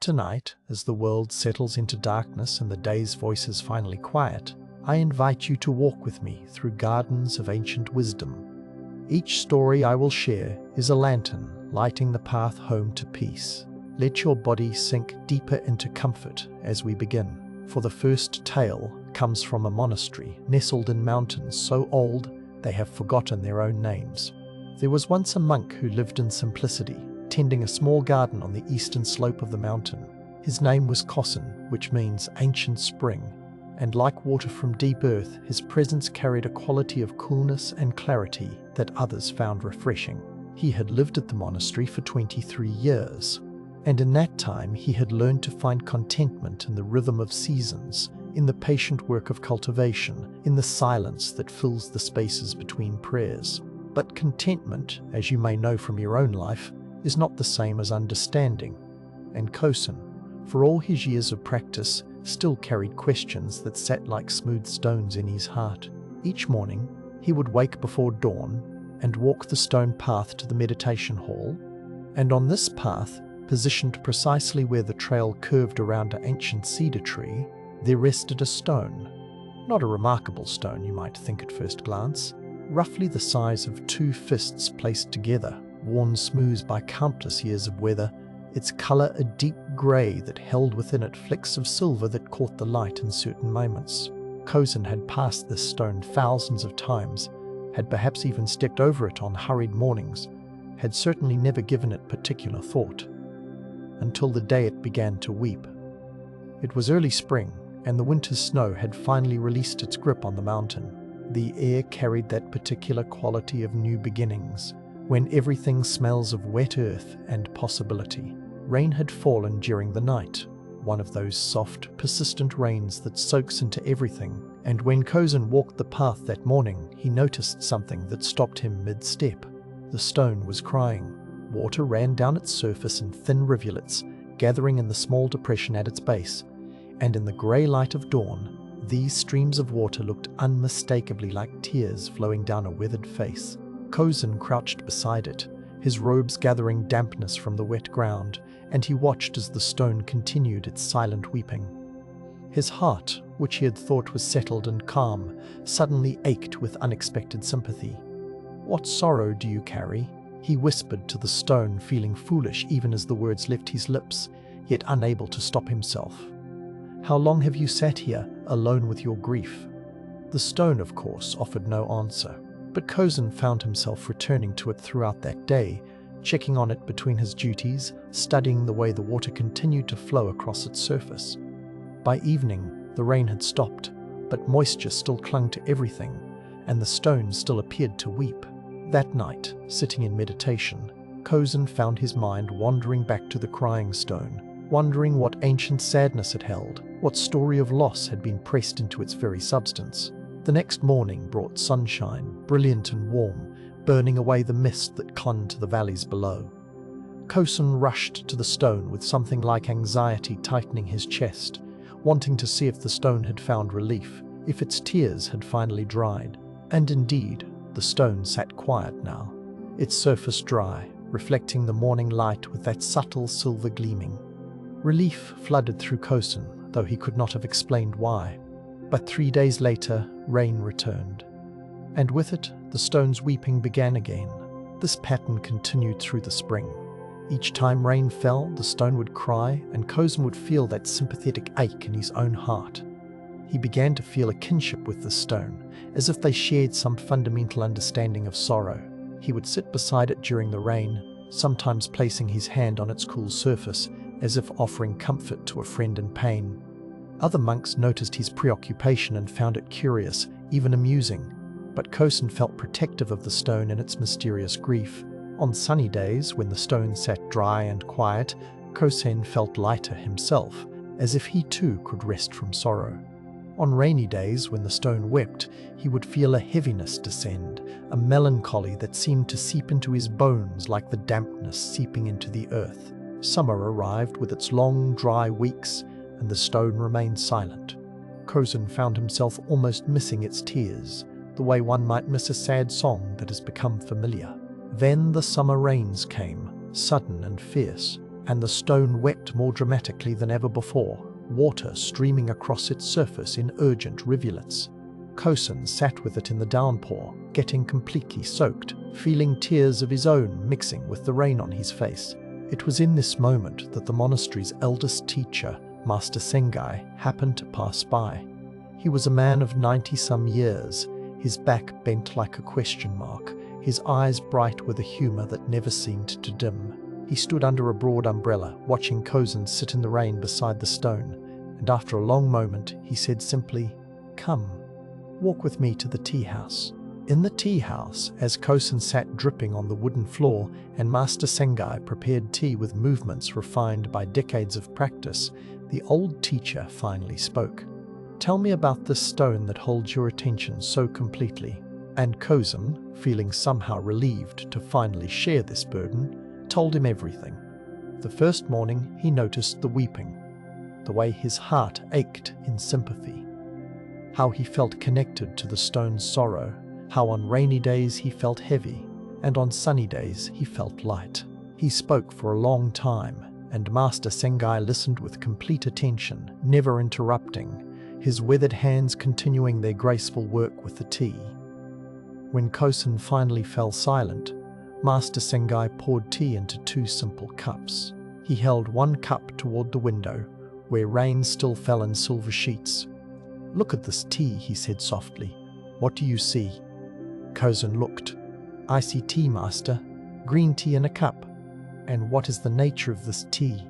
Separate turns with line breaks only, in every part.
Tonight, as the world settles into darkness and the day's voices finally quiet, I invite you to walk with me through gardens of ancient wisdom. Each story I will share is a lantern lighting the path home to peace. Let your body sink deeper into comfort as we begin, for the first tale comes from a monastery nestled in mountains so old they have forgotten their own names. There was once a monk who lived in simplicity, tending a small garden on the eastern slope of the mountain. His name was Kosin, which means ancient spring, and like water from deep earth, his presence carried a quality of coolness and clarity that others found refreshing. He had lived at the monastery for 23 years, and in that time he had learned to find contentment in the rhythm of seasons, in the patient work of cultivation, in the silence that fills the spaces between prayers. But contentment, as you may know from your own life, is not the same as understanding, and Kosin, for all his years of practice, still carried questions that sat like smooth stones in his heart. Each morning, he would wake before dawn and walk the stone path to the meditation hall, and on this path, positioned precisely where the trail curved around an ancient cedar tree, there rested a stone. Not a remarkable stone, you might think at first glance, roughly the size of 2 fists placed together, worn smooth by countless years of weather, its colour a deep grey that held within it flecks of silver that caught the light in certain moments. Kosin had passed this stone thousands of times, had perhaps even stepped over it on hurried mornings, had certainly never given it particular thought, until the day it began to weep. It was early spring, and the winter's snow had finally released its grip on the mountain. The air carried that particular quality of new beginnings, when everything smells of wet earth and possibility. Rain had fallen during the night, one of those soft, persistent rains that soaks into everything, and when Kosin walked the path that morning, he noticed something that stopped him mid-step. The stone was crying. Water ran down its surface in thin rivulets, gathering in the small depression at its base, and in the grey light of dawn, these streams of water looked unmistakably like tears flowing down a withered face. Kosin crouched beside it, his robes gathering dampness from the wet ground, and he watched as the stone continued its silent weeping. His heart, which he had thought was settled and calm, suddenly ached with unexpected sympathy. "What sorrow do you carry?" he whispered to the stone, feeling foolish even as the words left his lips, yet unable to stop himself. "How long have you sat here, alone with your grief?" The stone, of course, offered no answer, but Kosin found himself returning to it throughout that day, checking on it between his duties, studying the way the water continued to flow across its surface. By evening, the rain had stopped, but moisture still clung to everything, and the stone still appeared to weep. That night, sitting in meditation, Kosin found his mind wandering back to the crying stone, wondering what ancient sadness it held, what story of loss had been pressed into its very substance. The next morning brought sunshine, brilliant and warm, burning away the mist that clung to the valleys below. Kosin rushed to the stone with something like anxiety tightening his chest, wanting to see if the stone had found relief, if its tears had finally dried. And indeed, the stone sat quiet now, its surface dry, reflecting the morning light with that subtle silver gleaming. Relief flooded through Kosin, though he could not have explained why. But 3 days later, rain returned, and with it, the stone's weeping began again. This pattern continued through the spring. Each time rain fell, the stone would cry, and Kosin would feel that sympathetic ache in his own heart. He began to feel a kinship with the stone, as if they shared some fundamental understanding of sorrow. He would sit beside it during the rain, sometimes placing his hand on its cool surface, as if offering comfort to a friend in pain. Other monks noticed his preoccupation and found it curious, even amusing, but Kosin felt protective of the stone in its mysterious grief. On sunny days, when the stone sat dry and quiet, Kosin felt lighter himself, as if he too could rest from sorrow. On rainy days, when the stone wept, he would feel a heaviness descend, a melancholy that seemed to seep into his bones like the dampness seeping into the earth. Summer arrived with its long, dry weeks, and the stone remained silent. Kosin found himself almost missing its tears, the way one might miss a sad song that has become familiar. Then the summer rains came, sudden and fierce, and the stone wept more dramatically than ever before, water streaming across its surface in urgent rivulets. Kosen sat with it in the downpour, getting completely soaked, feeling tears of his own mixing with the rain on his face. It was in this moment that the monastery's eldest teacher, Master Sengai, happened to pass by. He was a man of 90-some years, his back bent like a question mark, his eyes bright with a humour that never seemed to dim. He stood under a broad umbrella, watching Kosen sit in the rain beside the stone, and after a long moment he said simply, "Come, walk with me to the tea house." In the tea house, as Kosen sat dripping on the wooden floor and Master Sengai prepared tea with movements refined by decades of practice, the old teacher finally spoke. "Tell me about this stone that holds your attention so completely." And Kosen, feeling somehow relieved to finally share this burden, told him everything. The first morning he noticed the weeping, the way his heart ached in sympathy, how he felt connected to the stone's sorrow, how on rainy days he felt heavy, and on sunny days he felt light. He spoke for a long time, and Master Sengai listened with complete attention, never interrupting, his weathered hands continuing their graceful work with the tea. When Kosen finally fell silent, Master Sengai poured tea into 2 simple cups. He held one cup toward the window, where rain still fell in silver sheets. "Look at this tea," he said softly. "What do you see?" Kosen looked. "I see tea, Master. Green tea in a cup." "And what is the nature of this tea?"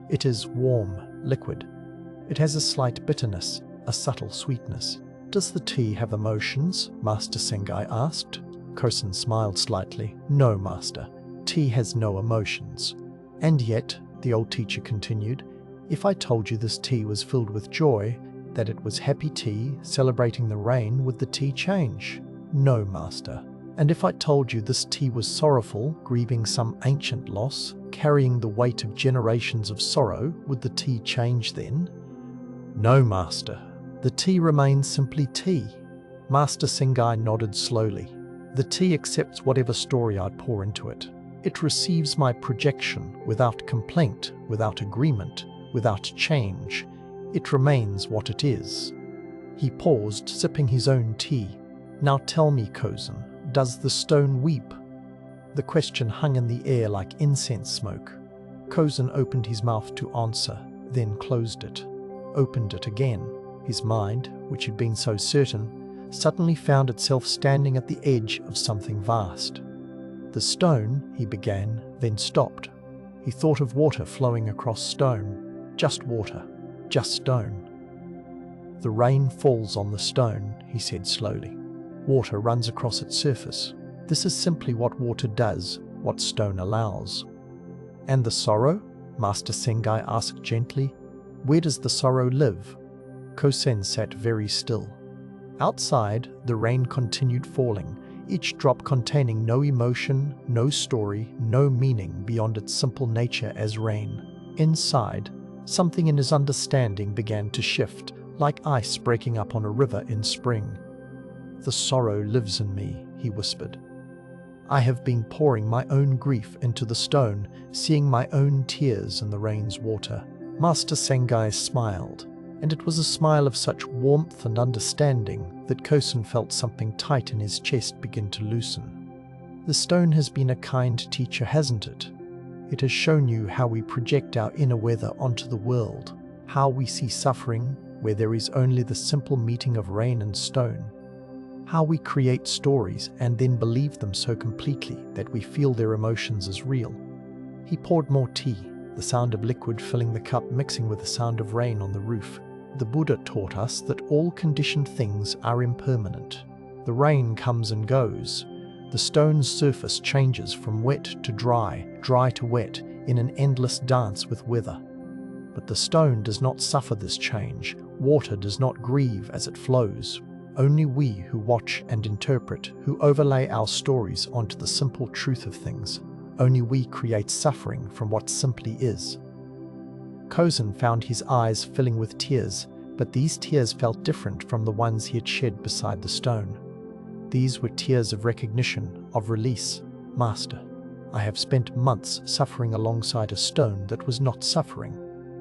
"It is warm, liquid. It has a slight bitterness, a subtle sweetness." "Does the tea have emotions?" Master Sengai asked. Kosen smiled slightly. "No, Master. Tea has no emotions." "And yet," the old teacher continued, "if I told you this tea was filled with joy, that it was happy tea, celebrating the rain, would the tea change?" "No, Master." "And if I told you this tea was sorrowful, grieving some ancient loss, carrying the weight of generations of sorrow, would the tea change then?" "No, Master. The tea remains simply tea." Master Sengai nodded slowly. "The tea accepts whatever story I pour into it. It receives my projection without complaint, without agreement, without change. It remains what it is." He paused, sipping his own tea. "Now tell me, Kosen, does the stone weep?" The question hung in the air like incense smoke. Kosen opened his mouth to answer, then closed it, opened it again. His mind, which had been so certain, suddenly found itself standing at the edge of something vast. "The stone," he began, then stopped. He thought of water flowing across stone. Just water, just stone. "The rain falls on the stone," he said slowly. "Water runs across its surface. This is simply what water does, what stone allows." "And the sorrow?" Master Sengai asked gently. "Where does the sorrow live?" Kosen sat very still. Outside, the rain continued falling, each drop containing no emotion, no story, no meaning beyond its simple nature as rain. Inside, something in his understanding began to shift, like ice breaking up on a river in spring. "The sorrow lives in me," he whispered. "I have been pouring my own grief into the stone, seeing my own tears in the rain's water." Master Sengai smiled, and it was a smile of such warmth and understanding that Kosen felt something tight in his chest begin to loosen. "The stone has been a kind teacher, hasn't it? It has shown you how we project our inner weather onto the world, how we see suffering where there is only the simple meeting of rain and stone, how we create stories and then believe them so completely that we feel their emotions as real." He poured more tea, the sound of liquid filling the cup mixing with the sound of rain on the roof. "The Buddha taught us that all conditioned things are impermanent. The rain comes and goes. The stone's surface changes from wet to dry, dry to wet, in an endless dance with weather. But the stone does not suffer this change. Water does not grieve as it flows. Only we who watch and interpret, who overlay our stories onto the simple truth of things, only we create suffering from what simply is." Kosen found his eyes filling with tears, but these tears felt different from the ones he had shed beside the stone. These were tears of recognition, of release. "Master, I have spent months suffering alongside a stone that was not suffering.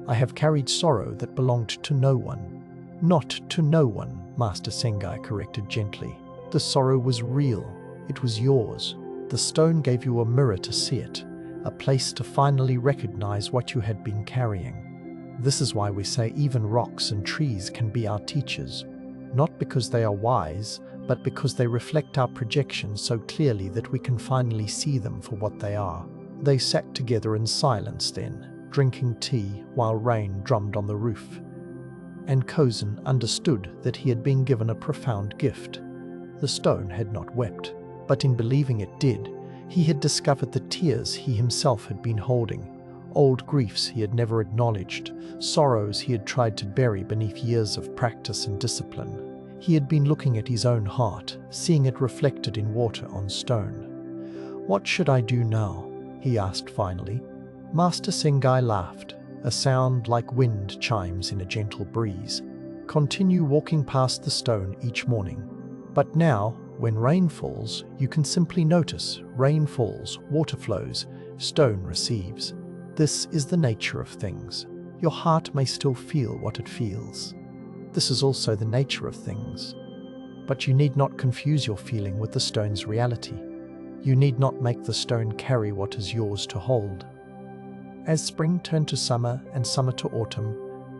I have carried sorrow that belonged to no one. Not to no one, Master Sengai corrected gently. The sorrow was real. It was yours. The stone gave you a mirror to see it, a place to finally recognize what you had been carrying. This is why we say even rocks and trees can be our teachers, not because they are wise, but because they reflect our projections so clearly that we can finally see them for what they are. They sat together in silence then, drinking tea while rain drummed on the roof. And Kozen understood that he had been given a profound gift. The stone had not wept, but in believing it did, he had discovered the tears he himself had been holding, old griefs he had never acknowledged, sorrows he had tried to bury beneath years of practice and discipline. He had been looking at his own heart, seeing it reflected in water on stone. "What should I do now?" he asked finally. Master Sengai laughed, a sound like wind chimes in a gentle breeze. "Continue walking past the stone each morning. But now, when rain falls, you can simply notice rain falls, water flows, stone receives. This is the nature of things. Your heart may still feel what it feels. This is also the nature of things. But you need not confuse your feeling with the stone's reality. You need not make the stone carry what is yours to hold." As spring turned to summer and summer to autumn,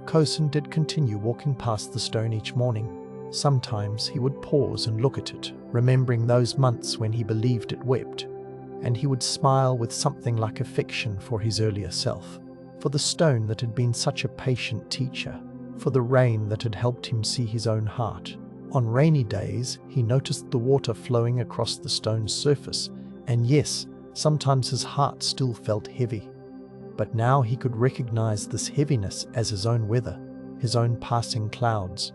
Kozen did continue walking past the stone each morning. Sometimes he would pause and look at it, remembering those months when he believed it wept, and he would smile with something like affection for his earlier self, for the stone that had been such a patient teacher, for the rain that had helped him see his own heart. On rainy days, he noticed the water flowing across the stone's surface, and yes, sometimes his heart still felt heavy. But now he could recognize this heaviness as his own weather, his own passing clouds.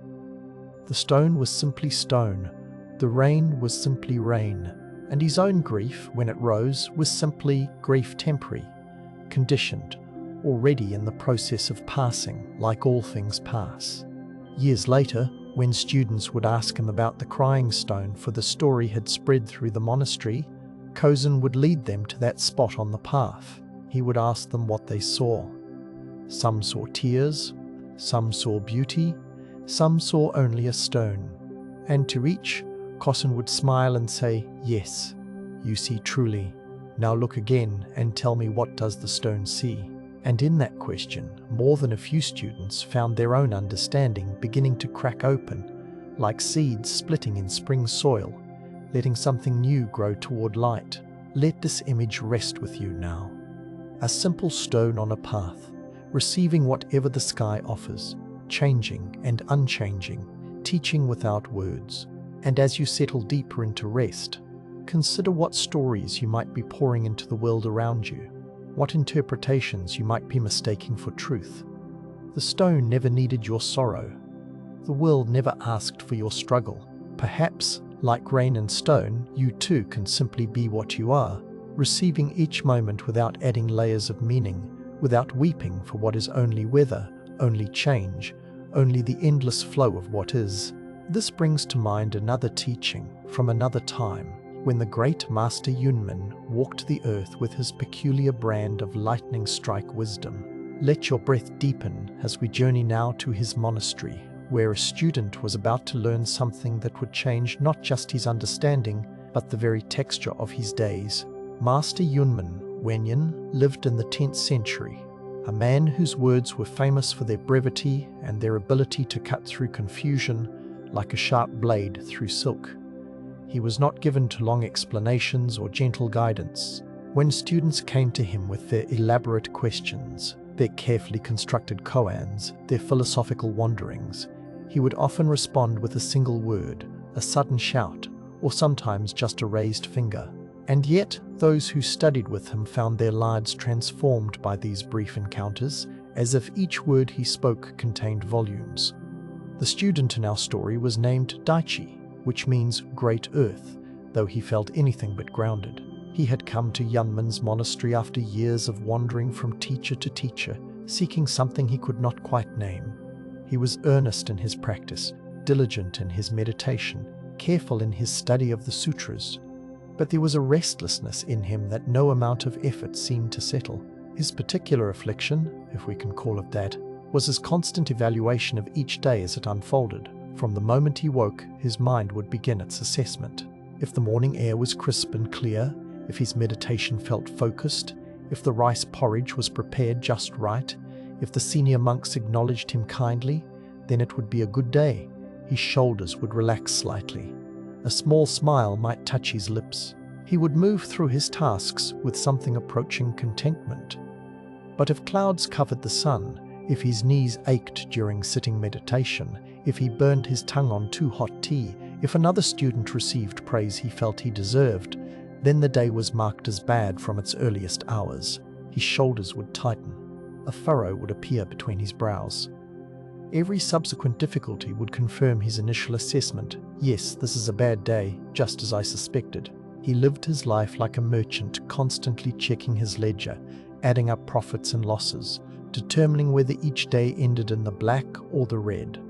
The stone was simply stone, the rain was simply rain, and his own grief, when it rose, was simply grief temporary, conditioned, already in the process of passing, like all things pass. Years later, when students would ask him about the crying stone, for the story had spread through the monastery, Kozen would lead them to that spot on the path. He would ask them what they saw. Some saw tears, some saw beauty, some saw only a stone. And to each, Kozen would smile and say, "Yes, you see truly. Now look again and tell me, what does the stone see?" And in that question, more than a few students found their own understanding beginning to crack open, like seeds splitting in spring soil, letting something new grow toward light. Let this image rest with you now. A simple stone on a path, receiving whatever the sky offers, changing and unchanging, teaching without words. And as you settle deeper into rest, consider what stories you might be pouring into the world around you, what interpretations you might be mistaking for truth. The stone never needed your sorrow. The world never asked for your struggle. Perhaps, like rain and stone, you too can simply be what you are, receiving each moment without adding layers of meaning, without weeping for what is only weather, only change, only the endless flow of what is. This brings to mind another teaching from another time, when the great Master Yunmen walked the earth with his peculiar brand of lightning strike wisdom. Let your breath deepen as we journey now to his monastery, where a student was about to learn something that would change not just his understanding, but the very texture of his days. Master Yunmen Wenyan lived in the 10th century, a man whose words were famous for their brevity and their ability to cut through confusion like a sharp blade through silk. He was not given to long explanations or gentle guidance. When students came to him with their elaborate questions, their carefully constructed koans, their philosophical wanderings, he would often respond with a single word, a sudden shout, or sometimes just a raised finger. And yet, those who studied with him found their lives transformed by these brief encounters, as if each word he spoke contained volumes. The student in our story was named Daichi, which means Great Earth, though he felt anything but grounded. He had come to Yunmen's monastery after years of wandering from teacher to teacher, seeking something he could not quite name. He was earnest in his practice, diligent in his meditation, careful in his study of the sutras. But there was a restlessness in him that no amount of effort seemed to settle. His particular affliction, if we can call it that, was his constant evaluation of each day as it unfolded. From the moment he woke, his mind would begin its assessment. If the morning air was crisp and clear, if his meditation felt focused, if the rice porridge was prepared just right, if the senior monks acknowledged him kindly, then it would be a good day. His shoulders would relax slightly. A small smile might touch his lips. He would move through his tasks with something approaching contentment. But if clouds covered the sun, if his knees ached during sitting meditation, if he burned his tongue on too hot tea, if another student received praise he felt he deserved, then the day was marked as bad from its earliest hours. His shoulders would tighten. A furrow would appear between his brows. Every subsequent difficulty would confirm his initial assessment. Yes, this is a bad day, just as I suspected. He lived his life like a merchant, constantly checking his ledger, adding up profits and losses, determining whether each day ended in the black or the red.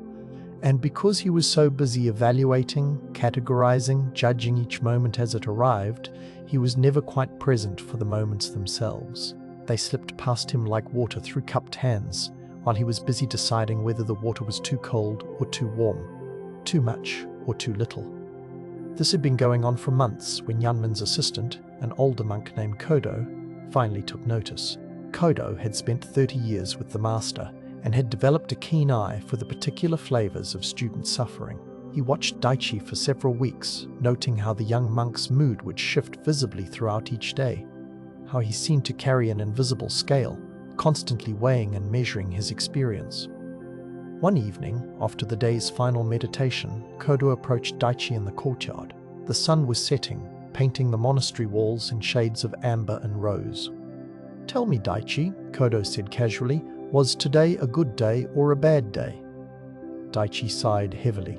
And because he was so busy evaluating, categorizing, judging each moment as it arrived, he was never quite present for the moments themselves. They slipped past him like water through cupped hands, while he was busy deciding whether the water was too cold or too warm, too much or too little. This had been going on for months when Yunman's assistant, an older monk named Kodo, finally took notice. Kodo had spent 30 years with the master and had developed a keen eye for the particular flavors of student suffering. He watched Daichi for several weeks, noting how the young monk's mood would shift visibly throughout each day, how he seemed to carry an invisible scale, constantly weighing and measuring his experience. One evening, after the day's final meditation, Kodo approached Daichi in the courtyard. The sun was setting, painting the monastery walls in shades of amber and rose. "Tell me, Daichi," Kodo said casually, "was today a good day or a bad day?" Daichi sighed heavily.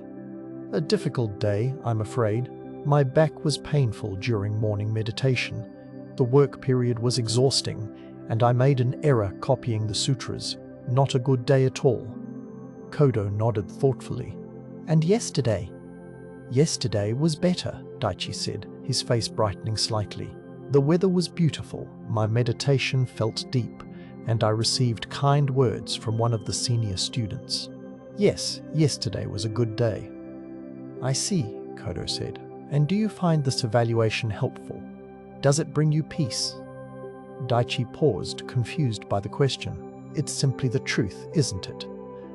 "A difficult day, I'm afraid. My back was painful during morning meditation. The work period was exhausting, and I made an error copying the sutras. Not a good day at all." Kodo nodded thoughtfully. "And yesterday?" "Yesterday was better," Daichi said, his face brightening slightly. "The weather was beautiful, my meditation felt deep, and I received kind words from one of the senior students. Yes, yesterday was a good day." "I see," Kodo said. "And do you find this evaluation helpful? Does it bring you peace?" Daichi paused, confused by the question. "It's simply the truth, isn't it?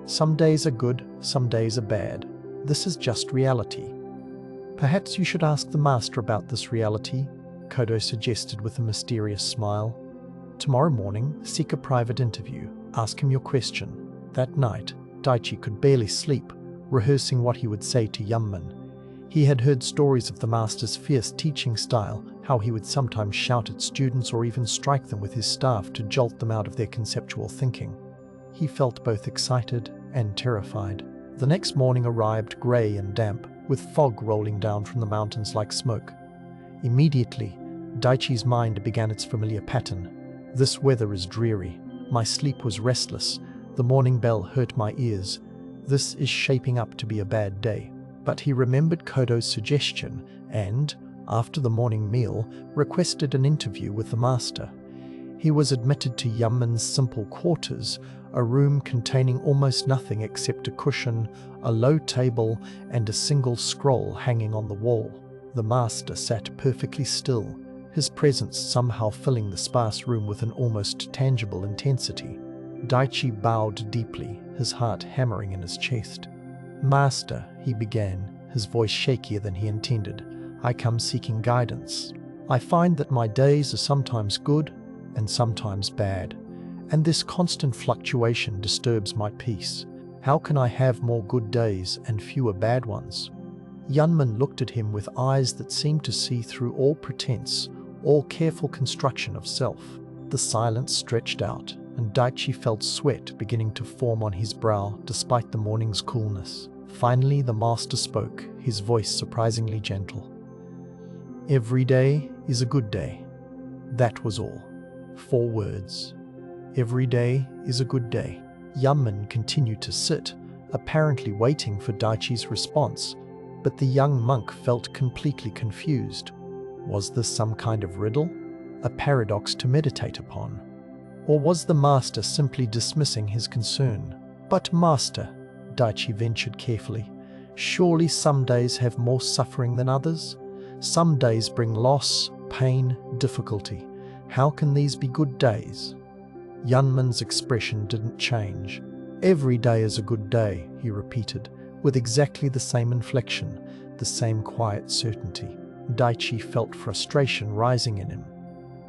Some days are good, some days are bad. This is just reality." "Perhaps you should ask the master about this reality," Kodo suggested with a mysterious smile. "Tomorrow morning, seek a private interview. Ask him your question." That night, Daichi could barely sleep, rehearsing what he would say to Yunman. He had heard stories of the master's fierce teaching style, how he would sometimes shout at students or even strike them with his staff to jolt them out of their conceptual thinking. He felt both excited and terrified. The next morning arrived grey and damp, with fog rolling down from the mountains like smoke. Immediately, Daichi's mind began its familiar pattern. "This weather is dreary. My sleep was restless. The morning bell hurt my ears. This is shaping up to be a bad day." But he remembered Kodo's suggestion and, after the morning meal, requested an interview with the master. He was admitted to Yunman's simple quarters, a room containing almost nothing except a cushion, a low table, and a single scroll hanging on the wall. The master sat perfectly still, his presence somehow filling the sparse room with an almost tangible intensity. Daichi bowed deeply, his heart hammering in his chest. "Master," he began, his voice shakier than he intended, "I come seeking guidance. I find that my days are sometimes good and sometimes bad, and this constant fluctuation disturbs my peace. How can I have more good days and fewer bad ones?" Yunman looked at him with eyes that seemed to see through all pretense, all careful construction of self. The silence stretched out, and Daichi felt sweat beginning to form on his brow despite the morning's coolness. Finally the master spoke, his voice surprisingly gentle. "Every day is a good day." That was all. 4 words. Every day is a good day. Yunman continued to sit, apparently waiting for Daichi's response, but the young monk felt completely confused. Was this some kind of riddle? A paradox to meditate upon? Or was the master simply dismissing his concern? But master, Daichi ventured carefully, surely some days have more suffering than others? Some days bring loss, pain, difficulty. How can these be good days? Yunman's expression didn't change. Every day is a good day, he repeated, with exactly the same inflection, the same quiet certainty. Daichi felt frustration rising in him.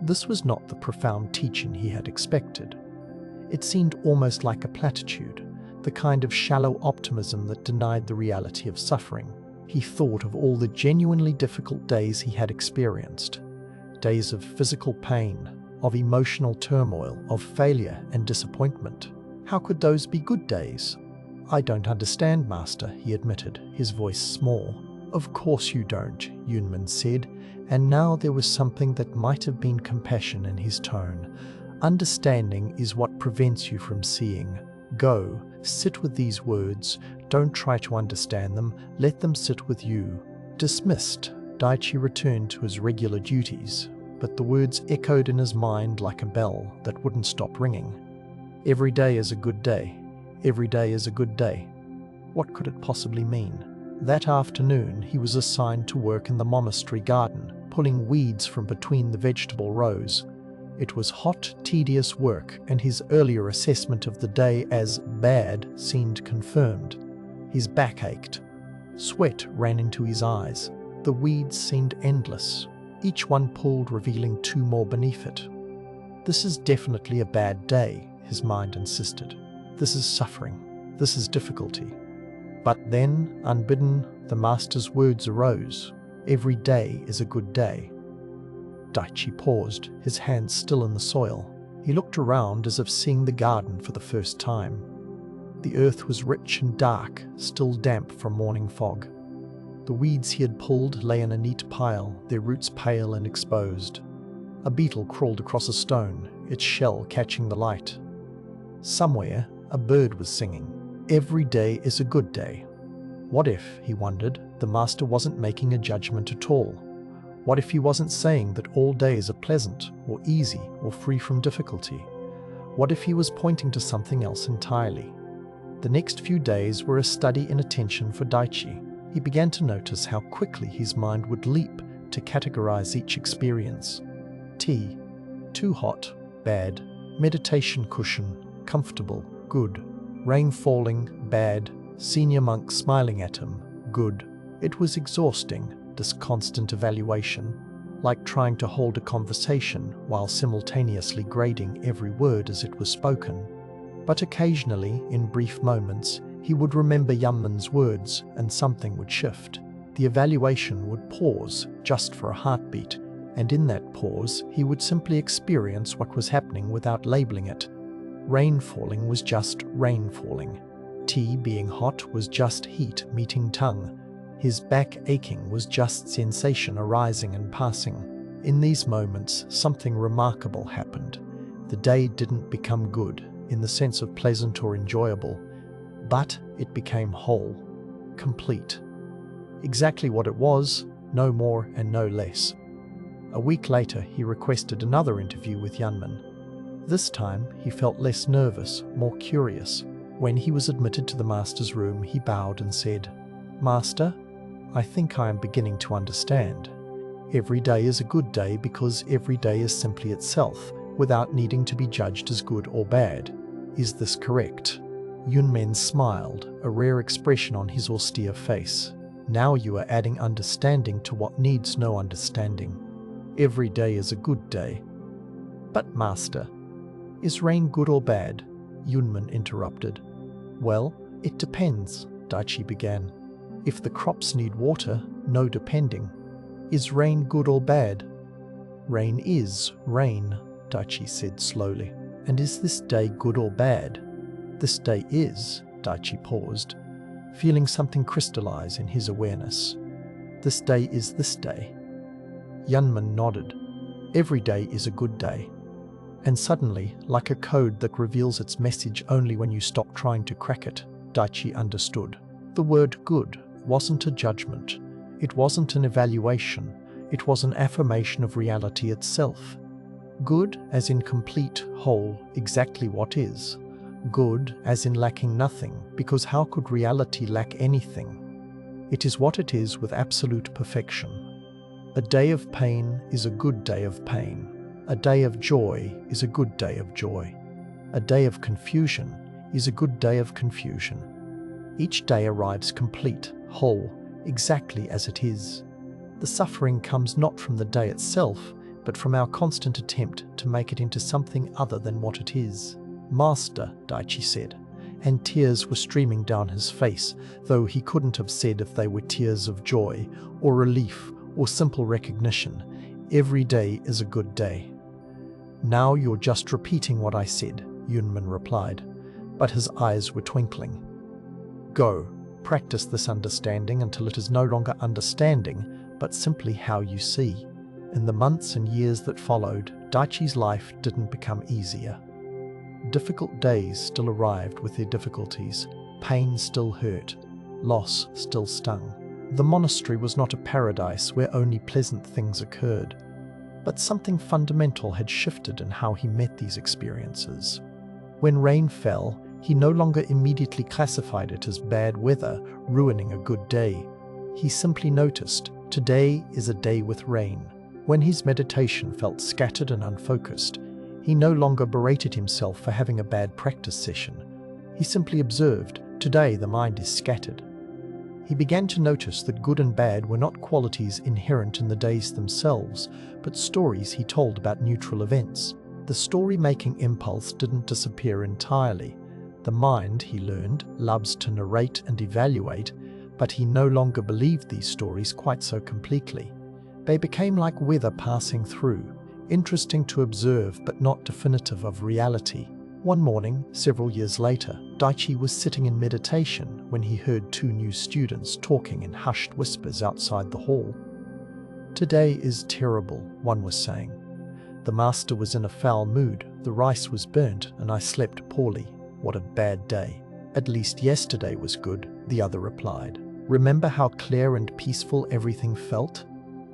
This was not the profound teaching he had expected. It seemed almost like a platitude, the kind of shallow optimism that denied the reality of suffering. He thought of all the genuinely difficult days he had experienced. Days of physical pain, of emotional turmoil, of failure and disappointment. How could those be good days? I don't understand, master, he admitted, his voice small. Of course you don't, Yunman said, and now there was something that might have been compassion in his tone. Understanding is what prevents you from seeing. Go, sit with these words, don't try to understand them, let them sit with you. Dismissed, Daichi returned to his regular duties, but the words echoed in his mind like a bell that wouldn't stop ringing. Every day is a good day. Every day is a good day. What could it possibly mean? That afternoon he was assigned to work in the monastery garden, pulling weeds from between the vegetable rows. It was hot, tedious work, and his earlier assessment of the day as bad seemed confirmed. His back ached. Sweat ran into his eyes. The weeds seemed endless, each one pulled revealing two more beneath it. This is definitely a bad day, his mind insisted. This is suffering. This is difficulty. But then, unbidden, the master's words arose. Every day is a good day. Daichi paused, his hands still in the soil. He looked around as if seeing the garden for the first time. The earth was rich and dark, still damp from morning fog. The weeds he had pulled lay in a neat pile, their roots pale and exposed. A beetle crawled across a stone, its shell catching the light. Somewhere, a bird was singing. Every day is a good day. What if, he wondered, the master wasn't making a judgment at all? What if he wasn't saying that all days are pleasant, or easy, or free from difficulty? What if he was pointing to something else entirely? The next few days were a study in attention for Daichi. He began to notice how quickly his mind would leap to categorize each experience. Tea, too hot, bad. Meditation cushion, comfortable, good. Rain falling, bad. Senior monk smiling at him, good. It was exhausting, this constant evaluation, like trying to hold a conversation while simultaneously grading every word as it was spoken. But occasionally, in brief moments, he would remember Yunman's words and something would shift. The evaluation would pause just for a heartbeat, and in that pause, he would simply experience what was happening without labeling it. Rain falling was just rain falling. Tea being hot was just heat meeting tongue. His back aching was just sensation arising and passing. In these moments, something remarkable happened. The day didn't become good, in the sense of pleasant or enjoyable, but it became whole, complete. Exactly what it was, no more and no less. A week later, he requested another interview with Yunman. This time, he felt less nervous, more curious. When he was admitted to the master's room, he bowed and said, "Master, I think I am beginning to understand. Every day is a good day because every day is simply itself, without needing to be judged as good or bad. Is this correct?" Yunmen smiled, a rare expression on his austere face. "Now you are adding understanding to what needs no understanding. Every day is a good day." "But master, is rain good or bad?" Yunmen interrupted. "Well, it depends," Daichi began. "If the crops need water, no depending. Is rain good or bad?" "Rain is rain," Daichi said slowly. "And is this day good or bad?" "This day is," Daichi paused, feeling something crystallize in his awareness. "This day is this day." Yunman nodded. "Every day is a good day." And suddenly, like a code that reveals its message only when you stop trying to crack it, Daichi understood. The word good wasn't a judgment. It wasn't an evaluation. It was an affirmation of reality itself. Good as in complete, whole, exactly what is. Good as in lacking nothing, because how could reality lack anything? It is what it is with absolute perfection. A day of pain is a good day of pain. A day of joy is a good day of joy. A day of confusion is a good day of confusion. Each day arrives complete, whole, exactly as it is. The suffering comes not from the day itself, but from our constant attempt to make it into something other than what it is. "Master," Daichi said, and tears were streaming down his face, though he couldn't have said if they were tears of joy, or relief, or simple recognition. "Every day is a good day." "Now you're just repeating what I said," Yunmin replied, but his eyes were twinkling. "Go, practice this understanding until it is no longer understanding, but simply how you see." In the months and years that followed, Daichi's life didn't become easier. Difficult days still arrived with their difficulties. Pain still hurt. Loss still stung. The monastery was not a paradise where only pleasant things occurred. But something fundamental had shifted in how he met these experiences. When rain fell, he no longer immediately classified it as bad weather, ruining a good day. He simply noticed, today is a day with rain. When his meditation felt scattered and unfocused, he no longer berated himself for having a bad practice session. He simply observed, today the mind is scattered. He began to notice that good and bad were not qualities inherent in the days themselves, but stories he told about neutral events. The story-making impulse didn't disappear entirely. The mind, he learned, loves to narrate and evaluate, but he no longer believed these stories quite so completely. They became like weather passing through, interesting to observe but not definitive of reality. One morning, several years later, Daichi was sitting in meditation when he heard two new students talking in hushed whispers outside the hall. "Today is terrible," one was saying. "The master was in a foul mood, the rice was burnt, and I slept poorly. What a bad day." "At least yesterday was good," the other replied. "Remember how clear and peaceful everything felt?"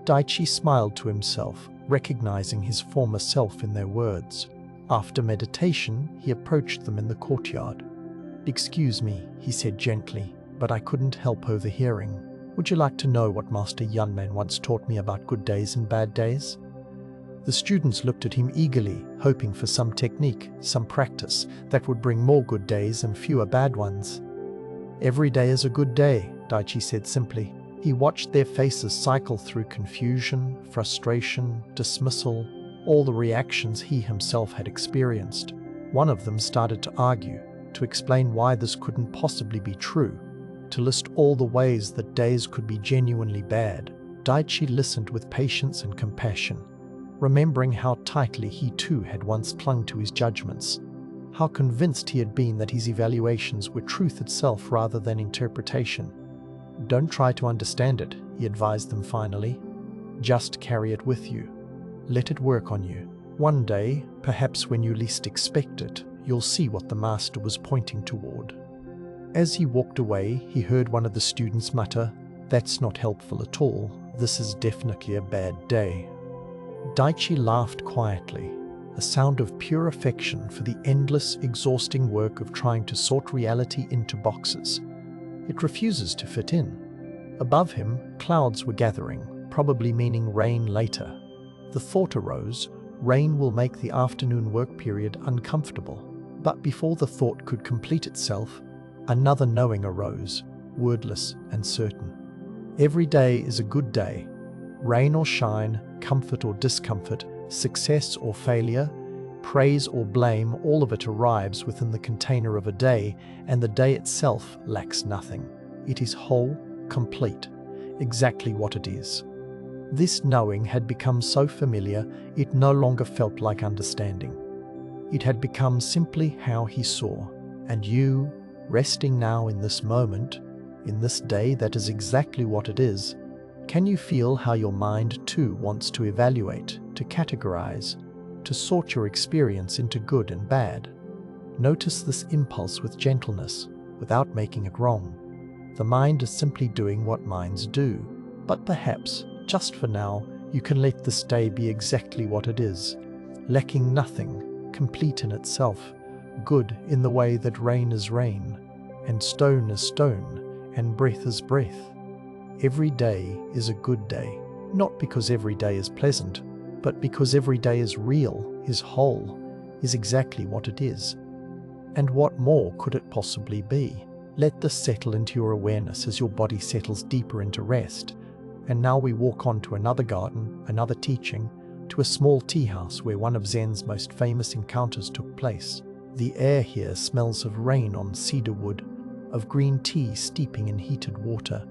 Daichi smiled to himself, recognizing his former self in their words. After meditation, he approached them in the courtyard. "Excuse me," he said gently, "but I couldn't help overhearing. Would you like to know what Master Yunman once taught me about good days and bad days?" The students looked at him eagerly, hoping for some technique, some practice, that would bring more good days and fewer bad ones. "Every day is a good day," Daichi said simply. He watched their faces cycle through confusion, frustration, dismissal, all the reactions he himself had experienced. One of them started to argue, to explain why this couldn't possibly be true, to list all the ways that days could be genuinely bad. Daichi listened with patience and compassion, remembering how tightly he too had once clung to his judgments, how convinced he had been that his evaluations were truth itself rather than interpretation. "Don't try to understand it," he advised them finally. "Just carry it with you. Let it work on you. One day, perhaps when you least expect it, you'll see what the master was pointing toward." As he walked away, he heard one of the students mutter, "That's not helpful at all. This is definitely a bad day." Daichi laughed quietly, a sound of pure affection for the endless, exhausting work of trying to sort reality into boxes. It refuses to fit in. Above him, clouds were gathering, probably meaning rain later. The thought arose, rain will make the afternoon work period uncomfortable. But before the thought could complete itself, another knowing arose, wordless and certain. Every day is a good day. Rain or shine, comfort or discomfort, success or failure, praise or blame, all of it arrives within the container of a day, and the day itself lacks nothing. It is whole, complete, exactly what it is. This knowing had become so familiar, it no longer felt like understanding. It had become simply how he saw. And you, resting now in this moment, in this day that is exactly what it is, can you feel how your mind too wants to evaluate, to categorize, to sort your experience into good and bad? Notice this impulse with gentleness, without making it wrong. The mind is simply doing what minds do, but perhaps, just for now, You can let this day be exactly what it is, lacking nothing, complete in itself, good in the way that rain is rain, and stone is stone, and breath is breath. Every day is a good day, not because every day is pleasant, but because every day is real, is whole, is exactly what it is. And what more could it possibly be? Let this settle into your awareness as your body settles deeper into rest. And now we walk on to another garden, another teaching, to a small tea house where one of Zen's most famous encounters took place. The air here smells of rain on cedar wood, of green tea steeping in heated water,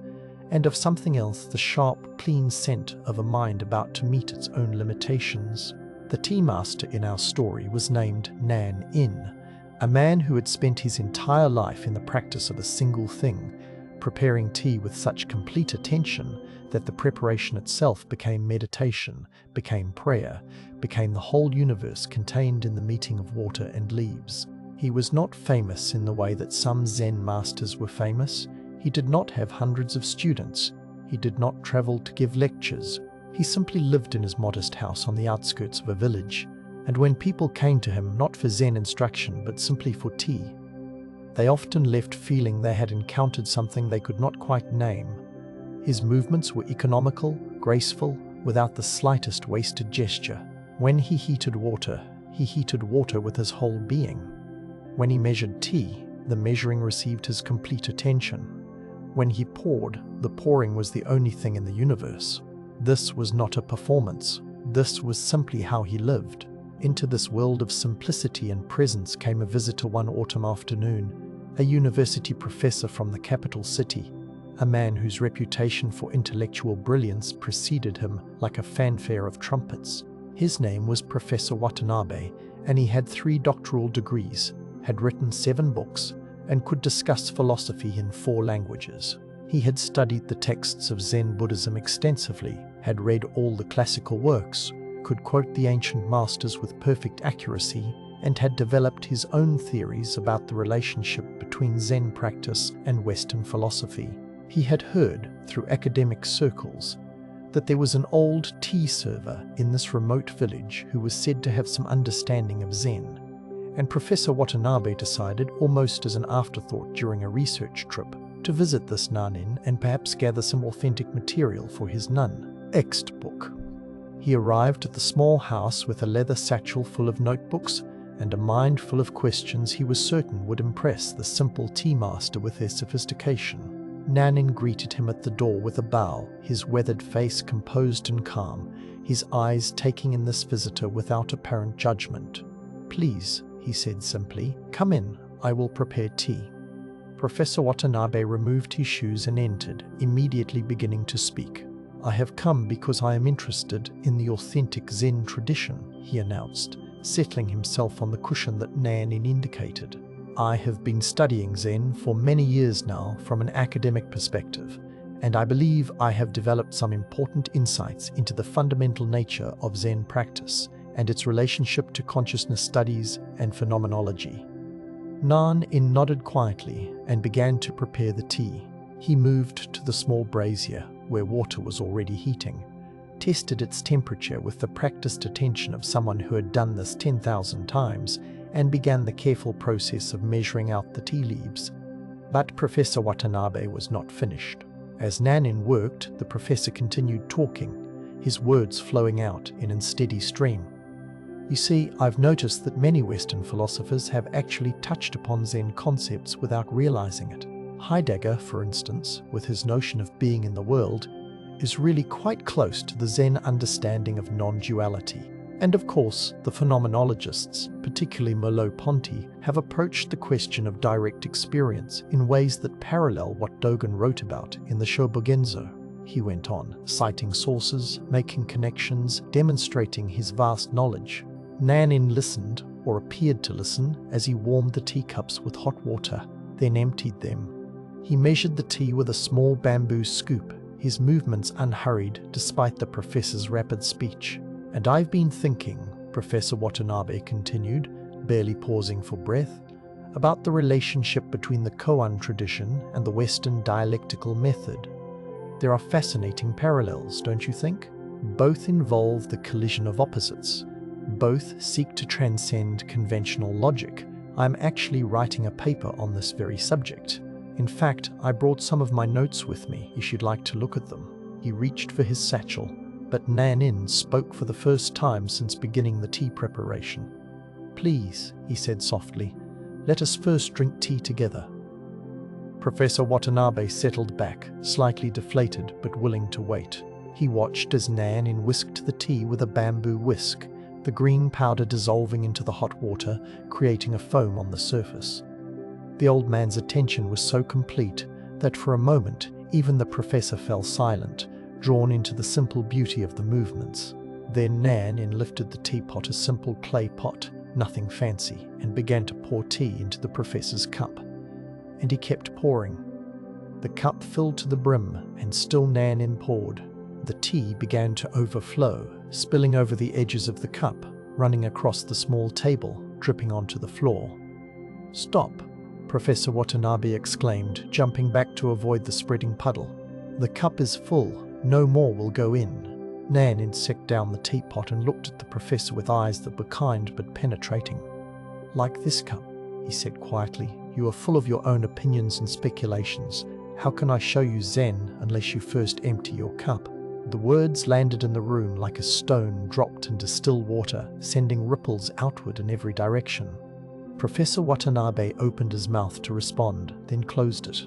and of something else, the sharp, clean scent of a mind about to meet its own limitations. The tea master in our story was named Nan In, a man who had spent his entire life in the practice of a single thing, preparing tea with such complete attention that the preparation itself became meditation, became prayer, became the whole universe contained in the meeting of water and leaves. He was not famous in the way that some Zen masters were famous. He did not have hundreds of students. He did not travel to give lectures. He simply lived in his modest house on the outskirts of a village, and when people came to him not for Zen instruction but simply for tea, they often left feeling they had encountered something they could not quite name. His movements were economical, graceful, without the slightest wasted gesture. When he heated water with his whole being. When he measured tea, the measuring received his complete attention. When he poured, the pouring was the only thing in the universe. This was not a performance. This was simply how he lived. Into this world of simplicity and presence came a visitor one autumn afternoon, a university professor from the capital city, a man whose reputation for intellectual brilliance preceded him like a fanfare of trumpets. His name was Professor Watanabe, and he had 3 doctoral degrees, had written 7 books, and could discuss philosophy in 4 languages. He had studied the texts of Zen Buddhism extensively, had read all the classical works, could quote the ancient masters with perfect accuracy, and had developed his own theories about the relationship between Zen practice and Western philosophy. He had heard, through academic circles, that there was an old tea server in this remote village who was said to have some understanding of Zen, and Professor Watanabe decided, almost as an afterthought during a research trip, to visit this Nanin and perhaps gather some authentic material for his nun Ext book. He arrived at the small house with a leather satchel full of notebooks and a mind full of questions he was certain would impress the simple tea master with their sophistication. Nanin greeted him at the door with a bow, his weathered face composed and calm, his eyes taking in this visitor without apparent judgment. "Please," he said simply, "come in, I will prepare tea." Professor Watanabe removed his shoes and entered, immediately beginning to speak. "I have come because I am interested in the authentic Zen tradition," he announced, settling himself on the cushion that Nanin indicated. "I have been studying Zen for many years now from an academic perspective, and I believe I have developed some important insights into the fundamental nature of Zen practice and its relationship to consciousness studies and phenomenology." Nanin nodded quietly and began to prepare the tea. He moved to the small brazier, where water was already heating, tested its temperature with the practiced attention of someone who had done this 10,000 times, and began the careful process of measuring out the tea leaves. But Professor Watanabe was not finished. As Nanin worked, the professor continued talking, his words flowing out in a steady stream. "You see, I've noticed that many Western philosophers have actually touched upon Zen concepts without realizing it. Heidegger, for instance, with his notion of being in the world, is really quite close to the Zen understanding of non-duality. And of course, the phenomenologists, particularly Merleau-Ponty, have approached the question of direct experience in ways that parallel what Dogen wrote about in the Shobogenzo." He went on, citing sources, making connections, demonstrating his vast knowledge. Nanin listened, or appeared to listen, as he warmed the teacups with hot water, then emptied them. He measured the tea with a small bamboo scoop, his movements unhurried despite the professor's rapid speech. "And I've been thinking," Professor Watanabe continued, barely pausing for breath, "about the relationship between the koan tradition and the Western dialectical method. There are fascinating parallels, don't you think? Both involve the collision of opposites. Both seek to transcend conventional logic. I'm actually writing a paper on this very subject. In fact, I brought some of my notes with me if you'd like to look at them. He reached for his satchel, but Nan In spoke for the first time since beginning the tea preparation. "Please," he said softly, "let us first drink tea together." Professor Watanabe settled back, slightly deflated but willing to wait. He watched as Nan In whisked the tea with a bamboo whisk, the green powder dissolving into the hot water, creating a foam on the surface. The old man's attention was so complete that for a moment even the professor fell silent, drawn into the simple beauty of the movements. Then Nan In lifted the teapot, a simple clay pot, nothing fancy, and began to pour tea into the professor's cup. And he kept pouring. The cup filled to the brim, and still Nan In poured. The tea began to overflow, spilling over the edges of the cup, running across the small table, dripping onto the floor. "Stop!" Professor Watanabe exclaimed, jumping back to avoid the spreading puddle. "The cup is full. No more will go in." Nan In set down the teapot and looked at the professor with eyes that were kind but penetrating. "Like this cup," he said quietly, "you are full of your own opinions and speculations. How can I show you Zen unless you first empty your cup?" The words landed in the room like a stone dropped into still water, sending ripples outward in every direction. Professor Watanabe opened his mouth to respond, then closed it.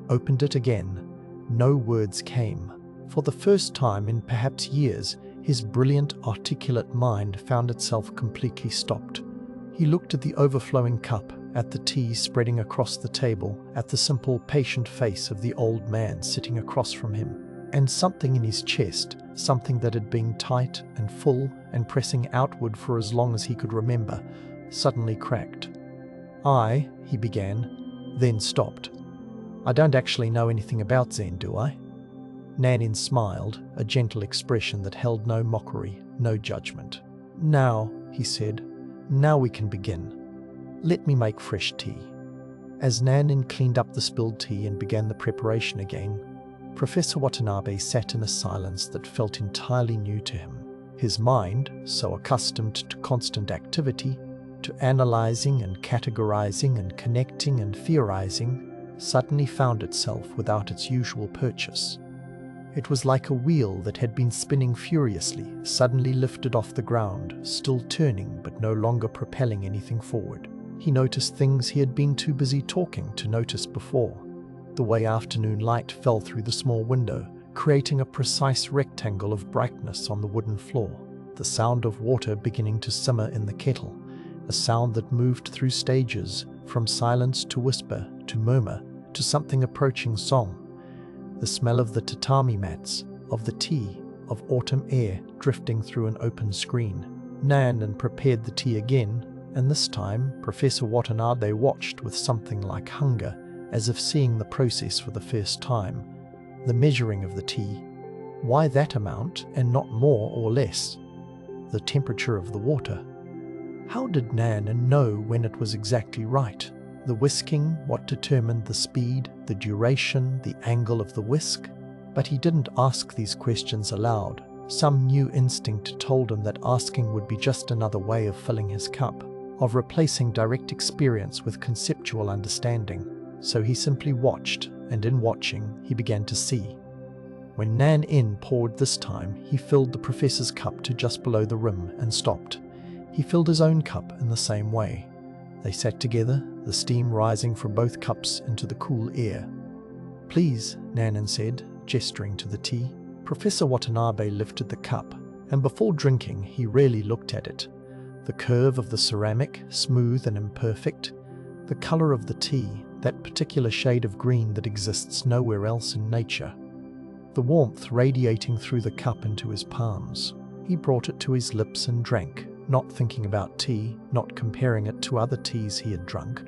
Opened it again. No words came. For the first time in perhaps years, his brilliant, articulate mind found itself completely stopped. He looked at the overflowing cup, at the tea spreading across the table, at the simple, patient face of the old man sitting across from him. And something in his chest, something that had been tight and full and pressing outward for as long as he could remember, suddenly cracked. He began, then stopped. "I don't actually know anything about Zen, do I?" Nan In smiled, a gentle expression that held no mockery, no judgment. "Now," he said, "now we can begin. Let me make fresh tea." As Nan In cleaned up the spilled tea and began the preparation again, Professor Watanabe sat in a silence that felt entirely new to him. His mind, so accustomed to constant activity, to analyzing and categorizing and connecting and theorizing, suddenly found itself without its usual purchase. It was like a wheel that had been spinning furiously, suddenly lifted off the ground, still turning but no longer propelling anything forward. He noticed things he had been too busy talking to notice before. The way afternoon light fell through the small window, creating a precise rectangle of brightness on the wooden floor. The sound of water beginning to simmer in the kettle, a sound that moved through stages, from silence to whisper, to murmur, to something approaching song. The smell of the tatami mats, of the tea, of autumn air drifting through an open screen. Nan In prepared the tea again, and this time Professor Watanabe watched with something like hunger, as if seeing the process for the first time. The measuring of the tea. Why that amount and not more or less? The temperature of the water. How did Nan In know when it was exactly right? The whisking, what determined the speed, the duration, the angle of the whisk? But he didn't ask these questions aloud. Some new instinct told him that asking would be just another way of filling his cup, of replacing direct experience with conceptual understanding. So he simply watched, and in watching, he began to see. When Nan In poured this time, he filled the professor's cup to just below the rim and stopped. He filled his own cup in the same way. They sat together, the steam rising from both cups into the cool air. "Please," Nan In said, gesturing to the tea. Professor Watanabe lifted the cup, and before drinking he rarely looked at it. The curve of the ceramic, smooth and imperfect. The color of the tea, that particular shade of green that exists nowhere else in nature. The warmth radiating through the cup into his palms. He brought it to his lips and drank, not thinking about tea, not comparing it to other teas he had drunk,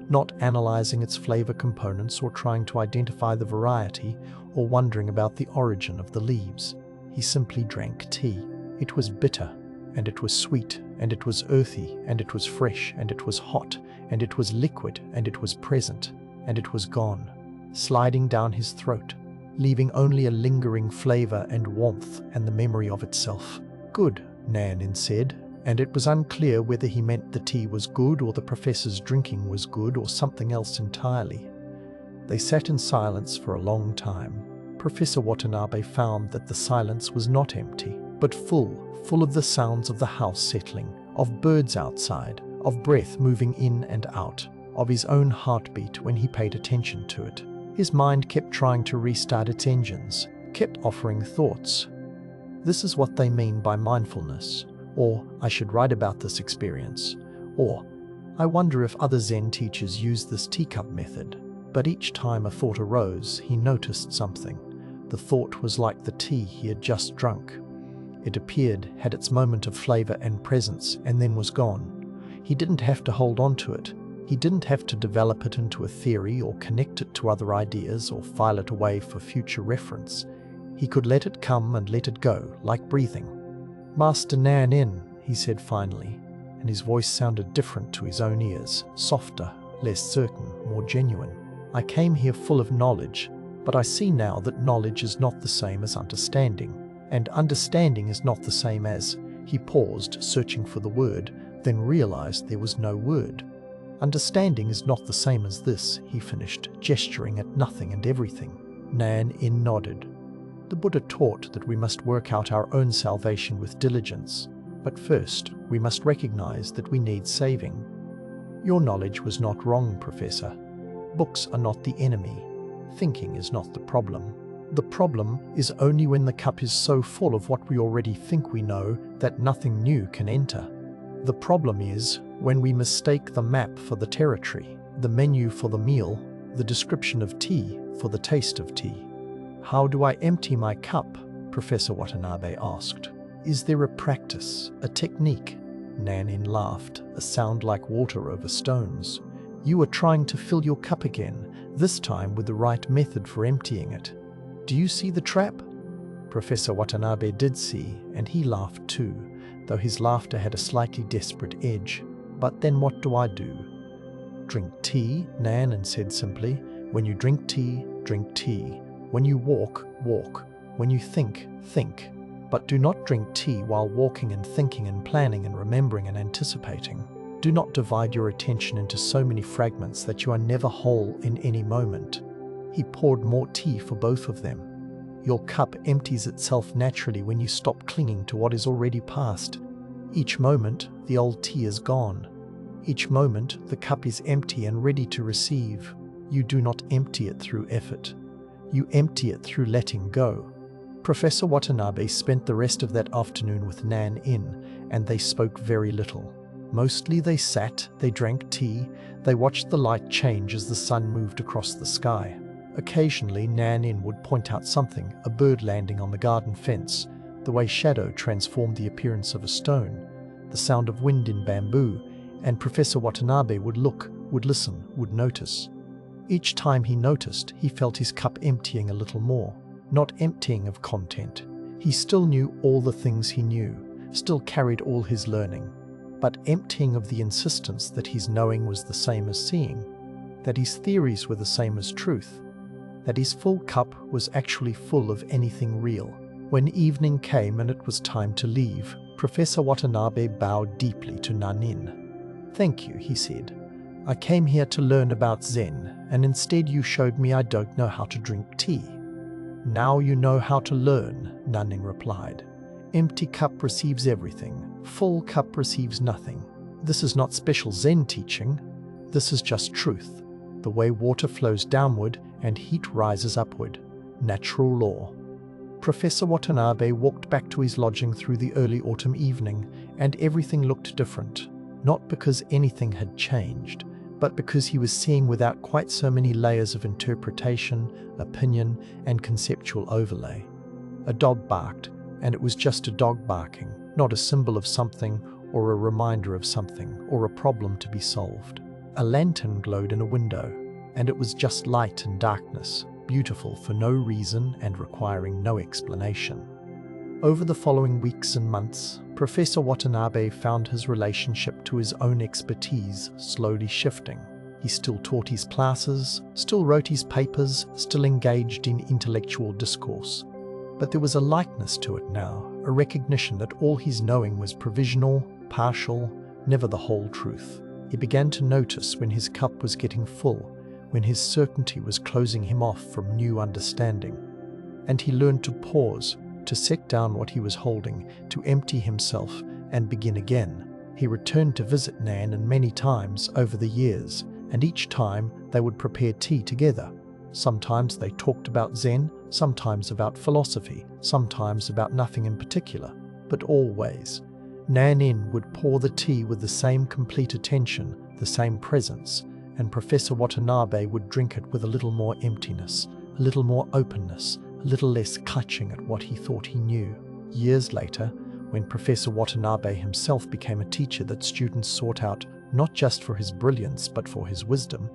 not analyzing its flavor components or trying to identify the variety or wondering about the origin of the leaves. He simply drank tea. It was bitter, and it was sweet, and it was earthy, and it was fresh, and it was hot, and it was liquid, and it was present, and it was gone, sliding down his throat, leaving only a lingering flavor and warmth and the memory of itself. "Good," Nan said, and it was unclear whether he meant the tea was good or the professor's drinking was good or something else entirely. They sat in silence for a long time. Professor Watanabe found that the silence was not empty, but full of the sounds of the house settling, of birds outside, of breath moving in and out, of his own heartbeat when he paid attention to it. His mind kept trying to restart its engines, kept offering thoughts. This is what they mean by mindfulness, or I should write about this experience, or I wonder if other Zen teachers use this teacup method. But each time a thought arose, he noticed something. The thought was like the tea he had just drunk. It appeared, had its moment of flavor and presence, and then was gone. He didn't have to hold on to it. He didn't have to develop it into a theory or connect it to other ideas or file it away for future reference. He could let it come and let it go, like breathing. "Master Nan," he said finally, and his voice sounded different to his own ears, softer, less certain, more genuine. "I came here full of knowledge, but I see now that knowledge is not the same as understanding, and understanding is not the same as—" He paused, searching for the word, then realized there was no word. "Understanding is not the same as this," he finished, gesturing at nothing and everything. Nan nodded. "The Buddha taught that we must work out our own salvation with diligence, but first we must recognize that we need saving. Your knowledge was not wrong, Professor. Books are not the enemy. Thinking is not the problem. The problem is only when the cup is so full of what we already think we know that nothing new can enter. The problem is when we mistake the map for the territory, the menu for the meal, the description of tea for the taste of tea." "How do I empty my cup?" Professor Watanabe asked. "Is there a practice, a technique?" Nan laughed, a sound like water over stones. "You are trying to fill your cup again, this time with the right method for emptying it. Do you see the trap?" Professor Watanabe did see, and he laughed too, though his laughter had a slightly desperate edge. "But then what do I do?" "Drink tea," Nan said simply. "When you drink tea, drink tea. When you walk, walk. When you think, think. But do not drink tea while walking and thinking and planning and remembering and anticipating. Do not divide your attention into so many fragments that you are never whole in any moment." He poured more tea for both of them. "Your cup empties itself naturally when you stop clinging to what is already past. Each moment, the old tea is gone. Each moment, the cup is empty and ready to receive. You do not empty it through effort. You empty it through letting go." Professor Watanabe spent the rest of that afternoon with Nan, and they spoke very little. Mostly they sat, they drank tea, they watched the light change as the sun moved across the sky. Occasionally Nan would point out something, a bird landing on the garden fence, the way shadow transformed the appearance of a stone, the sound of wind in bamboo, and Professor Watanabe would look, would listen, would notice. Each time he noticed, he felt his cup emptying a little more, not emptying of content. He still knew all the things he knew, still carried all his learning, but emptying of the insistence that his knowing was the same as seeing, that his theories were the same as truth, that his full cup was actually full of anything real. When evening came and it was time to leave, Professor Watanabe bowed deeply to Nanin. "Thank you," he said. "I came here to learn about Zen, and instead you showed me I don't know how to drink tea." "Now you know how to learn," Nanin replied. "Empty cup receives everything, full cup receives nothing. This is not special Zen teaching. This is just truth. The way water flows downward and heat rises upward. Natural law." Professor Watanabe walked back to his lodging through the early autumn evening, and everything looked different. Not because anything had changed, but because he was seeing without quite so many layers of interpretation, opinion, and conceptual overlay. A dog barked, and it was just a dog barking, not a symbol of something, or a reminder of something, or a problem to be solved. A lantern glowed in a window, and it was just light and darkness, beautiful for no reason and requiring no explanation. Over the following weeks and months, Professor Watanabe found his relationship to his own expertise slowly shifting. He still taught his classes, still wrote his papers, still engaged in intellectual discourse. But there was a lightness to it now, a recognition that all his knowing was provisional, partial, never the whole truth. He began to notice when his cup was getting full, when his certainty was closing him off from new understanding. And he learned to pause, to set down what he was holding, to empty himself and begin again. He returned to visit Nan and many times over the years, and each time they would prepare tea together. Sometimes they talked about Zen, sometimes about philosophy, sometimes about nothing in particular, but always. Nan would pour the tea with the same complete attention, the same presence, and Professor Watanabe would drink it with a little more emptiness, a little more openness, a little less clutching at what he thought he knew. Years later, when Professor Watanabe himself became a teacher that students sought out not just for his brilliance but for his wisdom,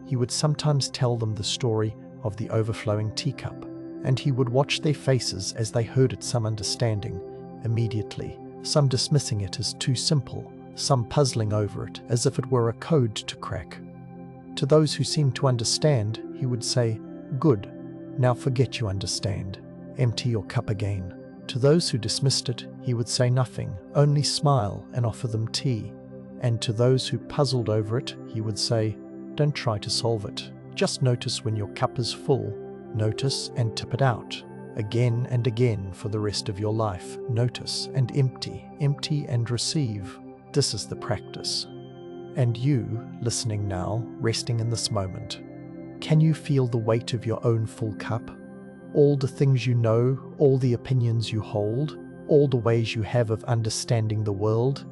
he would sometimes tell them the story of the overflowing teacup, and he would watch their faces as they heard it, some understanding immediately, some dismissing it as too simple, some puzzling over it as if it were a code to crack. To those who seemed to understand, he would say, "Good, now forget you understand. Empty your cup again." To those who dismissed it, he would say nothing, only smile and offer them tea. And to those who puzzled over it, he would say, "Don't try to solve it. Just notice when your cup is full. Notice and tip it out. Again and again for the rest of your life. Notice and empty, empty and receive. This is the practice." And you, listening now, resting in this moment, can you feel the weight of your own full cup? All the things you know, all the opinions you hold, all the ways you have of understanding the world,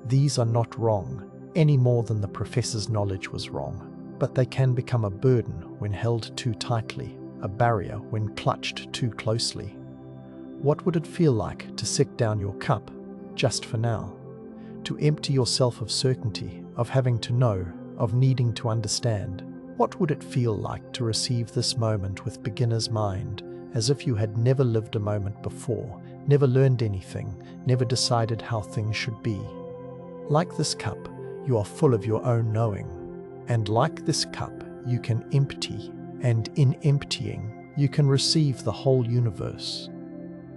these are not wrong, any more than the professor's knowledge was wrong. But they can become a burden when held too tightly, a barrier when clutched too closely. What would it feel like to set down your cup, just for now? To empty yourself of certainty, of having to know, of needing to understand? What would it feel like to receive this moment with beginner's mind, as if you had never lived a moment before, never learned anything, never decided how things should be? Like this cup, you are full of your own knowing. And like this cup, you can empty, and in emptying, you can receive the whole universe.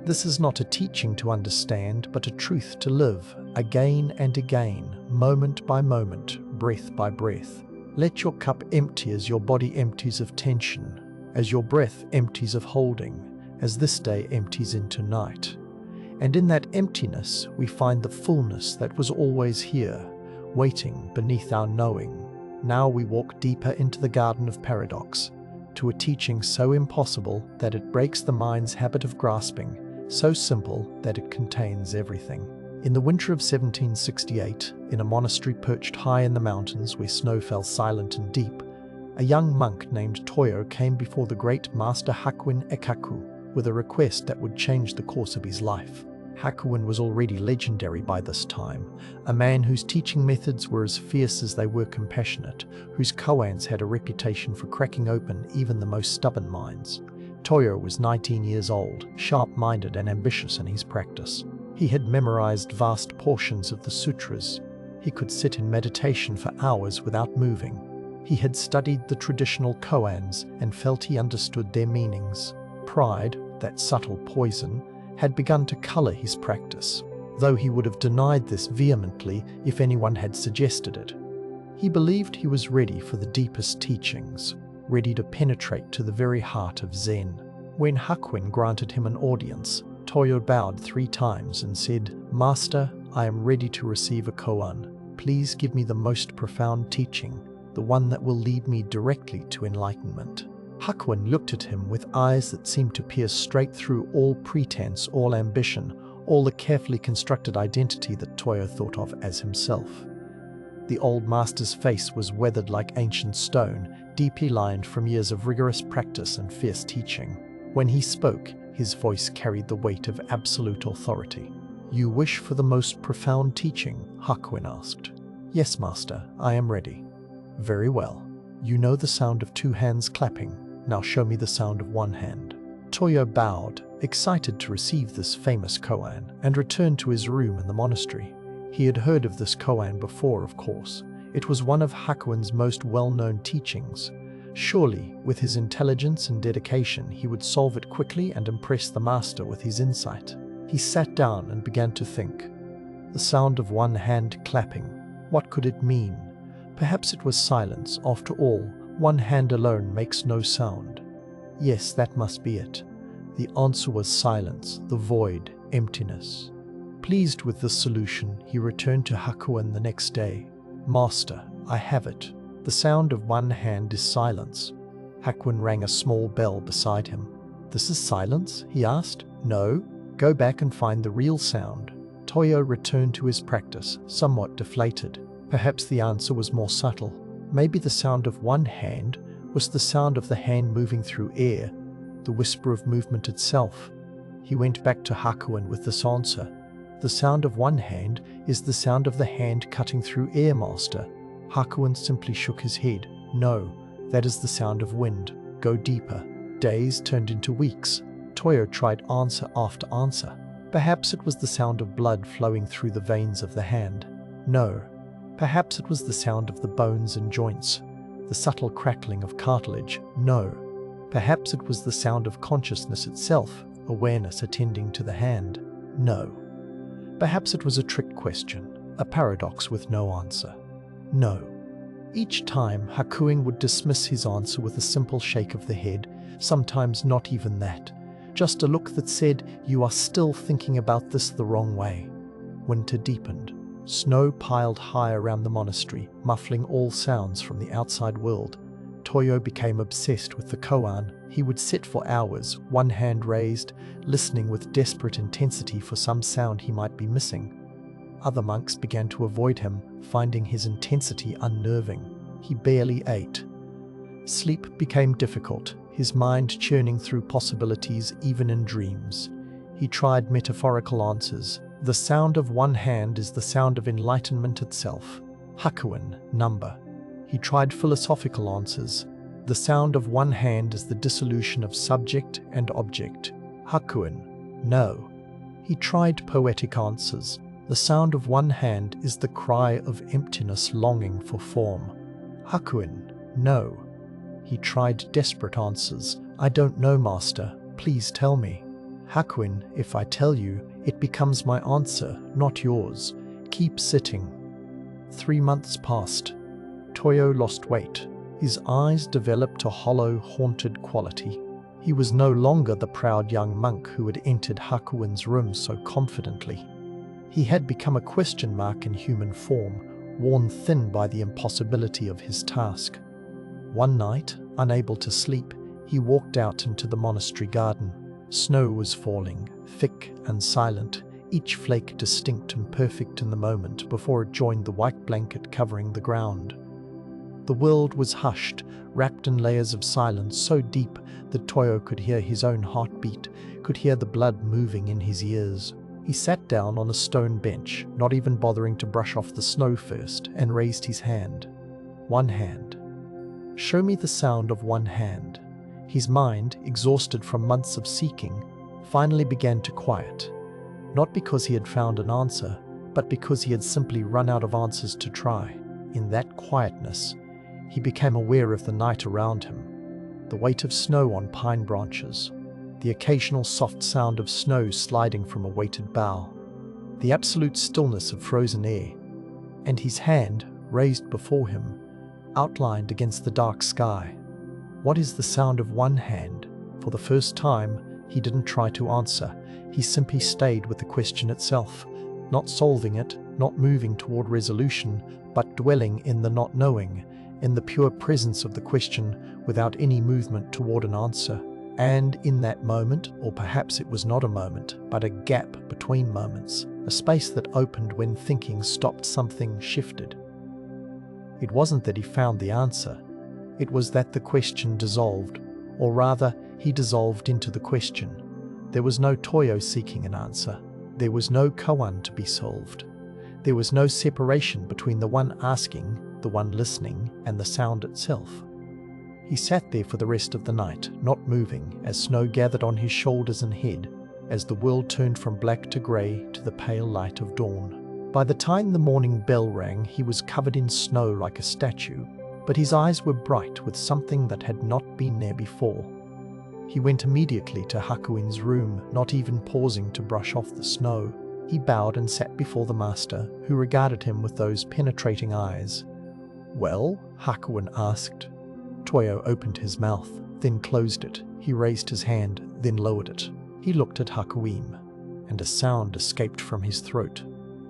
This is not a teaching to understand, but a truth to live, again and again, moment by moment, breath by breath. Let your cup empty as your body empties of tension, as your breath empties of holding, as this day empties into night. And in that emptiness, we find the fullness that was always here, waiting beneath our knowing. Now we walk deeper into the garden of paradox, to a teaching so impossible that it breaks the mind's habit of grasping, so simple that it contains everything. In the winter of 1768, in a monastery perched high in the mountains where snow fell silent and deep, a young monk named Toyo came before the great master Hakuin Ekaku with a request that would change the course of his life. Hakuin was already legendary by this time, a man whose teaching methods were as fierce as they were compassionate, whose koans had a reputation for cracking open even the most stubborn minds. Toyo was 19 years old, sharp-minded and ambitious in his practice. He had memorized vast portions of the sutras. He could sit in meditation for hours without moving. He had studied the traditional koans and felt he understood their meanings. Pride, that subtle poison, had begun to color his practice, though he would have denied this vehemently if anyone had suggested it. He believed he was ready for the deepest teachings, ready to penetrate to the very heart of Zen. When Hakuin granted him an audience, Toyo bowed 3 times and said, "Master, I am ready to receive a koan. Please give me the most profound teaching, the one that will lead me directly to enlightenment." Hakuin looked at him with eyes that seemed to pierce straight through all pretense, all ambition, all the carefully constructed identity that Toyo thought of as himself. The old master's face was weathered like ancient stone, deeply lined from years of rigorous practice and fierce teaching. When he spoke, his voice carried the weight of absolute authority. "You wish for the most profound teaching?" Hakuin asked. "Yes, master, I am ready." "Very well. You know the sound of 2 hands clapping. Now show me the sound of 1 hand." Toyo bowed, excited to receive this famous koan, and returned to his room in the monastery. He had heard of this koan before, of course. It was one of Hakuin's most well-known teachings. Surely, with his intelligence and dedication, he would solve it quickly and impress the master with his insight. He sat down and began to think. The sound of one hand clapping. What could it mean? Perhaps it was silence. After all, one hand alone makes no sound. Yes, that must be it. The answer was silence, the void, emptiness. Pleased with this solution, he returned to Hakuin the next day. Master, I have it. The sound of one hand is silence. Hakuin rang a small bell beside him. This is silence? He asked. No, go back and find the real sound. Toyo returned to his practice, somewhat deflated. Perhaps the answer was more subtle. Maybe the sound of one hand was the sound of the hand moving through air, the whisper of movement itself. He went back to Hakuin with this answer. The sound of one hand is the sound of the hand cutting through air, master. Hakuin simply shook his head. No, that is the sound of wind. Go deeper. Days turned into weeks. Toyo tried answer after answer. Perhaps it was the sound of blood flowing through the veins of the hand. No. Perhaps it was the sound of the bones and joints, the subtle crackling of cartilage. No. Perhaps it was the sound of consciousness itself, awareness attending to the hand. No. Perhaps it was a trick question, a paradox with no answer. No. Each time, Hakuin would dismiss his answer with a simple shake of the head, sometimes not even that. Just a look that said, "You are still thinking about this the wrong way." Winter deepened. Snow piled high around the monastery, muffling all sounds from the outside world. Toyo became obsessed with the koan. He would sit for hours, one hand raised, listening with desperate intensity for some sound he might be missing. Other monks began to avoid him, finding his intensity unnerving. He barely ate. Sleep became difficult, his mind churning through possibilities even in dreams. He tried metaphorical answers. The sound of one hand is the sound of enlightenment itself. Hakuin, number. He tried philosophical answers. The sound of one hand is the dissolution of subject and object. Hakuin, no. He tried poetic answers. The sound of one hand is the cry of emptiness longing for form. Hakuin, no. He tried desperate answers. I don't know, master. Please tell me. Hakuin, if I tell you, it becomes my answer, not yours. Keep sitting. 3 months passed. Toyo lost weight. His eyes developed a hollow, haunted quality. He was no longer the proud young monk who had entered Hakuin's room so confidently. He had become a question mark in human form, worn thin by the impossibility of his task. One night, unable to sleep, he walked out into the monastery garden. Snow was falling, thick and silent, each flake distinct and perfect in the moment before it joined the white blanket covering the ground. The world was hushed, wrapped in layers of silence so deep that Toyo could hear his own heartbeat, could hear the blood moving in his ears. He sat down on a stone bench, not even bothering to brush off the snow first, and raised his hand. One hand. Show me the sound of one hand. His mind, exhausted from months of seeking, finally began to quiet. Not because he had found an answer, but because he had simply run out of answers to try. In that quietness, he became aware of the night around him. The weight of snow on pine branches, the occasional soft sound of snow sliding from a weighted bough, the absolute stillness of frozen air, and his hand, raised before him, outlined against the dark sky. What is the sound of one hand? For the first time, he didn't try to answer. He simply stayed with the question itself, not solving it, not moving toward resolution, but dwelling in the not knowing, in the pure presence of the question without any movement toward an answer. And in that moment, or perhaps it was not a moment, but a gap between moments, a space that opened when thinking stopped, something shifted. It wasn't that he found the answer. It was that the question dissolved, or rather, he dissolved into the question. There was no Toyo seeking an answer. There was no koan to be solved. There was no separation between the one asking, the one listening, and the sound itself. He sat there for the rest of the night, not moving, as snow gathered on his shoulders and head, as the world turned from black to grey to the pale light of dawn. By the time the morning bell rang, he was covered in snow like a statue, but his eyes were bright with something that had not been there before. He went immediately to Hakuin's room, not even pausing to brush off the snow. He bowed and sat before the master, who regarded him with those penetrating eyes. "Well?" Hakuin asked. Toyo opened his mouth, then closed it. He raised his hand, then lowered it. He looked at Hakuin, and a sound escaped from his throat.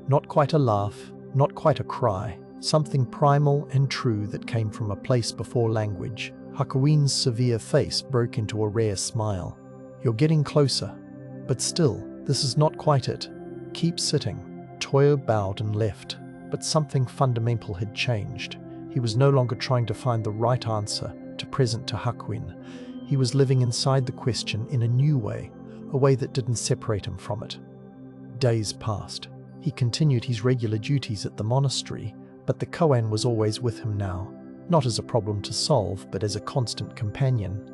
Not quite a laugh, not quite a cry, something primal and true that came from a place before language. Hakuin's severe face broke into a rare smile. "You're getting closer. But still, this is not quite it. Keep sitting." Toyo bowed and left, but something fundamental had changed. He was no longer trying to find the right answer to present to Hakuin. He was living inside the question in a new way, a way that didn't separate him from it. Days passed. He continued his regular duties at the monastery, but the koan was always with him now, not as a problem to solve, but as a constant companion.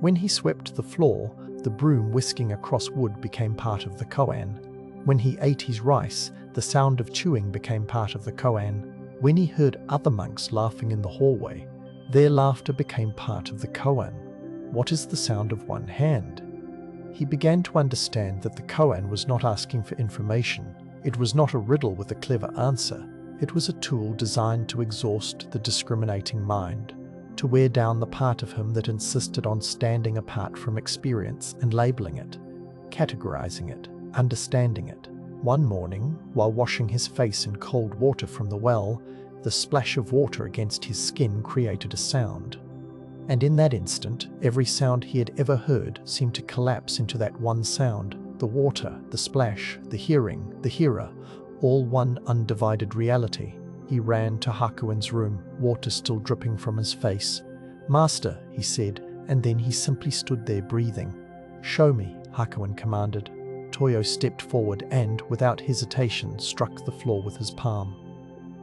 When he swept the floor, the broom whisking across wood became part of the koan. When he ate his rice, the sound of chewing became part of the koan. When he heard other monks laughing in the hallway, their laughter became part of the koan. What is the sound of one hand? He began to understand that the koan was not asking for information. It was not a riddle with a clever answer. It was a tool designed to exhaust the discriminating mind, to wear down the part of him that insisted on standing apart from experience and labeling it, categorizing it, understanding it. One morning, while washing his face in cold water from the well, the splash of water against his skin created a sound. And in that instant, every sound he had ever heard seemed to collapse into that one sound. The water, the splash, the hearing, the hearer, all one undivided reality. He ran to Hakuin's room, water still dripping from his face. "Master," he said, and then he simply stood there breathing. "Show me," Hakuin commanded. Toyo stepped forward and, without hesitation, struck the floor with his palm.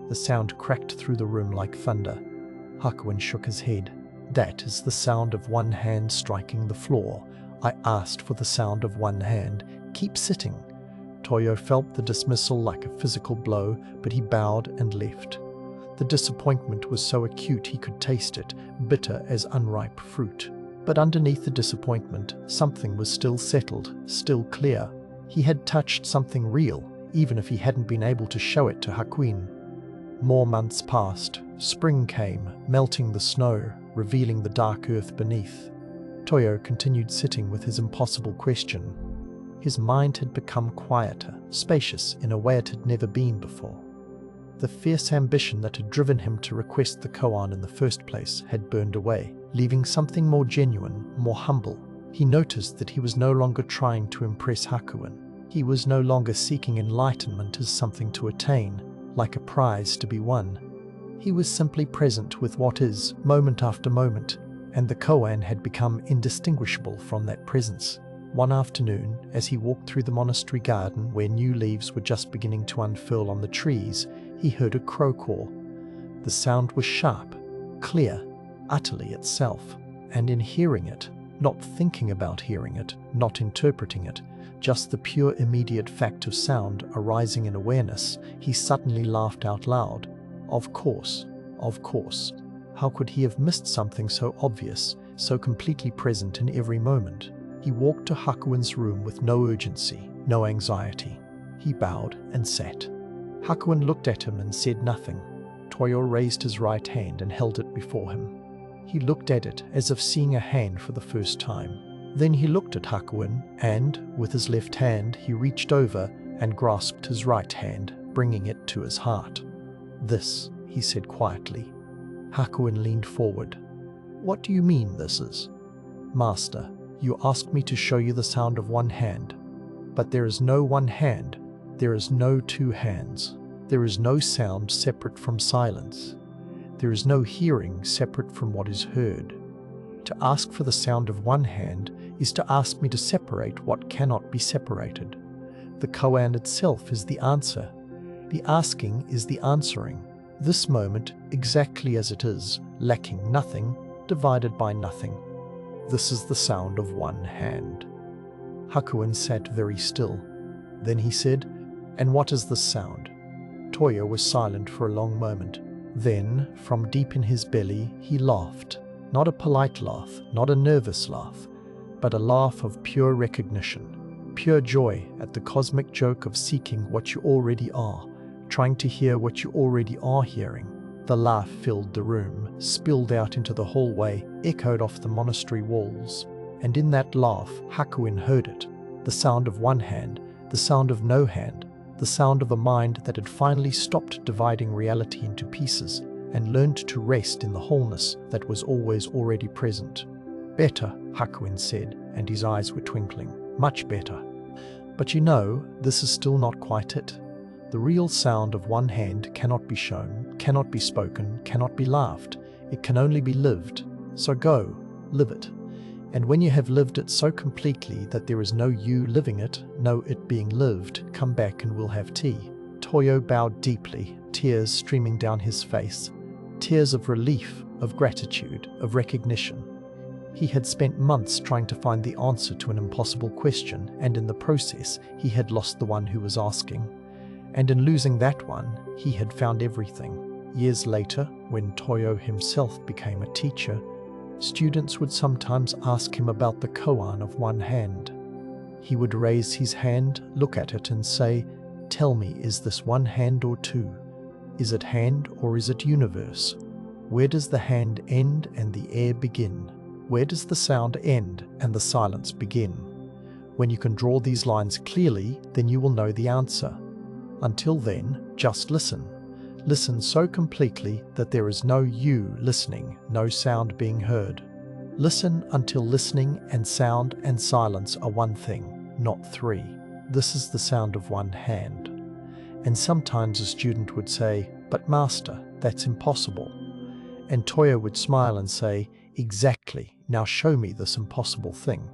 The sound cracked through the room like thunder. Hakuin shook his head. "That is the sound of one hand striking the floor. I asked for the sound of one hand. Keep sitting." Toyo felt the dismissal like a physical blow, but he bowed and left. The disappointment was so acute he could taste it, bitter as unripe fruit. But underneath the disappointment, something was still settled, still clear. He had touched something real, even if he hadn't been able to show it to Hakuin. More months passed. Spring came, melting the snow, revealing the dark earth beneath. Toyo continued sitting with his impossible question. His mind had become quieter, spacious in a way it had never been before. The fierce ambition that had driven him to request the koan in the first place had burned away, leaving something more genuine, more humble. He noticed that he was no longer trying to impress Hakuin. He was no longer seeking enlightenment as something to attain, like a prize to be won. He was simply present with what is, moment after moment, and the koan had become indistinguishable from that presence. One afternoon, as he walked through the monastery garden where new leaves were just beginning to unfurl on the trees, he heard a crow call. The sound was sharp, clear, utterly itself, and in hearing it, not thinking about hearing it, not interpreting it, just the pure immediate fact of sound arising in awareness, he suddenly laughed out loud. Of course, of course. How could he have missed something so obvious, so completely present in every moment? He walked to Hakuin's room with no urgency, no anxiety. He bowed and sat. Hakuin looked at him and said nothing. Toyo raised his right hand and held it before him. He looked at it as if seeing a hand for the first time. Then he looked at Hakuin and, with his left hand, he reached over and grasped his right hand, bringing it to his heart. "This," he said quietly. Hakuin leaned forward. "What do you mean this is?" "Master, you asked me to show you the sound of one hand. But there is no one hand. There is no two hands. There is no sound separate from silence. There is no hearing separate from what is heard. To ask for the sound of one hand is to ask me to separate what cannot be separated. The koan itself is the answer. The asking is the answering. This moment, exactly as it is, lacking nothing, divided by nothing. This is the sound of one hand." Hakuin sat very still. Then he said, "And what is this sound?" Toyo was silent for a long moment. Then, from deep in his belly, he laughed. Not a polite laugh, not a nervous laugh, but a laugh of pure recognition, pure joy at the cosmic joke of seeking what you already are, trying to hear what you already are hearing. The laugh filled the room, spilled out into the hallway, echoed off the monastery walls. And in that laugh, Hakuin heard it. The sound of one hand, the sound of no hand, the sound of a mind that had finally stopped dividing reality into pieces and learned to rest in the wholeness that was always already present. Better, Hakuin said, and his eyes were twinkling. Much better. But you know, this is still not quite it. The real sound of one hand cannot be shown, cannot be spoken, cannot be laughed. It can only be lived. So go, live it. And when you have lived it so completely that there is no you living it, no it being lived, come back and we'll have tea. Toyo bowed deeply, tears streaming down his face. Tears of relief, of gratitude, of recognition. He had spent months trying to find the answer to an impossible question, and in the process, he had lost the one who was asking. And in losing that one, he had found everything. Years later, when Toyo himself became a teacher, students would sometimes ask him about the koan of one hand. He would raise his hand, look at it and say, "Tell me, is this one hand or two? Is it hand or is it universe? Where does the hand end and the air begin? Where does the sound end and the silence begin? When you can draw these lines clearly, then you will know the answer. Until then, just listen. Listen so completely that there is no you listening, no sound being heard. Listen until listening and sound and silence are one thing, not three. This is the sound of one hand." And sometimes a student would say, "But master, that's impossible." And Toyo would smile and say, "Exactly, now show me this impossible thing."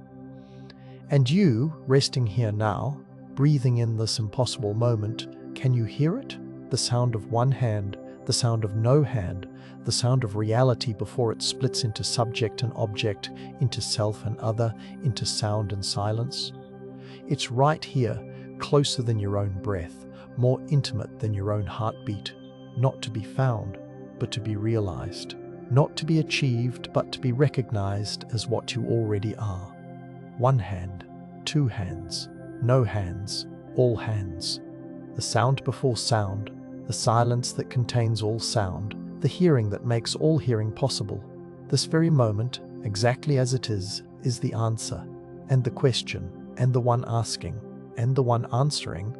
And you, resting here now, breathing in this impossible moment, can you hear it? The sound of one hand, the sound of no hand, the sound of reality before it splits into subject and object, into self and other, into sound and silence. It's right here, closer than your own breath, more intimate than your own heartbeat, not to be found, but to be realized, not to be achieved, but to be recognized as what you already are. One hand, two hands, no hands, all hands. The sound before sound, the silence that contains all sound, the hearing that makes all hearing possible. This very moment, exactly as it is the answer, and the question, and the one asking, and the one answering.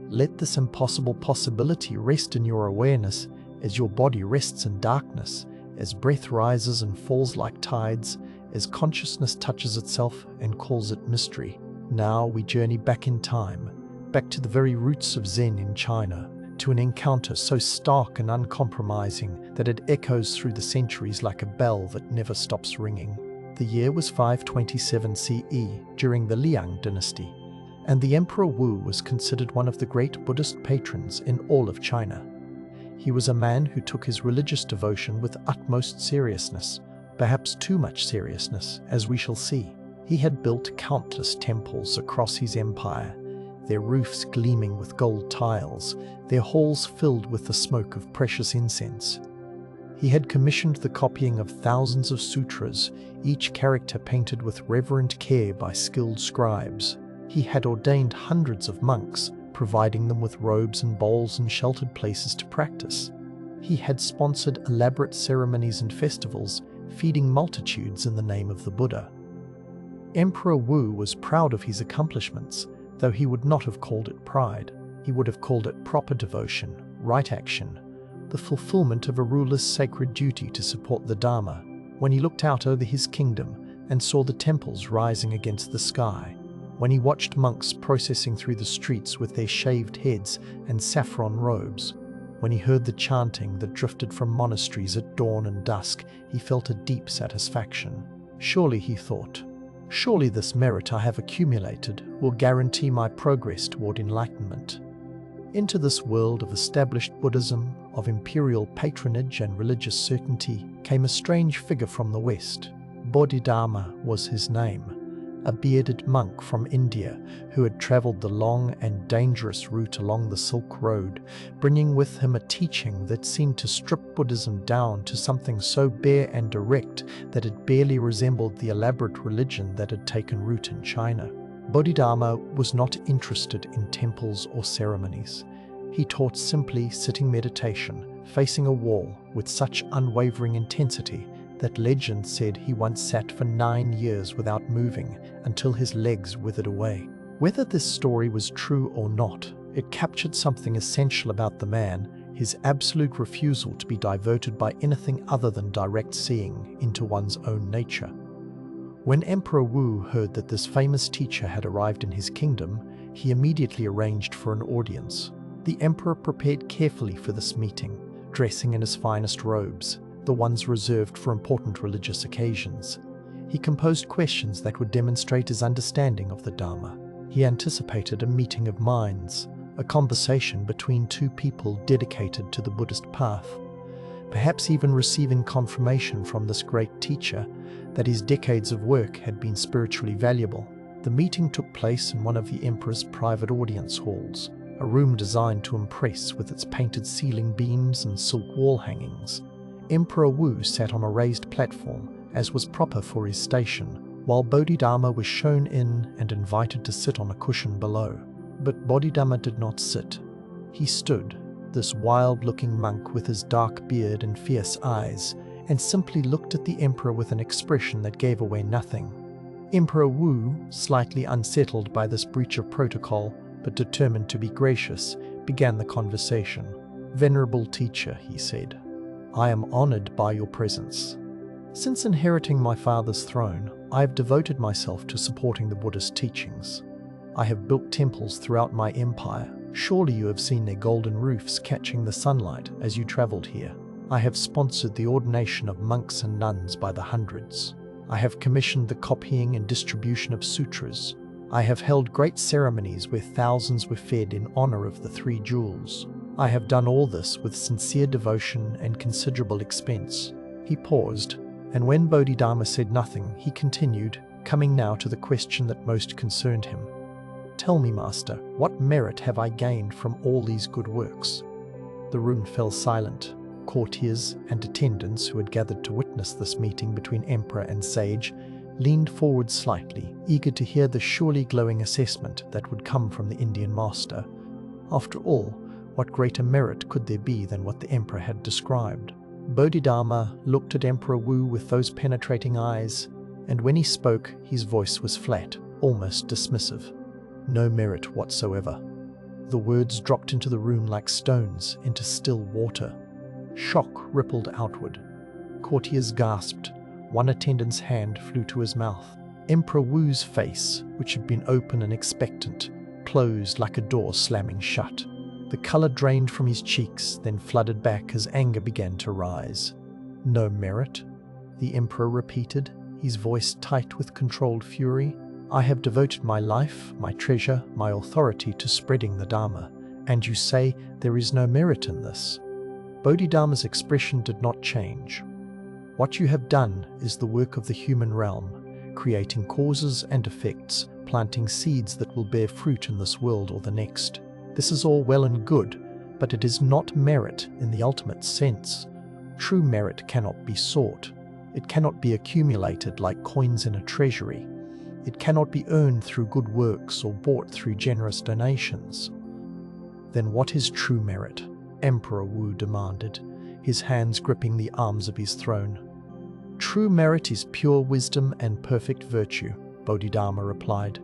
Let this impossible possibility rest in your awareness as your body rests in darkness, as breath rises and falls like tides, as consciousness touches itself and calls it mystery. Now we journey back in time, back to the very roots of Zen in China, to an encounter so stark and uncompromising that it echoes through the centuries like a bell that never stops ringing. The year was 527 CE, during the Liang dynasty, and the Emperor Wu was considered one of the great Buddhist patrons in all of China. He was a man who took his religious devotion with utmost seriousness, perhaps too much seriousness, as we shall see. He had built countless temples across his empire, their roofs gleaming with gold tiles, their halls filled with the smoke of precious incense. He had commissioned the copying of thousands of sutras, each character painted with reverent care by skilled scribes. He had ordained hundreds of monks, providing them with robes and bowls and sheltered places to practice. He had sponsored elaborate ceremonies and festivals, feeding multitudes in the name of the Buddha. Emperor Wu was proud of his accomplishments, though he would not have called it pride. He would have called it proper devotion, right action, the fulfillment of a ruler's sacred duty to support the Dharma. When he looked out over his kingdom and saw the temples rising against the sky, when he watched monks processing through the streets with their shaved heads and saffron robes, when he heard the chanting that drifted from monasteries at dawn and dusk, he felt a deep satisfaction. Surely, he thought, surely this merit I have accumulated will guarantee my progress toward enlightenment. Into this world of established Buddhism, of imperial patronage and religious certainty, came a strange figure from the West. Bodhidharma was his name, a bearded monk from India who had traveled the long and dangerous route along the Silk Road, bringing with him a teaching that seemed to strip Buddhism down to something so bare and direct that it barely resembled the elaborate religion that had taken root in China. Bodhidharma was not interested in temples or ceremonies. He taught simply sitting meditation, facing a wall with such unwavering intensity that legend said he once sat for 9 years without moving until his legs withered away. Whether this story was true or not, it captured something essential about the man: his absolute refusal to be diverted by anything other than direct seeing into one's own nature. When Emperor Wu heard that this famous teacher had arrived in his kingdom, he immediately arranged for an audience. The emperor prepared carefully for this meeting, dressing in his finest robes, the ones reserved for important religious occasions. He composed questions that would demonstrate his understanding of the Dharma. He anticipated a meeting of minds, a conversation between two people dedicated to the Buddhist path, perhaps even receiving confirmation from this great teacher that his decades of work had been spiritually valuable. The meeting took place in one of the emperor's private audience halls, a room designed to impress with its painted ceiling beams and silk wall hangings. Emperor Wu sat on a raised platform, as was proper for his station, while Bodhidharma was shown in and invited to sit on a cushion below. But Bodhidharma did not sit. He stood, this wild-looking monk with his dark beard and fierce eyes, and simply looked at the emperor with an expression that gave away nothing. Emperor Wu, slightly unsettled by this breach of protocol, but determined to be gracious, began the conversation. "Venerable teacher," he said, "I am honored by your presence. Since inheriting my father's throne, I have devoted myself to supporting the Buddhist teachings. I have built temples throughout my empire. Surely you have seen their golden roofs catching the sunlight as you traveled here. I have sponsored the ordination of monks and nuns by the hundreds. I have commissioned the copying and distribution of sutras. I have held great ceremonies where thousands were fed in honor of the three jewels. I have done all this with sincere devotion and considerable expense." He paused, and when Bodhidharma said nothing, he continued, coming now to the question that most concerned him. "Tell me, Master, what merit have I gained from all these good works?" The room fell silent. Courtiers and attendants who had gathered to witness this meeting between emperor and sage leaned forward slightly, eager to hear the surely glowing assessment that would come from the Indian master. After all, what greater merit could there be than what the emperor had described? Bodhidharma looked at Emperor Wu with those penetrating eyes, and when he spoke, his voice was flat, almost dismissive. "No merit whatsoever." The words dropped into the room like stones into still water. Shock rippled outward. Courtiers gasped. One attendant's hand flew to his mouth. Emperor Wu's face, which had been open and expectant, closed like a door slamming shut. The color drained from his cheeks, then flooded back as anger began to rise. "No merit?" the emperor repeated, his voice tight with controlled fury. "I have devoted my life, my treasure, my authority to spreading the Dharma, and you say there is no merit in this?" Bodhidharma's expression did not change. "What you have done is the work of the human realm, creating causes and effects, planting seeds that will bear fruit in this world or the next. This is all well and good, but it is not merit in the ultimate sense. True merit cannot be sought. It cannot be accumulated like coins in a treasury. It cannot be earned through good works or bought through generous donations." "Then what is true merit?" Emperor Wu demanded, his hands gripping the arms of his throne. "True merit is pure wisdom and perfect virtue," Bodhidharma replied.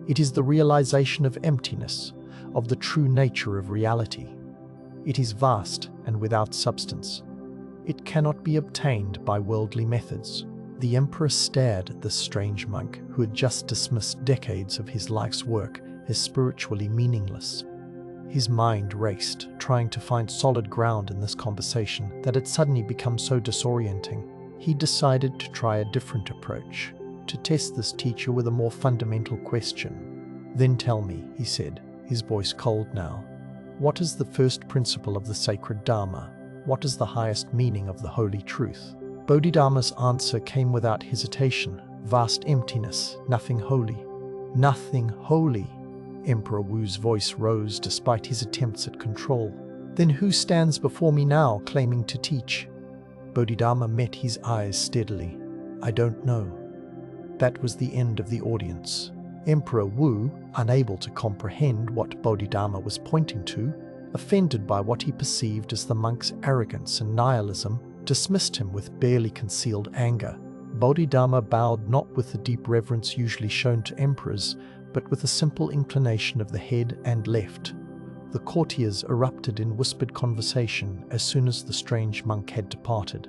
"It is the realization of emptiness, of the true nature of reality. It is vast and without substance. It cannot be obtained by worldly methods." The emperor stared at this strange monk who had just dismissed decades of his life's work as spiritually meaningless. His mind raced, trying to find solid ground in this conversation that had suddenly become so disorienting. He decided to try a different approach, to test this teacher with a more fundamental question. "Then tell me," he said, his voice cold now, "what is the first principle of the sacred Dharma? What is the highest meaning of the holy truth?" Bodhidharma's answer came without hesitation, Vast emptiness, nothing holy. Nothing holy. Emperor Wu's voice rose despite his attempts at control. Then who stands before me now claiming to teach? Bodhidharma met his eyes steadily. I don't know. That was the end of the audience. Emperor Wu, unable to comprehend what Bodhidharma was pointing to, offended by what he perceived as the monk's arrogance and nihilism, dismissed him with barely concealed anger. Bodhidharma bowed not with the deep reverence usually shown to emperors, but with a simple inclination of the head and left. The courtiers erupted in whispered conversation as soon as the strange monk had departed.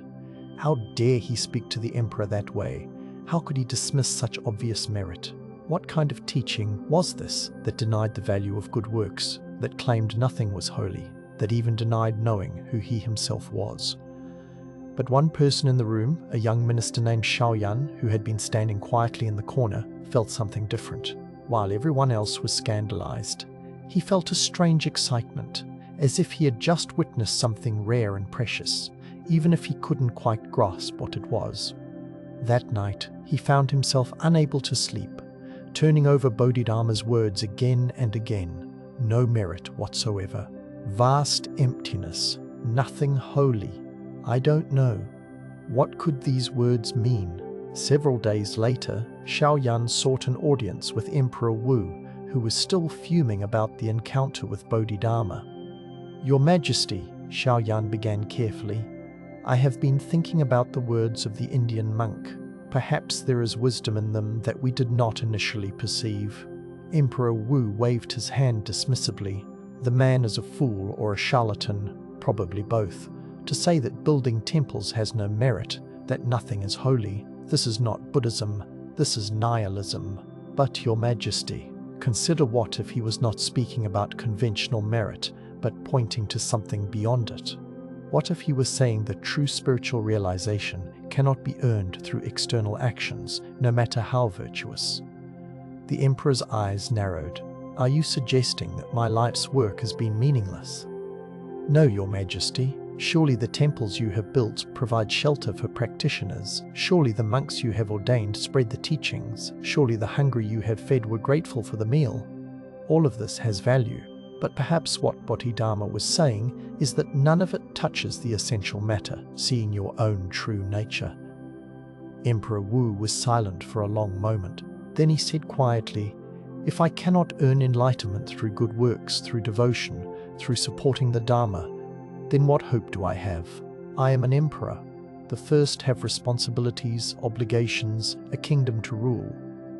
How dare he speak to the emperor that way? How could he dismiss such obvious merit? What kind of teaching was this that denied the value of good works, that claimed nothing was holy, that even denied knowing who he himself was? But one person in the room, a young minister named Xiaoyan, who had been standing quietly in the corner, felt something different. While everyone else was scandalized, he felt a strange excitement, as if he had just witnessed something rare and precious, even if he couldn't quite grasp what it was. That night, he found himself unable to sleep, turning over Bodhidharma's words again and again. No merit whatsoever. Vast emptiness. Nothing holy. I don't know. What could these words mean? Several days later, Xiaoyan sought an audience with Emperor Wu, who was still fuming about the encounter with Bodhidharma. Your Majesty, Xiaoyan began carefully, I have been thinking about the words of the Indian monk. Perhaps there is wisdom in them that we did not initially perceive. Emperor Wu waved his hand dismissively. The man is a fool or a charlatan, probably both. To say that building temples has no merit, that nothing is holy, this is not Buddhism, this is nihilism. But Your Majesty, consider what if he was not speaking about conventional merit, but pointing to something beyond it? What if he was saying that true spiritual realization cannot be earned through external actions, no matter how virtuous? The emperor's eyes narrowed. Are you suggesting that my life's work has been meaningless? No, Your Majesty. Surely the temples you have built provide shelter for practitioners. Surely the monks you have ordained spread the teachings. Surely the hungry you have fed were grateful for the meal. All of this has value. But perhaps what Bodhidharma was saying is that none of it touches the essential matter, seeing your own true nature. Emperor Wu was silent for a long moment. Then he said quietly, If I cannot earn enlightenment through good works, through devotion, through supporting the Dharma, then what hope do I have? I am an emperor. The first have responsibilities, obligations, a kingdom to rule.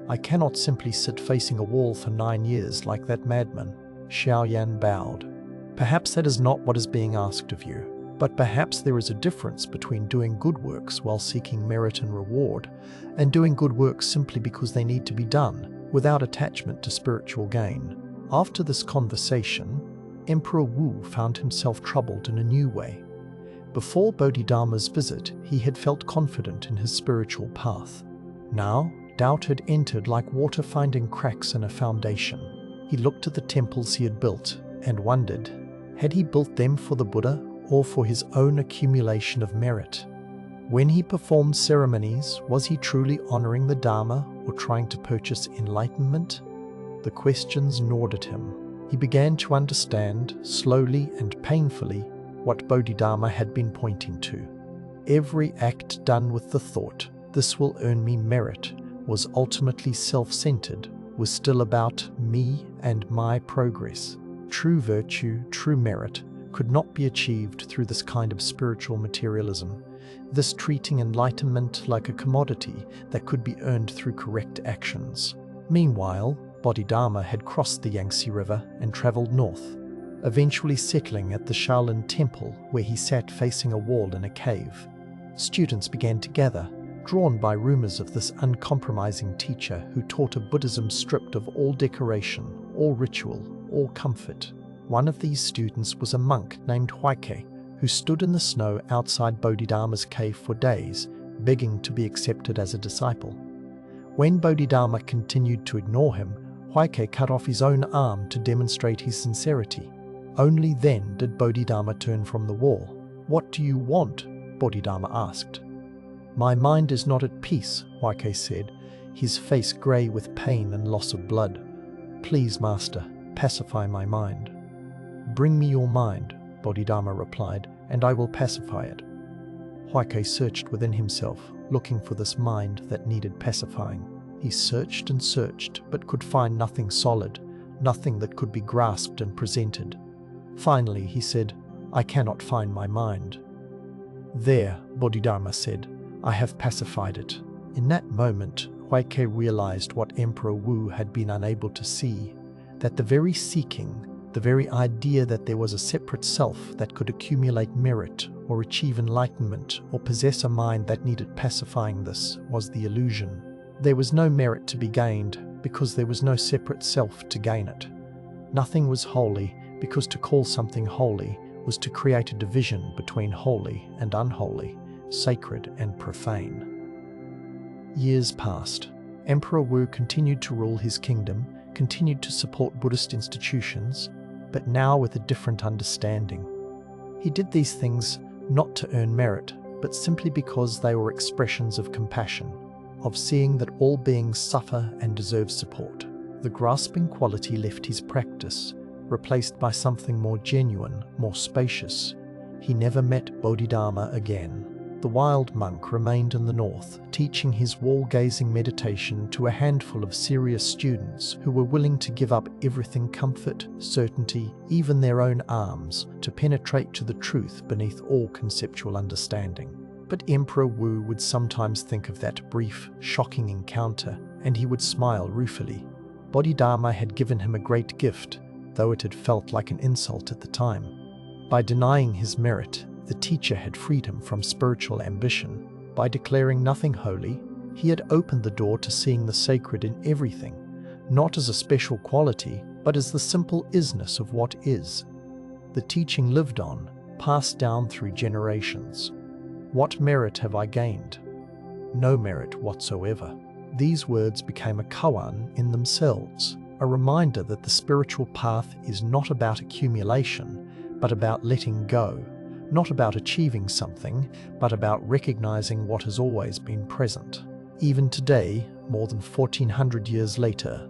I cannot simply sit facing a wall for 9 years like that madman. Xiaoyan bowed. Perhaps that is not what is being asked of you, but perhaps there is a difference between doing good works while seeking merit and reward, and doing good works simply because they need to be done, without attachment to spiritual gain. After this conversation, Emperor Wu found himself troubled in a new way. Before Bodhidharma's visit, he had felt confident in his spiritual path. Now, doubt had entered like water finding cracks in a foundation. He looked at the temples he had built and wondered, had he built them for the Buddha or for his own accumulation of merit? When he performed ceremonies, was he truly honoring the Dharma or trying to purchase enlightenment? The questions gnawed at him. He began to understand, slowly and painfully, what Bodhidharma had been pointing to. Every act done with the thought, this will earn me merit, was ultimately self-centered, was still about me and my progress. True virtue, true merit, could not be achieved through this kind of spiritual materialism, this treating enlightenment like a commodity that could be earned through correct actions. Meanwhile, Bodhidharma had crossed the Yangtze River and traveled north, eventually settling at the Shaolin Temple, where he sat facing a wall in a cave. Students began to gather, drawn by rumors of this uncompromising teacher who taught a Buddhism stripped of all decoration, all ritual, all comfort. One of these students was a monk named Huike, who stood in the snow outside Bodhidharma's cave for days, begging to be accepted as a disciple. When Bodhidharma continued to ignore him, Huike cut off his own arm to demonstrate his sincerity. Only then did Bodhidharma turn from the wall. "What do you want?" Bodhidharma asked. "My mind is not at peace," Huike said. his face grey with pain and loss of blood. "Please, Master, pacify my mind." "Bring me your mind," Bodhidharma replied, "and I will pacify it." Huike searched within himself, looking for this mind that needed pacifying. He searched and searched, but could find nothing solid, nothing that could be grasped and presented. Finally, he said, "I cannot find my mind." "There," Bodhidharma said, "I have pacified it." In that moment, Huike realized what Emperor Wu had been unable to see, that the very seeking, the very idea that there was a separate self that could accumulate merit or achieve enlightenment or possess a mind that needed pacifying, this was the illusion. There was no merit to be gained because there was no separate self to gain it. Nothing was holy because to call something holy was to create a division between holy and unholy, sacred and profane. Years passed. Emperor Wu continued to rule his kingdom, continued to support Buddhist institutions, but now with a different understanding. He did these things not to earn merit, but simply because they were expressions of compassion, of seeing that all beings suffer and deserve support. The grasping quality left his practice, replaced by something more genuine, more spacious. He never met Bodhidharma again. The wild monk remained in the north, teaching his wall-gazing meditation to a handful of serious students who were willing to give up everything, comfort, certainty, even their own arms, to penetrate to the truth beneath all conceptual understanding. But Emperor Wu would sometimes think of that brief, shocking encounter, and he would smile ruefully. Bodhidharma had given him a great gift, though it had felt like an insult at the time. By denying his merit, the teacher had freed him from spiritual ambition. By declaring nothing holy, he had opened the door to seeing the sacred in everything, not as a special quality, but as the simple isness of what is. The teaching lived on, passed down through generations. What merit have I gained? No merit whatsoever. These words became a koan in themselves, a reminder that the spiritual path is not about accumulation, but about letting go. Not about achieving something, but about recognizing what has always been present. Even today, more than 1400 years later,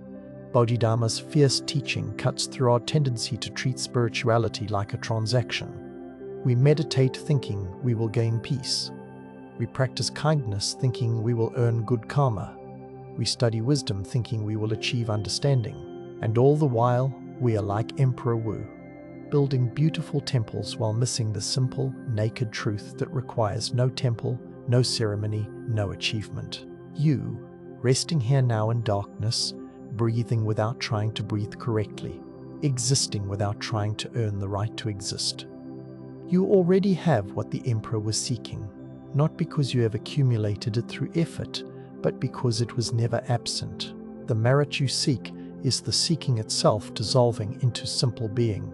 Bodhidharma's fierce teaching cuts through our tendency to treat spirituality like a transaction. We meditate thinking we will gain peace. We practice kindness thinking we will earn good karma. We study wisdom thinking we will achieve understanding. And all the while, we are like Emperor Wu, building beautiful temples while missing the simple, naked truth that requires no temple, no ceremony, no achievement. You, resting here now in darkness, breathing without trying to breathe correctly, existing without trying to earn the right to exist. You already have what the Emperor was seeking, not because you have accumulated it through effort, but because it was never absent. The merit you seek is the seeking itself dissolving into simple being.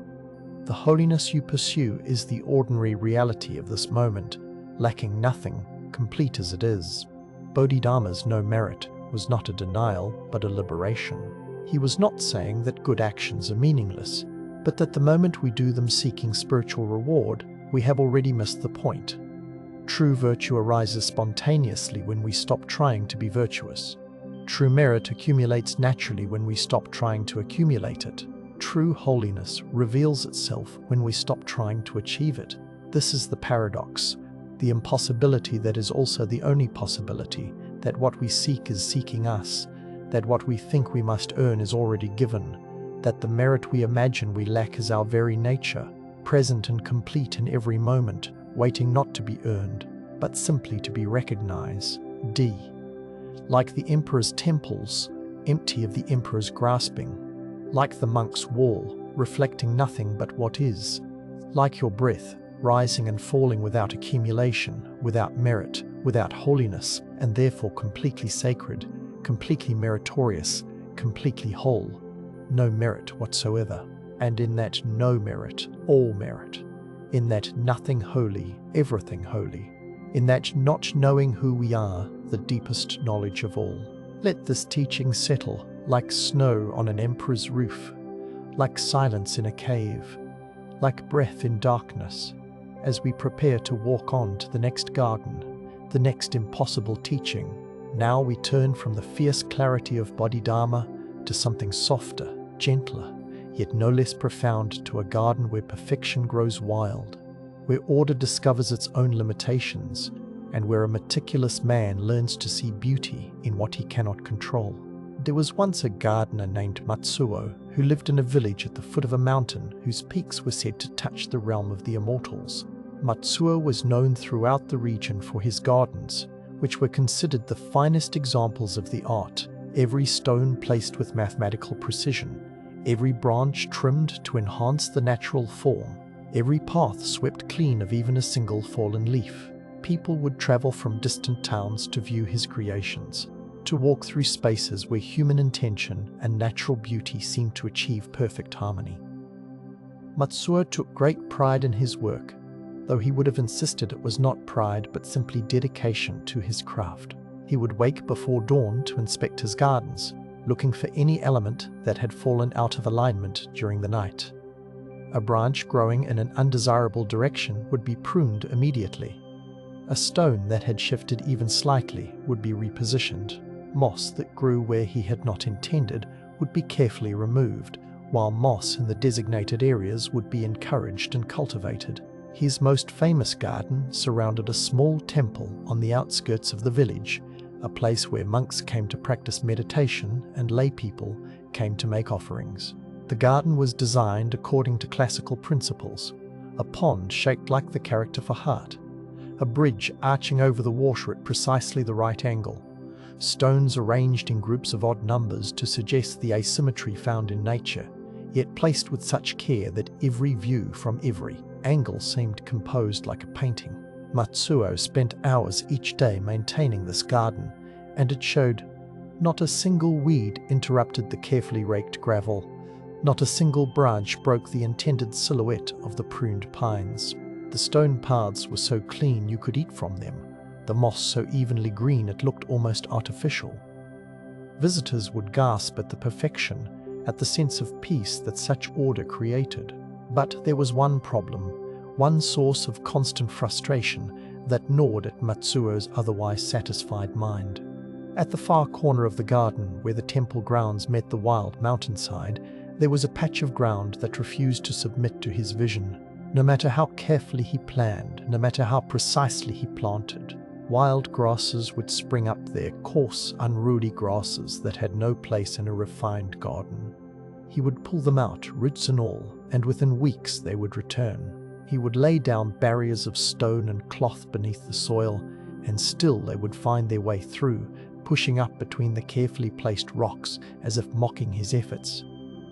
The holiness you pursue is the ordinary reality of this moment, lacking nothing, complete as it is. Bodhidharma's no merit was not a denial, but a liberation. He was not saying that good actions are meaningless, but that the moment we do them seeking spiritual reward, we have already missed the point. True virtue arises spontaneously when we stop trying to be virtuous. True merit accumulates naturally when we stop trying to accumulate it. True holiness reveals itself when we stop trying to achieve it. This is the paradox, the impossibility that is also the only possibility, that what we seek is seeking us, that what we think we must earn is already given, that the merit we imagine we lack is our very nature, present and complete in every moment, waiting not to be earned, but simply to be recognized. D. Like the emperor's temples, empty of the emperor's grasping. Like the monk's wall, reflecting nothing but what is. Like your breath, rising and falling without accumulation, without merit, without holiness, and therefore completely sacred, completely meritorious, completely whole. No merit whatsoever. And in that no merit, all merit. In that nothing holy, everything holy. In that not knowing who we are, the deepest knowledge of all. Let this teaching settle like snow on an emperor's roof, like silence in a cave, like breath in darkness, as we prepare to walk on to the next garden, the next impossible teaching, Now we turn from the fierce clarity of Bodhidharma to something softer, gentler, yet no less profound, to a garden where perfection grows wild, where order discovers its own limitations, and where a meticulous man learns to see beauty in what he cannot control. There was once a gardener named Matsuo who lived in a village at the foot of a mountain whose peaks were said to touch the realm of the immortals. Matsuo was known throughout the region for his gardens, which were considered the finest examples of the art, every stone placed with mathematical precision, every branch trimmed to enhance the natural form, every path swept clean of even a single fallen leaf. People would travel from distant towns to view his creations, to walk through spaces where human intention and natural beauty seemed to achieve perfect harmony. Matsuo took great pride in his work, though he would have insisted it was not pride but simply dedication to his craft. He would wake before dawn to inspect his gardens, looking for any element that had fallen out of alignment during the night. A branch growing in an undesirable direction would be pruned immediately. A stone that had shifted even slightly would be repositioned. Moss that grew where he had not intended would be carefully removed, while moss in the designated areas would be encouraged and cultivated. His most famous garden surrounded a small temple on the outskirts of the village, a place where monks came to practice meditation and lay people came to make offerings. The garden was designed according to classical principles: a pond shaped like the character for heart, a bridge arching over the water at precisely the right angle, stones arranged in groups of odd numbers to suggest the asymmetry found in nature, yet placed with such care that every view from every angle seemed composed like a painting. Matsuo spent hours each day maintaining this garden, and it showed. Not a single weed interrupted the carefully raked gravel. Not a single branch broke the intended silhouette of the pruned pines. The stone paths were so clean you could eat from them, the moss so evenly green it looked almost artificial. Visitors would gasp at the perfection, at the sense of peace that such order created. But there was one problem, one source of constant frustration that gnawed at Matsuo's otherwise satisfied mind. At the far corner of the garden, where the temple grounds met the wild mountainside, there was a patch of ground that refused to submit to his vision. No matter how carefully he planned, no matter how precisely he planted, wild grasses would spring up there, coarse, unruly grasses that had no place in a refined garden. He would pull them out, roots and all, and within weeks they would return. He would lay down barriers of stone and cloth beneath the soil, and still they would find their way through, pushing up between the carefully placed rocks as if mocking his efforts.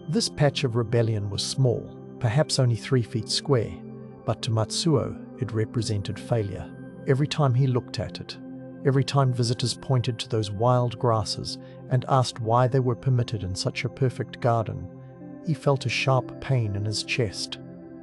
This patch of rebellion was small, perhaps only 3 feet square, but to Matsuo it represented failure. Every time he looked at it, every time visitors pointed to those wild grasses and asked why they were permitted in such a perfect garden, he felt a sharp pain in his chest,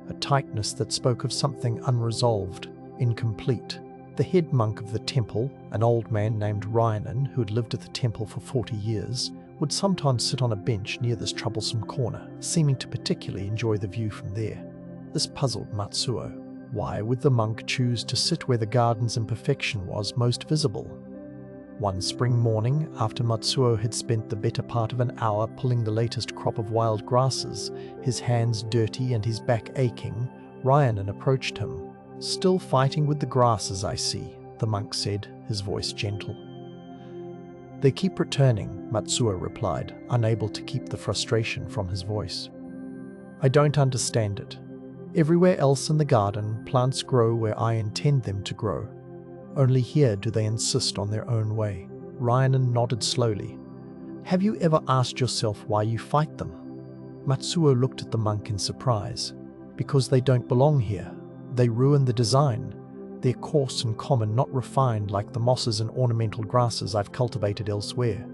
a tightness that spoke of something unresolved, incomplete. The head monk of the temple, an old man named Ryanen who had lived at the temple for 40 years, would sometimes sit on a bench near this troublesome corner, seeming to particularly enjoy the view from there. This puzzled Matsuo. Why would the monk choose to sit where the garden's imperfection was most visible? One spring morning, after Matsuo had spent the better part of an hour pulling the latest crop of wild grasses, his hands dirty and his back aching, Ryanen approached him. "Still fighting with the grasses, I see," the monk said, his voice gentle. "They keep returning," Matsuo replied, unable to keep the frustration from his voice. "I don't understand it. Everywhere else in the garden, plants grow where I intend them to grow. Only here do they insist on their own way." Ryanen nodded slowly. "Have you ever asked yourself why you fight them?" Matsuo looked at the monk in surprise. "Because they don't belong here. They ruin the design. They're coarse and common, not refined like the mosses and ornamental grasses I've cultivated elsewhere."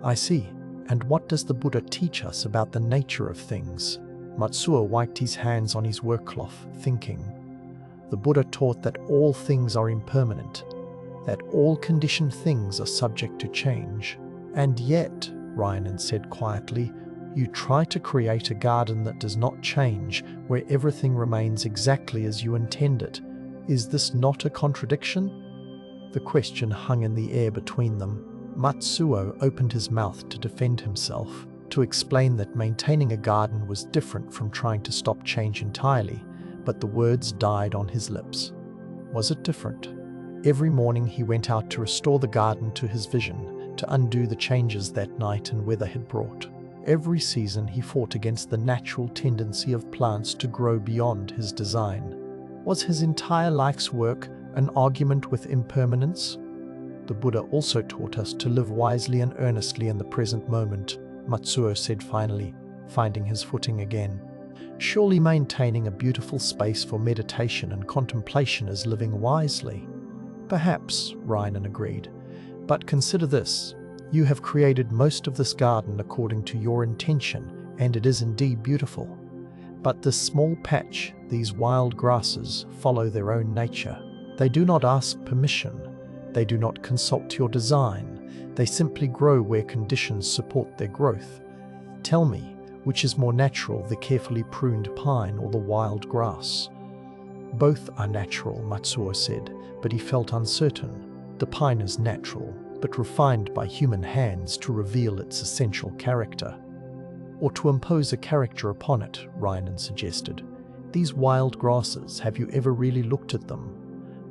"I see. And what does the Buddha teach us about the nature of things?" Matsuo wiped his hands on his workcloth, thinking. The Buddha taught that all things are impermanent, that all conditioned things are subject to change. "And yet," Ryanen said quietly, "you try to create a garden that does not change, where everything remains exactly as you intend it. Is this not a contradiction?" The question hung in the air between them. Matsuo opened his mouth to defend himself, to explain that maintaining a garden was different from trying to stop change entirely, but the words died on his lips. Was it different? Every morning he went out to restore the garden to his vision, to undo the changes that night and weather had brought. Every season he fought against the natural tendency of plants to grow beyond his design. Was his entire life's work an argument with impermanence? The Buddha also taught us to live wisely and earnestly in the present moment, Matsuo said finally, finding his footing again. Surely maintaining a beautiful space for meditation and contemplation is living wisely. Perhaps, Rainan agreed. But consider this. You have created most of this garden according to your intention, and it is indeed beautiful. But this small patch, these wild grasses, follow their own nature. They do not ask permission. They do not consult your design. They simply grow where conditions support their growth. Tell me, which is more natural, the carefully pruned pine or the wild grass? Both are natural, Matsuo said, but he felt uncertain. The pine is natural, but refined by human hands to reveal its essential character. Or to impose a character upon it, Rainan suggested. These wild grasses, have you ever really looked at them?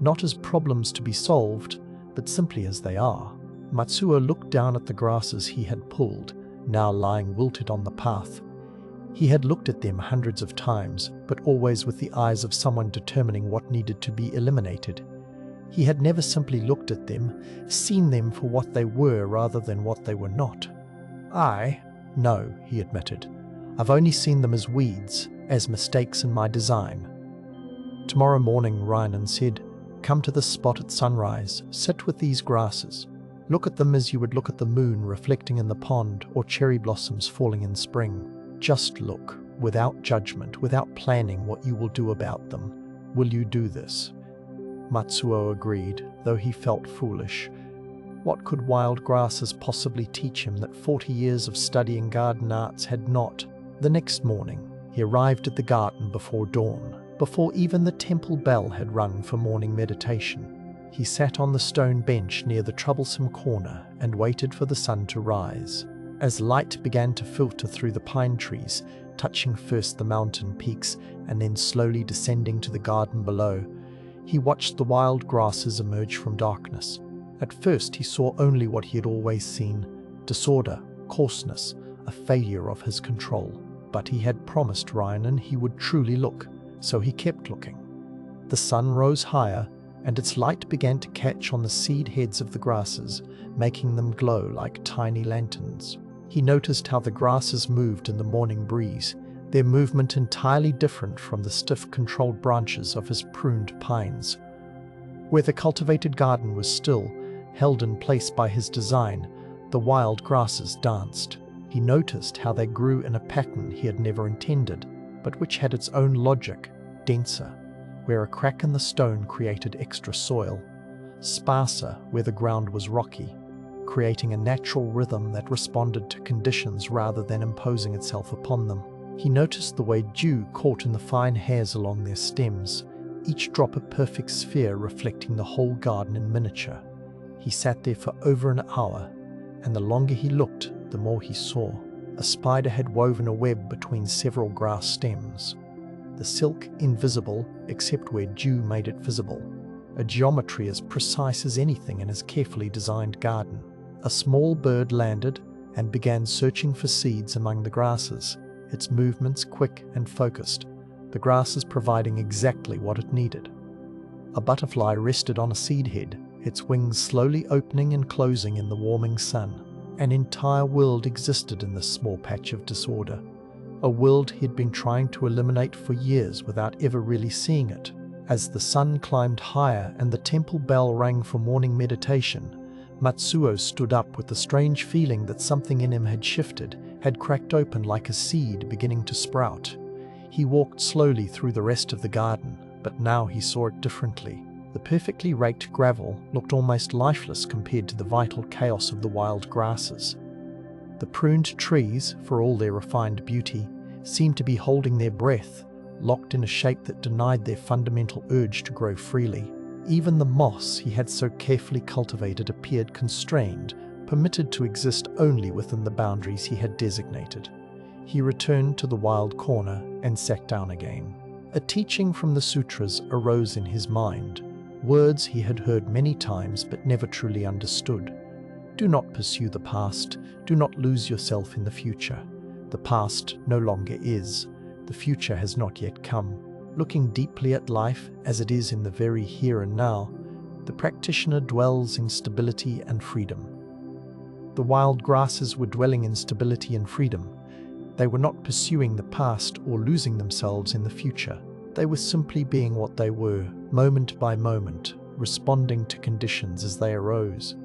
Not as problems to be solved, but simply as they are. Matsuo looked down at the grasses he had pulled, now lying wilted on the path. He had looked at them hundreds of times, but always with the eyes of someone determining what needed to be eliminated. He had never simply looked at them, seen them for what they were rather than what they were not. No, he admitted. I've only seen them as weeds, as mistakes in my design. Tomorrow morning, Rainan said, come to this spot at sunrise, sit with these grasses. Look at them as you would look at the moon reflecting in the pond or cherry blossoms falling in spring. Just look, without judgment, without planning what you will do about them. Will you do this? Matsuo agreed, though he felt foolish. What could wild grasses possibly teach him that 40 years of studying garden arts had not? The next morning, he arrived at the garden before dawn, before even the temple bell had rung for morning meditation. He sat on the stone bench near the troublesome corner and waited for the sun to rise. As light began to filter through the pine trees, touching first the mountain peaks and then slowly descending to the garden below, he watched the wild grasses emerge from darkness. At first he saw only what he had always seen: disorder, coarseness, a failure of his control. But he had promised Rainan he would truly look, so he kept looking. The sun rose higher, and its light began to catch on the seed heads of the grasses, making them glow like tiny lanterns. He noticed how the grasses moved in the morning breeze, their movement entirely different from the stiff, controlled branches of his pruned pines. Where the cultivated garden was still, held in place by his design, the wild grasses danced. He noticed how they grew in a pattern he had never intended, but which had its own logic, denser, where a crack in the stone created extra soil, sparser where the ground was rocky, creating a natural rhythm that responded to conditions rather than imposing itself upon them. He noticed the way dew caught in the fine hairs along their stems, each drop a perfect sphere reflecting the whole garden in miniature. He sat there for over an hour, and the longer he looked, the more he saw. A spider had woven a web between several grass stems. The silk invisible, except where dew made it visible. A geometry as precise as anything in his carefully designed garden. A small bird landed and began searching for seeds among the grasses, its movements quick and focused, the grasses providing exactly what it needed. A butterfly rested on a seed head, its wings slowly opening and closing in the warming sun. An entire world existed in this small patch of disorder, a world he had been trying to eliminate for years without ever really seeing it. As the sun climbed higher and the temple bell rang for morning meditation, Matsuo stood up with the strange feeling that something in him had shifted, had cracked open like a seed beginning to sprout. He walked slowly through the rest of the garden, but now he saw it differently. The perfectly raked gravel looked almost lifeless compared to the vital chaos of the wild grasses. The pruned trees, for all their refined beauty, seemed to be holding their breath, locked in a shape that denied their fundamental urge to grow freely. Even the moss he had so carefully cultivated appeared constrained, permitted to exist only within the boundaries he had designated. He returned to the wild corner and sat down again. A teaching from the sutras arose in his mind, words he had heard many times but never truly understood. Do not pursue the past, do not lose yourself in the future. The past no longer is, the future has not yet come. Looking deeply at life as it is in the very here and now, the practitioner dwells in stability and freedom. The wild grasses were dwelling in stability and freedom. They were not pursuing the past or losing themselves in the future. They were simply being what they were, moment by moment, responding to conditions as they arose.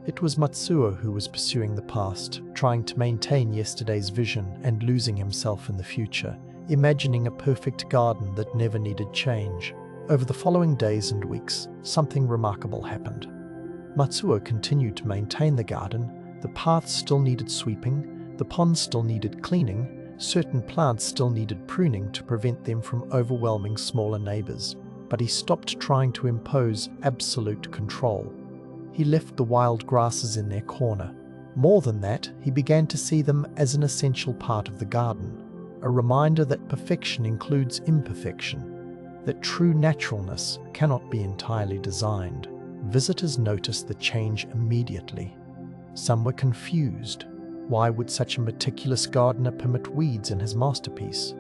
It was Matsuo who was pursuing the past, trying to maintain yesterday's vision and losing himself in the future, imagining a perfect garden that never needed change. Over the following days and weeks, something remarkable happened. Matsuo continued to maintain the garden. The paths still needed sweeping, the ponds still needed cleaning, certain plants still needed pruning to prevent them from overwhelming smaller neighbors. But he stopped trying to impose absolute control. He left the wild grasses in their corner. More than that, he began to see them as an essential part of the garden, a reminder that perfection includes imperfection, that true naturalness cannot be entirely designed. Visitors noticed the change immediately. Some were confused. Why would such a meticulous gardener permit weeds in his masterpiece?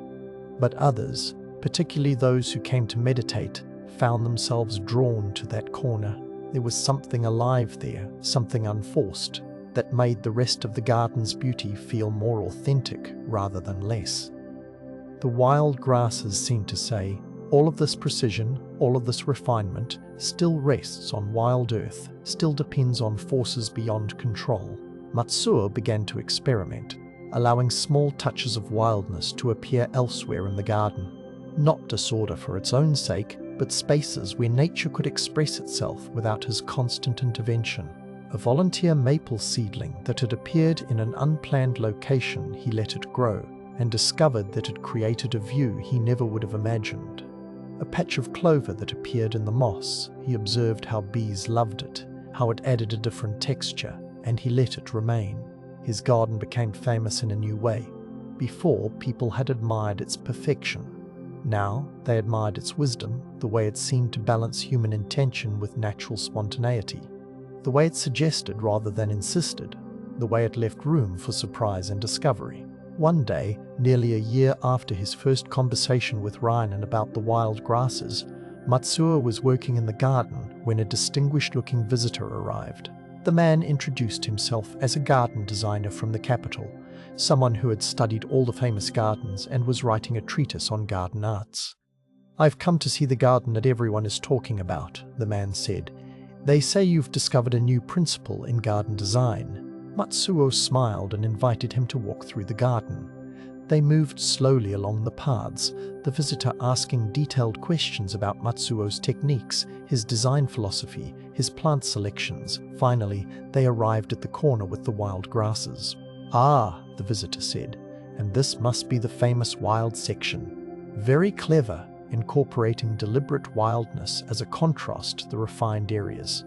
But others, particularly those who came to meditate, found themselves drawn to that corner. There was something alive there, something unforced, that made the rest of the garden's beauty feel more authentic rather than less. The wild grasses seemed to say, all of this precision, all of this refinement, still rests on wild earth, still depends on forces beyond control. Matsuo began to experiment, allowing small touches of wildness to appear elsewhere in the garden. Not disorder for its own sake, but spaces where nature could express itself without his constant intervention. A volunteer maple seedling that had appeared in an unplanned location, he let it grow, and discovered that it created a view he never would have imagined. A patch of clover that appeared in the moss, he observed how bees loved it, how it added a different texture, and he let it remain. His garden became famous in a new way. Before, people had admired its perfection. Now, they admired its wisdom, the way it seemed to balance human intention with natural spontaneity, the way it suggested rather than insisted, the way it left room for surprise and discovery. One day, nearly a year after his first conversation with Ryan about the wild grasses, Matsuo was working in the garden when a distinguished-looking visitor arrived. The man introduced himself as a garden designer from the capital, someone who had studied all the famous gardens and was writing a treatise on garden arts. "I've come to see the garden that everyone is talking about," the man said. "They say you've discovered a new principle in garden design." Matsuo smiled and invited him to walk through the garden. They moved slowly along the paths, the visitor asking detailed questions about Matsuo's techniques, his design philosophy, his plant selections. Finally, they arrived at the corner with the wild grasses. "Ah," the visitor said, "and this must be the famous wild section. Very clever, incorporating deliberate wildness as a contrast to the refined areas.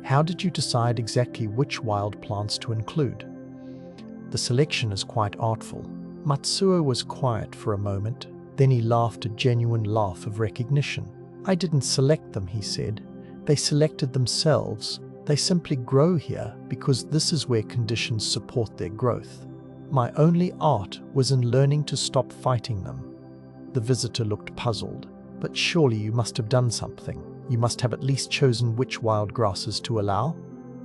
How did you decide exactly which wild plants to include?" "The selection is quite artful." Matsuo was quiet for a moment, then he laughed a genuine laugh of recognition. "I didn't select them," he said. "They selected themselves. They simply grow here because this is where conditions support their growth. My only art was in learning to stop fighting them." The visitor looked puzzled. "But surely you must have done something. You must have at least chosen which wild grasses to allow?"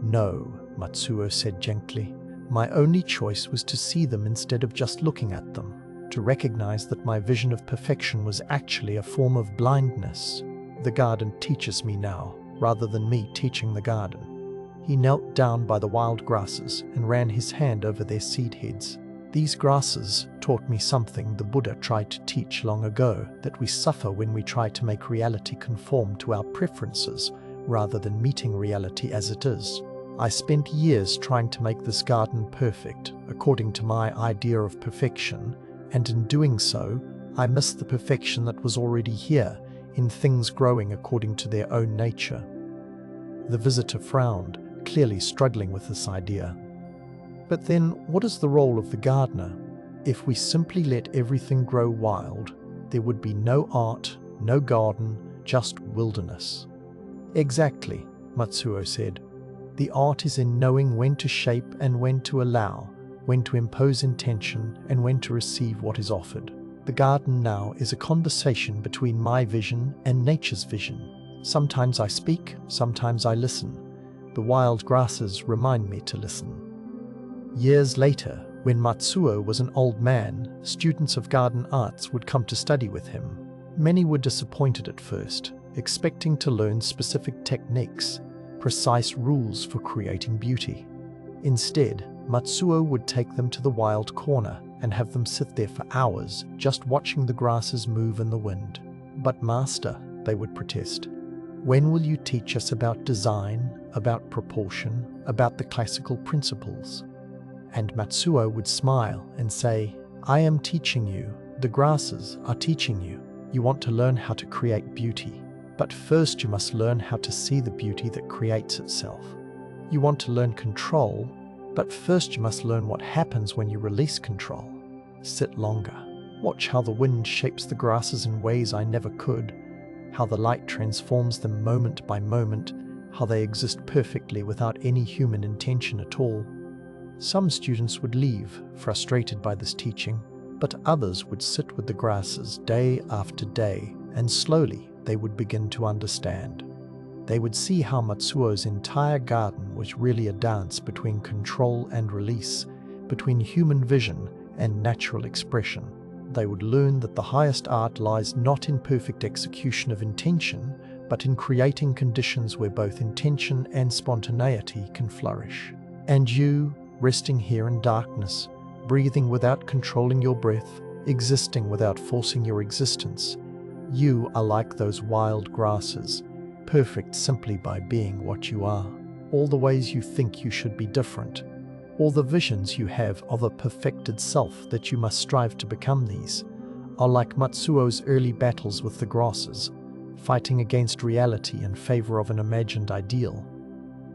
"No," Matsuo said gently. "My only choice was to see them instead of just looking at them, to recognize that my vision of perfection was actually a form of blindness. The garden teaches me now, rather than me teaching the garden." He knelt down by the wild grasses and ran his hand over their seed heads. "These grasses taught me something the Buddha tried to teach long ago, that we suffer when we try to make reality conform to our preferences, rather than meeting reality as it is. I spent years trying to make this garden perfect, according to my idea of perfection, and in doing so, I missed the perfection that was already here, in things growing according to their own nature." The visitor frowned, clearly struggling with this idea. But then, what is the role of the gardener? If we simply let everything grow wild, there would be no art, no garden, just wilderness. Exactly, Matsuo said. The art is in knowing when to shape and when to allow, when to impose intention and when to receive what is offered. The garden now is a conversation between my vision and nature's vision. Sometimes I speak, sometimes I listen. The wild grasses remind me to listen. Years later, when Matsuo was an old man, students of garden arts would come to study with him. Many were disappointed at first, expecting to learn specific techniques, precise rules for creating beauty. Instead, Matsuo would take them to the wild corner and have them sit there for hours, just watching the grasses move in the wind. "But master," they would protest, "when will you teach us about design, about proportion, about the classical principles?" And Matsuo would smile and say, "I am teaching you. The grasses are teaching you. You want to learn how to create beauty. But first you must learn how to see the beauty that creates itself. You want to learn control, but first you must learn what happens when you release control. Sit longer. Watch how the wind shapes the grasses in ways I never could, how the light transforms them moment by moment, how they exist perfectly without any human intention at all." Some students would leave, frustrated by this teaching, but others would sit with the grasses day after day, and slowly they would begin to understand. They would see how Matsuo's entire garden was really a dance between control and release, between human vision and natural expression. They would learn that the highest art lies not in perfect execution of intention, but in creating conditions where both intention and spontaneity can flourish. And you, resting here in darkness, breathing without controlling your breath, existing without forcing your existence, you are like those wild grasses, perfect simply by being what you are. All the ways you think you should be different, all the visions you have of a perfected self that you must strive to become these, are like Matsuo's early battles with the grasses, fighting against reality in favor of an imagined ideal.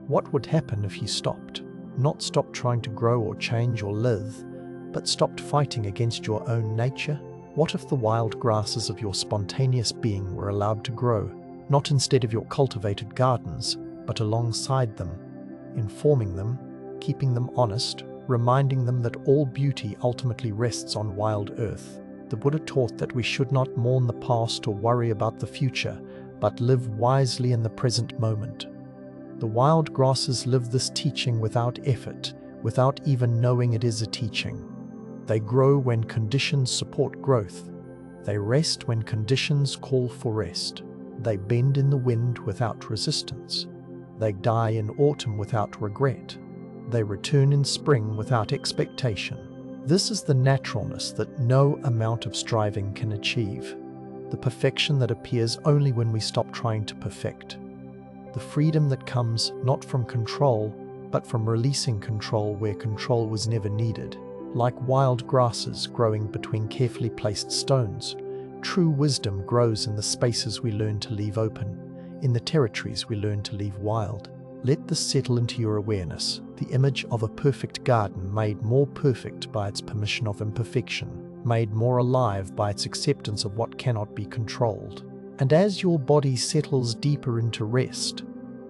What would happen if you stopped? Not stopped trying to grow or change or live, but stopped fighting against your own nature? What if the wild grasses of your spontaneous being were allowed to grow, not instead of your cultivated gardens, but alongside them, informing them, keeping them honest, reminding them that all beauty ultimately rests on wild earth? The Buddha taught that we should not mourn the past or worry about the future, but live wisely in the present moment. The wild grasses live this teaching without effort, without even knowing it is a teaching. They grow when conditions support growth. They rest when conditions call for rest. They bend in the wind without resistance. They die in autumn without regret. They return in spring without expectation. This is the naturalness that no amount of striving can achieve, the perfection that appears only when we stop trying to perfect. The freedom that comes not from control, but from releasing control where control was never needed. Like wild grasses growing between carefully placed stones, true wisdom grows in the spaces we learn to leave open, in the territories we learn to leave wild. Let this settle into your awareness, the image of a perfect garden made more perfect by its permission of imperfection, made more alive by its acceptance of what cannot be controlled. And as your body settles deeper into rest,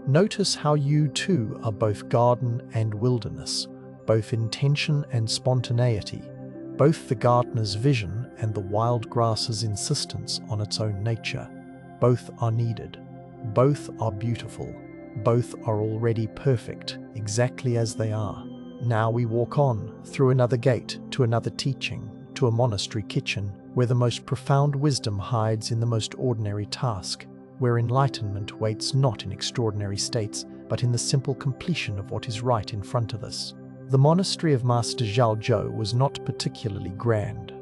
notice how you too are both garden and wilderness, both intention and spontaneity, both the gardener's vision and the wild grass's insistence on its own nature. Both are needed. Both are beautiful. Both are already perfect, exactly as they are. Now we walk on, through another gate, to another teaching, to a monastery kitchen, where the most profound wisdom hides in the most ordinary task, where enlightenment waits not in extraordinary states, but in the simple completion of what is right in front of us. The monastery of Master Zhaozhou was not particularly grand.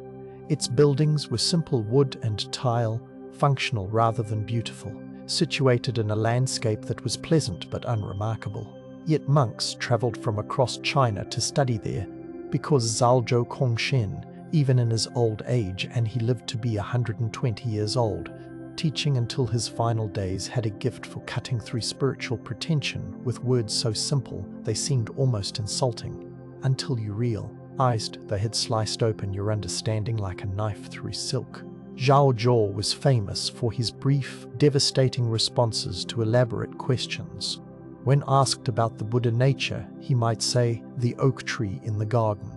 Its buildings were simple wood and tile, functional rather than beautiful, situated in a landscape that was pleasant but unremarkable. Yet monks travelled from across China to study there, because Zhaozhou Kongshen, even in his old age, and he lived to be 120 years old, teaching until his final days had a gift for cutting through spiritual pretension with words so simple they seemed almost insulting. Until you realized they had sliced open your understanding like a knife through silk. Zhao Zhou was famous for his brief, devastating responses to elaborate questions. When asked about the Buddha nature, he might say, "the oak tree in the garden."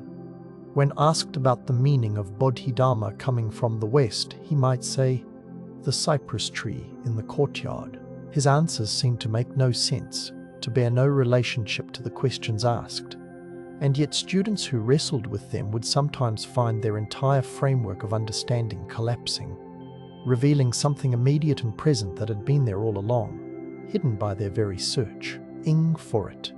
When asked about the meaning of Bodhidharma coming from the West, he might say, "the cypress tree in the courtyard." His answers seemed to make no sense, to bear no relationship to the questions asked. And yet students who wrestled with them would sometimes find their entire framework of understanding collapsing, revealing something immediate and present that had been there all along, hidden by their very searching for it.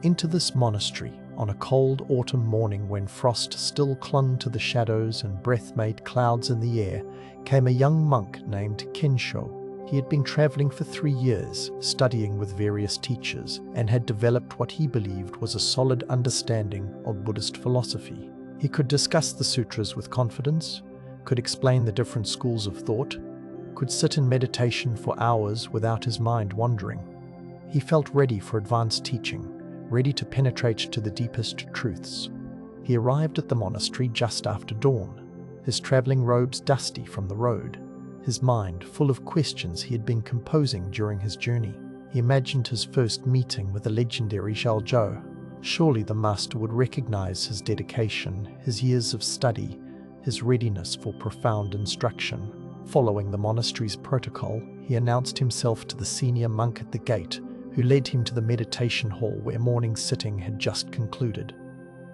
Into this monastery, on a cold autumn morning when frost still clung to the shadows and breath made clouds in the air, came a young monk named Kensho. He had been traveling for 3 years, studying with various teachers, and had developed what he believed was a solid understanding of Buddhist philosophy. He could discuss the sutras with confidence, could explain the different schools of thought, could sit in meditation for hours without his mind wandering. He felt ready for advanced teaching, ready to penetrate to the deepest truths. He arrived at the monastery just after dawn, his traveling robes dusty from the road, his mind full of questions he had been composing during his journey. He imagined his first meeting with the legendary Zhao Zhou. Surely the master would recognize his dedication, his years of study, his readiness for profound instruction. Following the monastery's protocol, he announced himself to the senior monk at the gate, who led him to the meditation hall where morning sitting had just concluded.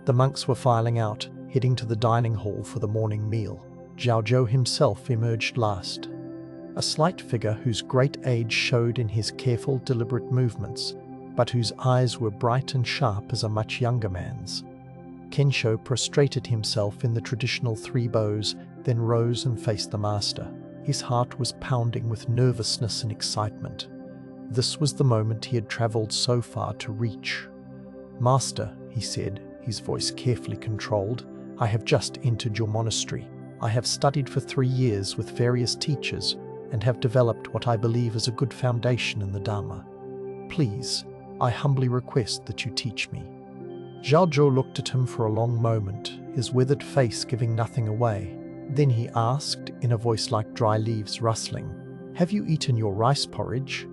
The monks were filing out, heading to the dining hall for the morning meal. Zhao Zhou himself emerged last, a slight figure whose great age showed in his careful, deliberate movements, but whose eyes were bright and sharp as a much younger man's. Kensho prostrated himself in the traditional 3 bows, then rose and faced the master. His heart was pounding with nervousness and excitement. This was the moment he had traveled so far to reach. "Master," he said, his voice carefully controlled, "I have just entered your monastery. I have studied for 3 years with various teachers and have developed what I believe is a good foundation in the Dharma. Please, I humbly request that you teach me." Zhao Zhou looked at him for a long moment, his withered face giving nothing away. Then he asked, in a voice like dry leaves rustling, "Have you eaten your rice porridge?"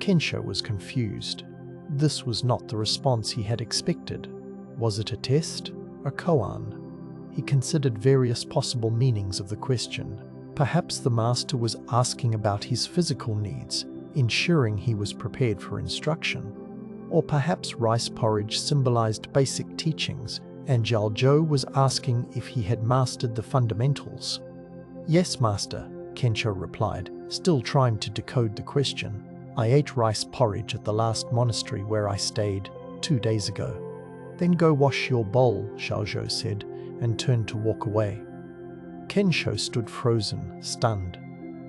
Kensho was confused. This was not the response he had expected. Was it a test? A koan? He considered various possible meanings of the question. Perhaps the master was asking about his physical needs, ensuring he was prepared for instruction. Or perhaps rice porridge symbolized basic teachings, and Zhao Zhou was asking if he had mastered the fundamentals. "Yes, master," Kensho replied, still trying to decode the question. "I ate rice porridge at the last monastery where I stayed 2 days ago." "Then go wash your bowl," Zhao Zhou said, and turned to walk away. Kensho stood frozen, stunned.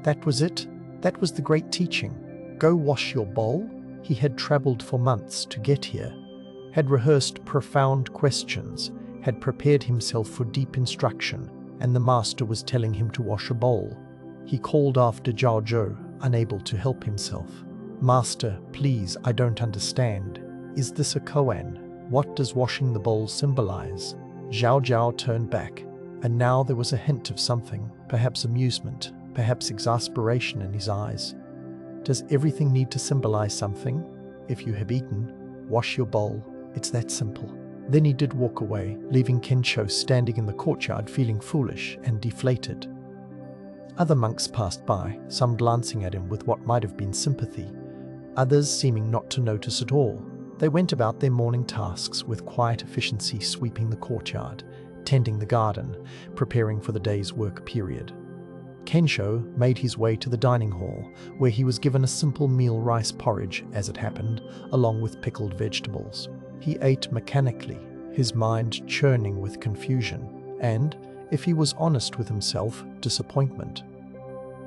That was it? That was the great teaching? Go wash your bowl? He had traveled for months to get here, had rehearsed profound questions, had prepared himself for deep instruction, and the master was telling him to wash a bowl. He called after Zhao Zhou, unable to help himself. "Master, please, I don't understand. Is this a koan? What does washing the bowl symbolize?" Zhao Zhao turned back, and now there was a hint of something, perhaps amusement, perhaps exasperation in his eyes. "Does everything need to symbolize something? If you have eaten, wash your bowl. It's that simple." Then he did walk away, leaving Kensho standing in the courtyard feeling foolish and deflated. Other monks passed by, some glancing at him with what might have been sympathy, others seeming not to notice at all. They went about their morning tasks with quiet efficiency, sweeping the courtyard, tending the garden, preparing for the day's work period. Kensho made his way to the dining hall, where he was given a simple meal rice porridge, as it happened, along with pickled vegetables. He ate mechanically, his mind churning with confusion, and, if he was honest with himself, disappointment.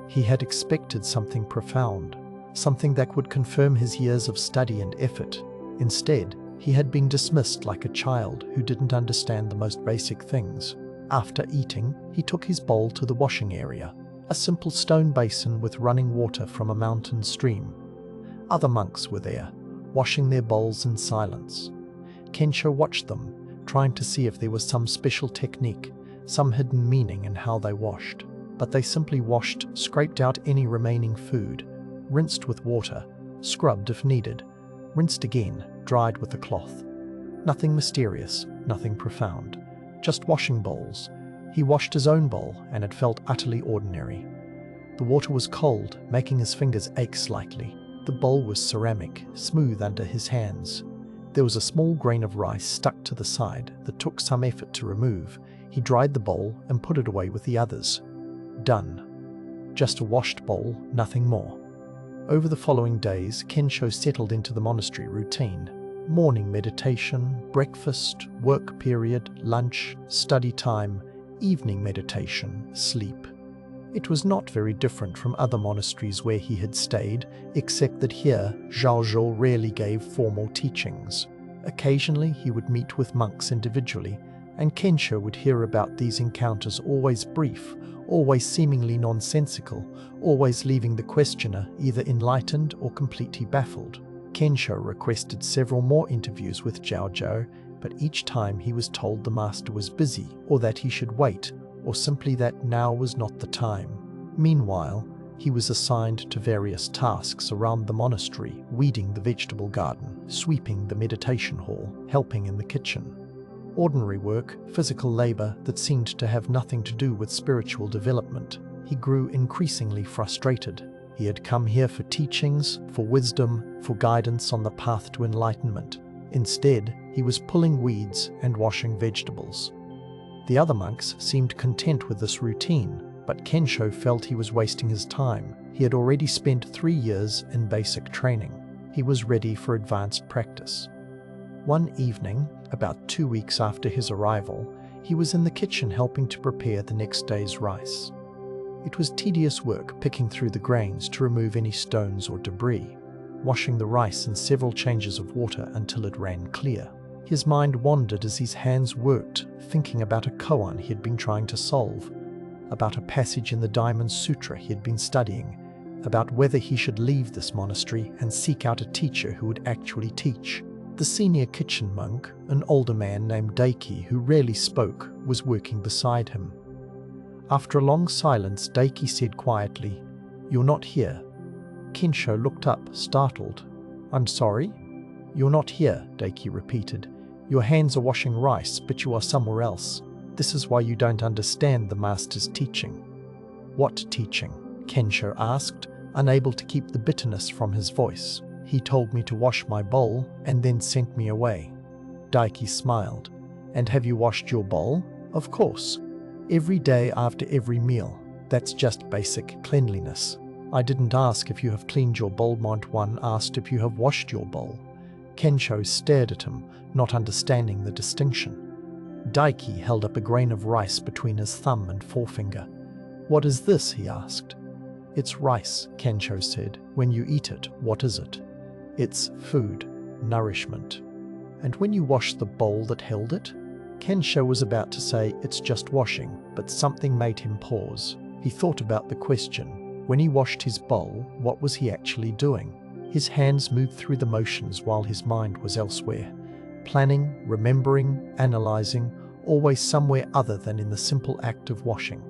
He had expected something profound, something that would confirm his years of study and effort. Instead, he had been dismissed like a child who didn't understand the most basic things. After eating, he took his bowl to the washing area. a simple stone basin with running water from a mountain stream. Other monks were there, washing their bowls in silence. Kensho watched them, trying to see if there was some special technique, some hidden meaning in how they washed. But they simply washed, scraped out any remaining food, rinsed with water, scrubbed if needed, rinsed again, dried with a cloth. Nothing mysterious, nothing profound, just washing bowls. He washed his own bowl, and it felt utterly ordinary. The water was cold, making his fingers ache slightly. The bowl was ceramic, smooth under his hands. There was a small grain of rice stuck to the side that took some effort to remove. He dried the bowl and put it away with the others. Done. Just a washed bowl, nothing more. Over the following days, Kensho settled into the monastery routine. Morning meditation, breakfast, work period, lunch, study time, evening meditation, sleep. It was not very different from other monasteries where he had stayed, except that here Zhao rarely gave formal teachings. Occasionally he would meet with monks individually, and Kensho would hear about these encounters, always brief, always seemingly nonsensical, always leaving the questioner either enlightened or completely baffled. Kensho requested several more interviews with Zhao, but each time he was told the master was busy, or that he should wait, or simply that now was not the time. Meanwhile, he was assigned to various tasks around the monastery, weeding the vegetable garden, sweeping the meditation hall, helping in the kitchen. Ordinary work, physical labor that seemed to have nothing to do with spiritual development. He grew increasingly frustrated. He had come here for teachings, for wisdom, for guidance on the path to enlightenment. Instead, he was pulling weeds and washing vegetables. The other monks seemed content with this routine, but Kensho felt he was wasting his time. He had already spent 3 years in basic training. He was ready for advanced practice. One evening, about 2 weeks after his arrival, he was in the kitchen helping to prepare the next day's rice. It was tedious work picking through the grains to remove any stones or debris, washing the rice in several changes of water until it ran clear. His mind wandered as his hands worked, thinking about a koan he had been trying to solve, about a passage in the Diamond Sutra he had been studying, about whether he should leave this monastery and seek out a teacher who would actually teach. The senior kitchen monk, an older man named Daiki who rarely spoke, was working beside him. After a long silence, Daiki said quietly, "You're not here." Kensho looked up, startled. "I'm sorry?" "You're not here," Daiki repeated. "Your hands are washing rice, but you are somewhere else. This is why you don't understand the master's teaching." "What teaching?" Kensho asked, unable to keep the bitterness from his voice. "He told me to wash my bowl and then sent me away." Daiki smiled. "And have you washed your bowl?" "Of course. Every day after every meal. That's just basic cleanliness." "I didn't ask if you have cleaned your bowl." One asked if you have washed your bowl. Kensho stared at him, not understanding the distinction. Daiki held up a grain of rice between his thumb and forefinger. "What is this?" he asked. "It's rice," Kensho said. "When you eat it, what is it?" "It's food, nourishment." "And when you wash the bowl that held it?" Kensho was about to say, "It's just washing," but something made him pause. He thought about the question. When he washed his bowl, what was he actually doing? His hands moved through the motions while his mind was elsewhere. Planning, remembering, analyzing, always somewhere other than in the simple act of washing.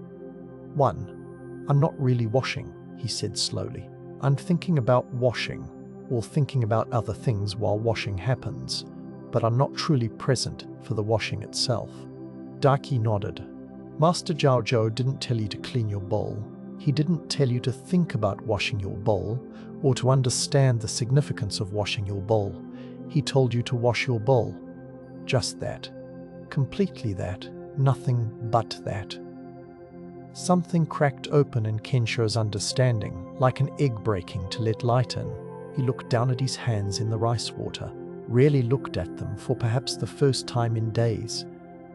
"I'm not really washing," he said slowly. "I'm thinking about washing, or thinking about other things while washing happens, but I'm not truly present for the washing itself." Daiki nodded. "Master Zhao didn't tell you to clean your bowl. He didn't tell you to think about washing your bowl, or to understand the significance of washing your bowl. He told you to wash your bowl. Just that. Completely that. Nothing but that." Something cracked open in Kensho's understanding, like an egg breaking to let light in. He looked down at his hands in the rice water, rarely looked at them for perhaps the first time in days.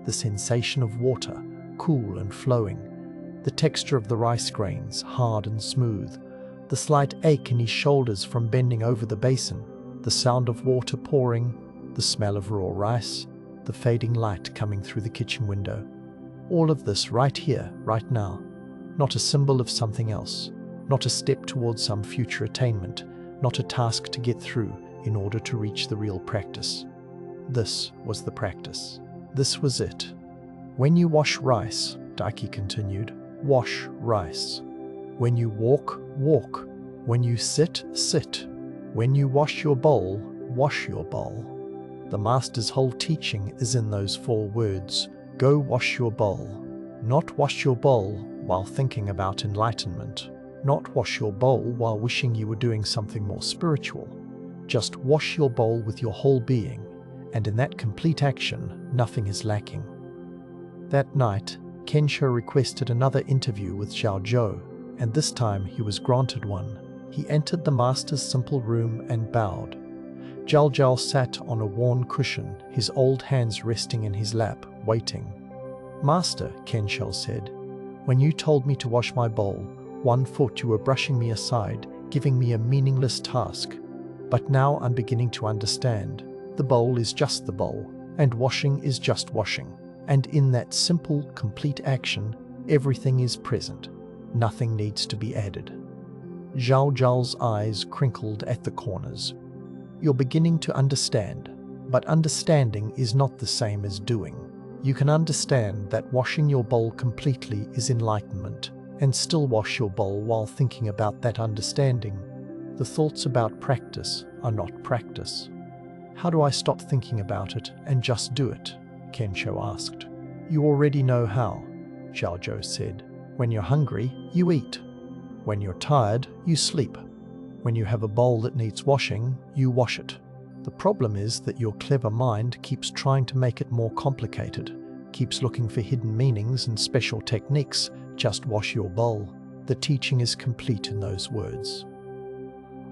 The sensation of water, cool and flowing, the texture of the rice grains, hard and smooth, the slight ache in his shoulders from bending over the basin, the sound of water pouring, the smell of raw rice, the fading light coming through the kitchen window. All of this right here, right now. not a symbol of something else, not a step towards some future attainment, not a task to get through in order to reach the real practice. This was the practice. This was it. When you wash rice, Daiki continued, wash rice. When you walk, walk. When you sit, sit. When you wash your bowl, wash your bowl. The Master's whole teaching is in those 4 words. Go wash your bowl. Not wash your bowl while thinking about enlightenment. Not wash your bowl while wishing you were doing something more spiritual. Just wash your bowl with your whole being, and in that complete action, nothing is lacking. That night, Kensho requested another interview with Zhao Zhou, and this time he was granted one. He entered the Master's simple room and bowed. Zhao Zhou sat on a worn cushion, his old hands resting in his lap, waiting. Master, Kensho said, when you told me to wash my bowl, one thought you were brushing me aside, giving me a meaningless task. But now I'm beginning to understand. The bowl is just the bowl, and washing is just washing. And in that simple, complete action, everything is present. Nothing needs to be added. Zhao Zhao's eyes crinkled at the corners. You're beginning to understand, but understanding is not the same as doing. You can understand that washing your bowl completely is enlightenment, and still wash your bowl while thinking about that understanding. The thoughts about practice are not practice. How do I stop thinking about it and just do it? Kensho asked. You already know how, Zhao Zhou said. When you're hungry, you eat. When you're tired, you sleep. When you have a bowl that needs washing, you wash it. The problem is that your clever mind keeps trying to make it more complicated, keeps looking for hidden meanings and special techniques. Just wash your bowl. The teaching is complete in those words.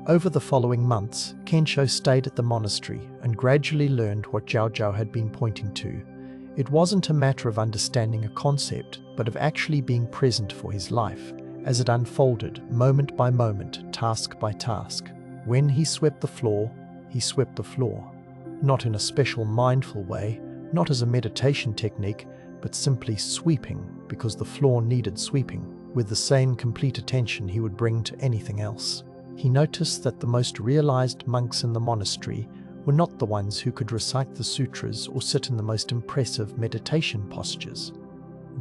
Over the following months, Kensho stayed at the monastery and gradually learned what Zhao Zhao had been pointing to. It wasn't a matter of understanding a concept, but of actually being present for his life, as it unfolded, moment by moment, task by task. When he swept the floor, he swept the floor. Not in a special mindful way, not as a meditation technique, but simply sweeping because the floor needed sweeping, with the same complete attention he would bring to anything else. He noticed that the most realized monks in the monastery were not the ones who could recite the sutras or sit in the most impressive meditation postures.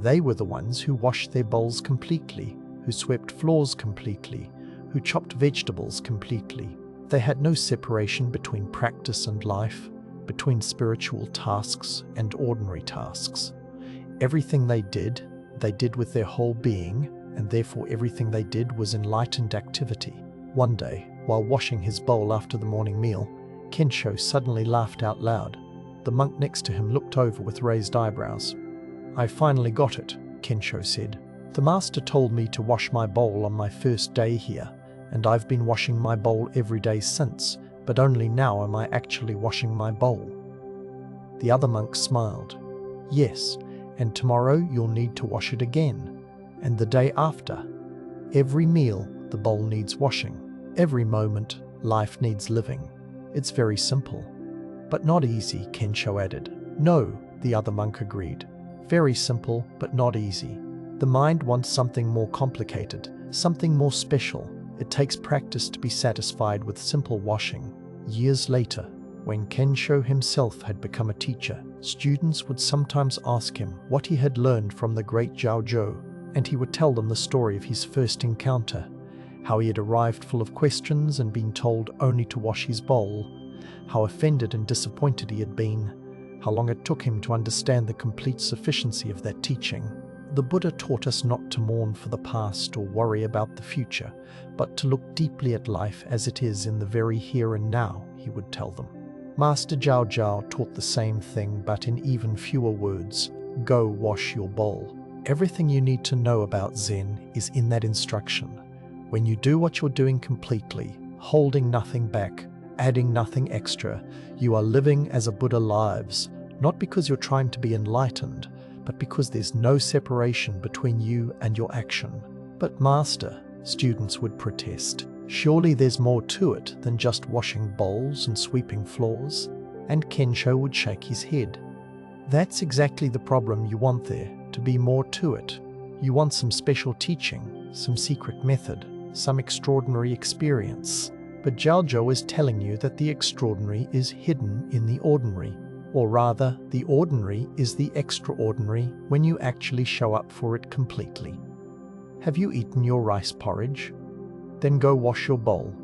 They were the ones who washed their bowls completely, who swept floors completely, who chopped vegetables completely. They had no separation between practice and life, between spiritual tasks and ordinary tasks. Everything they did with their whole being, and therefore everything they did was enlightened activity. One day, while washing his bowl after the morning meal, Kensho suddenly laughed out loud. The monk next to him looked over with raised eyebrows. I finally got it, Kensho said. The master told me to wash my bowl on my first day here, and I've been washing my bowl every day since, but only now am I actually washing my bowl. The other monk smiled. Yes, and tomorrow you'll need to wash it again, and the day after. Every meal, the bowl needs washing. Every moment, life needs living. It's very simple. But not easy, Kensho added. No, the other monk agreed. Very simple, but not easy. The mind wants something more complicated, something more special. It takes practice to be satisfied with simple washing. Years later, when Kensho himself had become a teacher, students would sometimes ask him what he had learned from the great Zhao Zhou, and he would tell them the story of his first encounter, how he had arrived full of questions and been told only to wash his bowl, how offended and disappointed he had been, how long it took him to understand the complete sufficiency of that teaching. The Buddha taught us not to mourn for the past or worry about the future, but to look deeply at life as it is in the very here and now, he would tell them. Master Zhao Zhao taught the same thing, but in even fewer words. Go wash your bowl. Everything you need to know about Zen is in that instruction. When you do what you're doing completely, holding nothing back, adding nothing extra, you are living as a Buddha lives, not because you're trying to be enlightened, but because there's no separation between you and your action. But Master, students would protest, surely there's more to it than just washing bowls and sweeping floors? And Kensho would shake his head. That's exactly the problem you want there, to be more to it. You want some special teaching, some secret method, some extraordinary experience. But Jiaozhou is telling you that the extraordinary is hidden in the ordinary. Or rather, the ordinary is the extraordinary when you actually show up for it completely. Have you eaten your rice porridge? Then go wash your bowl.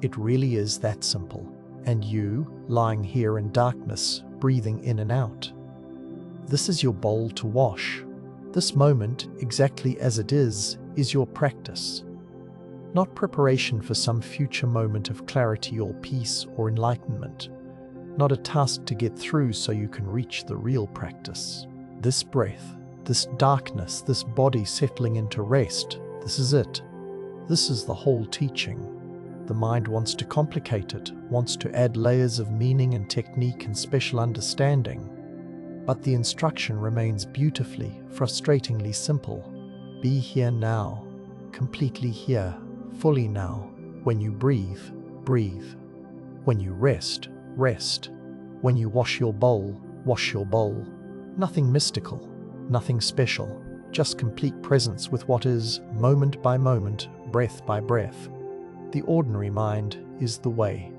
It really is that simple. And you, lying here in darkness, breathing in and out. This is your bowl to wash. This moment, exactly as it is your practice. Not preparation for some future moment of clarity or peace or enlightenment. Not a task to get through so you can reach the real practice. This breath, this darkness, this body settling into rest, this is it. This is the whole teaching. The mind wants to complicate it, wants to add layers of meaning and technique and special understanding. But the instruction remains beautifully, frustratingly simple. Be here now, completely here, fully now. When you breathe, breathe. When you rest, rest. When you wash your bowl, wash your bowl. Nothing mystical, nothing special, just complete presence with what is, moment by moment, breath by breath. The ordinary mind is the way.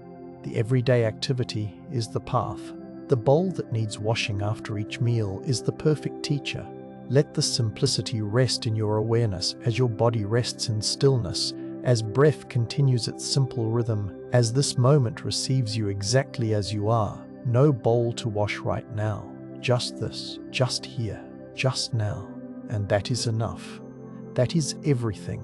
The everyday activity is the path. The bowl that needs washing after each meal is the perfect teacher. Let the simplicity rest in your awareness as your body rests in stillness, as breath continues its simple rhythm, as this moment receives you exactly as you are. No bowl to wash right now. Just this, just here, just now. And that is enough. That is everything.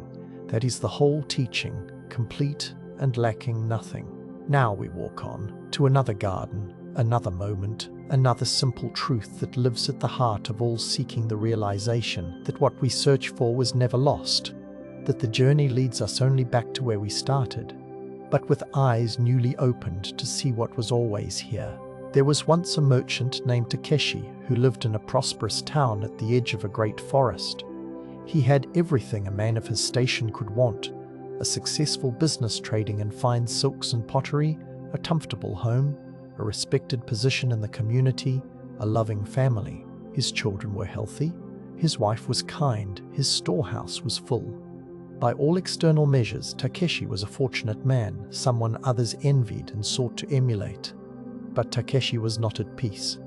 That is the whole teaching, complete and lacking nothing. Now we walk on to another garden, another moment, another simple truth that lives at the heart of all seeking the realization that what we search for was never lost, that the journey leads us only back to where we started, but with eyes newly opened to see what was always here. There was once a merchant named Takeshi who lived in a prosperous town at the edge of a great forest. He had everything a man of his station could want: a successful business trading in fine silks and pottery, a comfortable home, a respected position in the community, a loving family. His children were healthy, his wife was kind, his storehouse was full. By all external measures, Takeshi was a fortunate man, someone others envied and sought to emulate. But Takeshi was not at peace.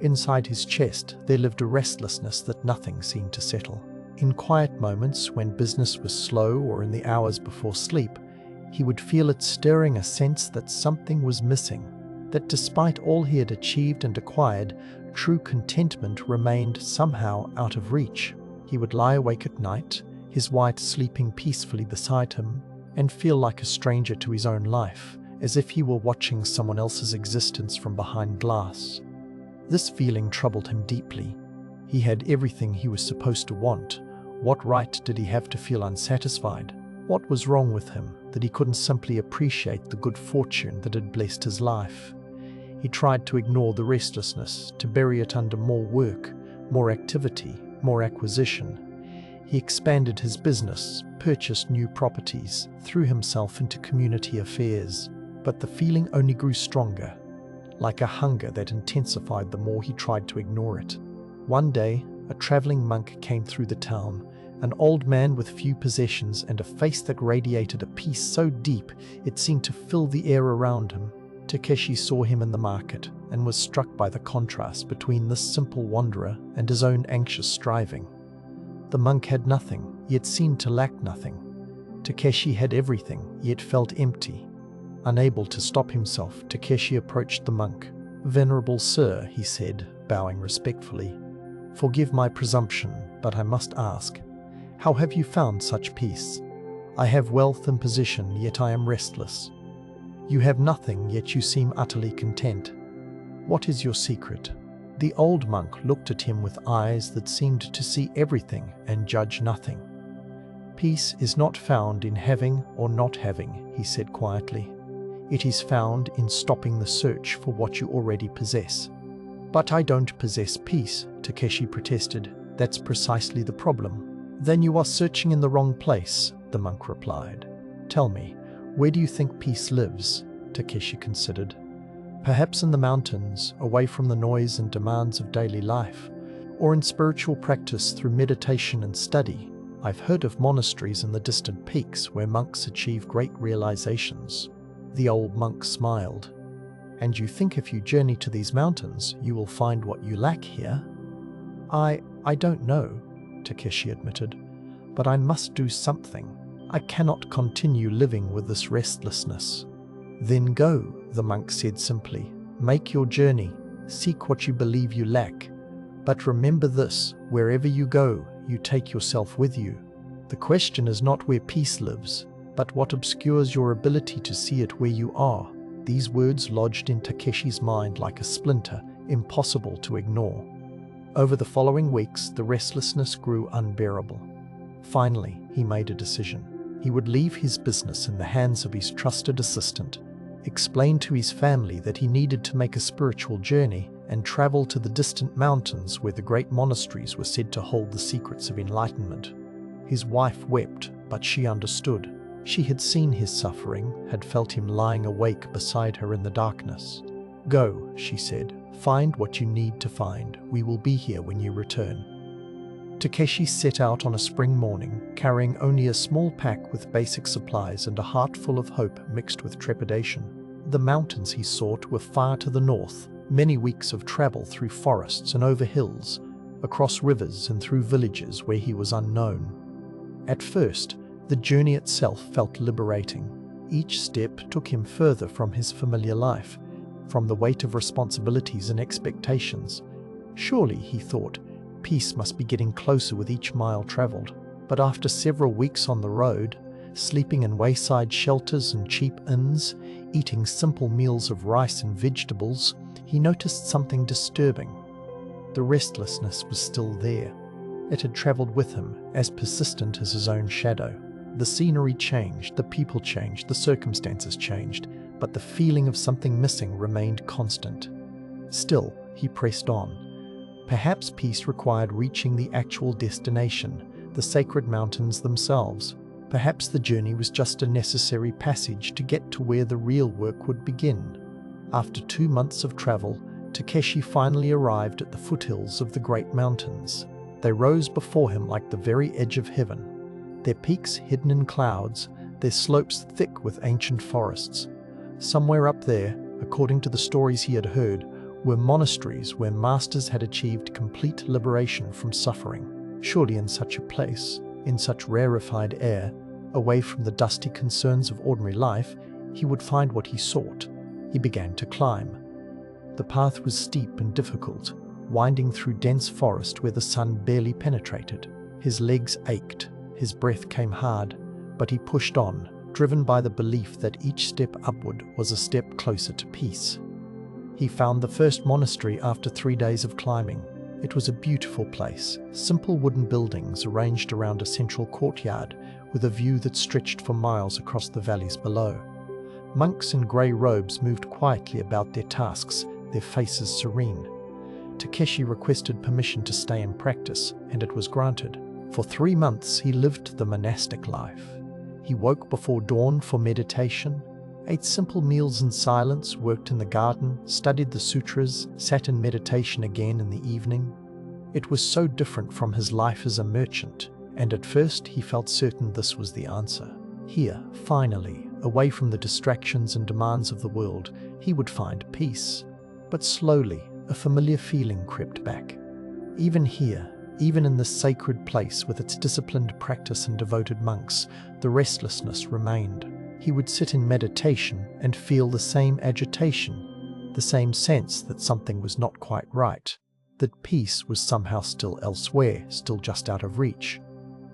Inside his chest, there lived a restlessness that nothing seemed to settle. In quiet moments, when business was slow or in the hours before sleep, he would feel it stirring a sense that something was missing, that despite all he had achieved and acquired, true contentment remained somehow out of reach. He would lie awake at night, his wife sleeping peacefully beside him, and feel like a stranger to his own life, as if he were watching someone else's existence from behind glass. This feeling troubled him deeply. He had everything he was supposed to want. What right did he have to feel unsatisfied? What was wrong with him that he couldn't simply appreciate the good fortune that had blessed his life? He tried to ignore the restlessness, to bury it under more work, more activity, more acquisition. He expanded his business, purchased new properties, threw himself into community affairs, but the feeling only grew stronger, like a hunger that intensified the more he tried to ignore it. One day, a traveling monk came through the town, an old man with few possessions and a face that radiated a peace so deep it seemed to fill the air around him. Takeshi saw him in the market and was struck by the contrast between this simple wanderer and his own anxious striving. The monk had nothing, yet seemed to lack nothing. Takeshi had everything, yet felt empty. Unable to stop himself, Takeshi approached the monk. "Venerable sir," he said, bowing respectfully, "forgive my presumption, but I must ask, how have you found such peace? I have wealth and position, yet I am restless. You have nothing, yet you seem utterly content. What is your secret?" The old monk looked at him with eyes that seemed to see everything and judge nothing. "Peace is not found in having or not having," he said quietly. "It is found in stopping the search for what you already possess." "But I don't possess peace," Takeshi protested. "That's precisely the problem." "Then you are searching in the wrong place," the monk replied. "Tell me, where do you think peace lives?" Takeshi considered. "Perhaps in the mountains, away from the noise and demands of daily life, or in spiritual practice through meditation and study. I've heard of monasteries in the distant peaks where monks achieve great realizations." The old monk smiled. "And you think if you journey to these mountains, you will find what you lack here?" I don't know," Takeshi admitted, "but I must do something. I cannot continue living with this restlessness." "Then go," the monk said simply. "Make your journey. Seek what you believe you lack. But remember this, wherever you go, you take yourself with you. The question is not where peace lives, but what obscures your ability to see it where you are." These words lodged in Takeshi's mind like a splinter, impossible to ignore. Over the following weeks, the restlessness grew unbearable. Finally, he made a decision. He would leave his business in the hands of his trusted assistant, explain to his family that he needed to make a spiritual journey, and travel to the distant mountains where the great monasteries were said to hold the secrets of enlightenment. His wife wept, but she understood. She had seen his suffering, had felt him lying awake beside her in the darkness. "Go," she said. "Find what you need to find. We will be here when you return." Takeshi set out on a spring morning, carrying only a small pack with basic supplies and a heart full of hope mixed with trepidation. The mountains he sought were far to the north, many weeks of travel through forests and over hills, across rivers and through villages where he was unknown. At first, the journey itself felt liberating. Each step took him further from his familiar life, from the weight of responsibilities and expectations. Surely, he thought, peace must be getting closer with each mile traveled. But after several weeks on the road, sleeping in wayside shelters and cheap inns, eating simple meals of rice and vegetables, he noticed something disturbing. The restlessness was still there. It had traveled with him, as persistent as his own shadow. The scenery changed, the people changed, the circumstances changed, but the feeling of something missing remained constant. Still, he pressed on. Perhaps peace required reaching the actual destination, the sacred mountains themselves. Perhaps the journey was just a necessary passage to get to where the real work would begin. After 2 months of travel, Takeshi finally arrived at the foothills of the great mountains. They rose before him like the very edge of heaven, their peaks hidden in clouds, their slopes thick with ancient forests. Somewhere up there, according to the stories he had heard, were monasteries where masters had achieved complete liberation from suffering. Surely in such a place, in such rarefied air, away from the dusty concerns of ordinary life, he would find what he sought. He began to climb. The path was steep and difficult, winding through dense forest where the sun barely penetrated. His legs ached, his breath came hard, but he pushed on, driven by the belief that each step upward was a step closer to peace. He found the first monastery after 3 days of climbing. It was a beautiful place, simple wooden buildings arranged around a central courtyard with a view that stretched for miles across the valleys below. Monks in grey robes moved quietly about their tasks, their faces serene. Takeshi requested permission to stay and practice, and it was granted. For 3 months he lived the monastic life. He woke before dawn for meditation, ate simple meals in silence, worked in the garden, studied the sutras, sat in meditation again in the evening. It was so different from his life as a merchant, and at first he felt certain this was the answer. Here, finally, away from the distractions and demands of the world, he would find peace. But slowly, a familiar feeling crept back. Even here, even in this sacred place with its disciplined practice and devoted monks, the restlessness remained. He would sit in meditation and feel the same agitation, the same sense that something was not quite right, that peace was somehow still elsewhere, still just out of reach.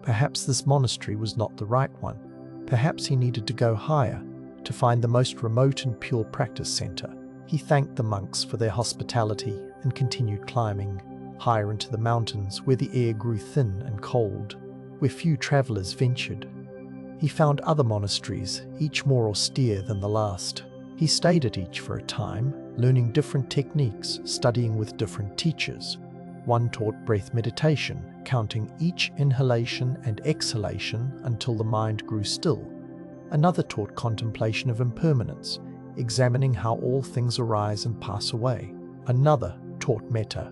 Perhaps this monastery was not the right one. Perhaps he needed to go higher, to find the most remote and pure practice center. He thanked the monks for their hospitality and continued climbing, higher into the mountains where the air grew thin and cold, where few travelers ventured. He found other monasteries, each more austere than the last. He stayed at each for a time, learning different techniques, studying with different teachers. One taught breath meditation, counting each inhalation and exhalation until the mind grew still. Another taught contemplation of impermanence, examining how all things arise and pass away. Another taught metta,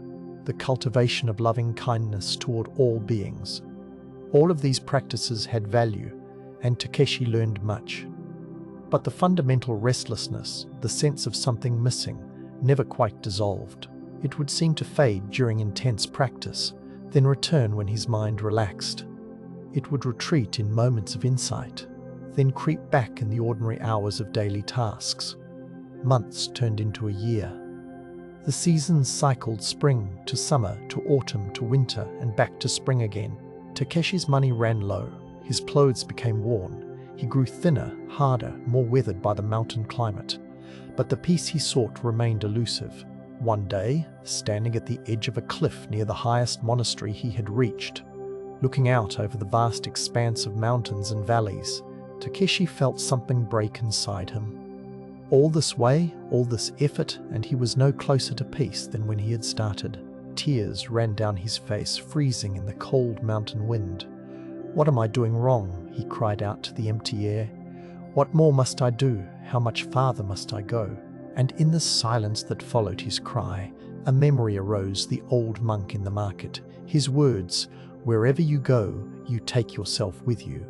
the cultivation of loving kindness toward all beings. All of these practices had value, and Takeshi learned much. But the fundamental restlessness, the sense of something missing, never quite dissolved. It would seem to fade during intense practice, then return when his mind relaxed. It would retreat in moments of insight, then creep back in the ordinary hours of daily tasks. Months turned into a year. The seasons cycled spring to summer to autumn to winter and back to spring again. Takeshi's money ran low, his clothes became worn, he grew thinner, harder, more weathered by the mountain climate. But the peace he sought remained elusive. One day, standing at the edge of a cliff near the highest monastery he had reached, looking out over the vast expanse of mountains and valleys, Takeshi felt something break inside him. All this way, all this effort, and he was no closer to peace than when he had started. Tears ran down his face, freezing in the cold mountain wind. "What am I doing wrong?" he cried out to the empty air. "What more must I do? How much farther must I go?" And in the silence that followed his cry, a memory arose, the old monk in the market. His words, "Wherever you go, you take yourself with you."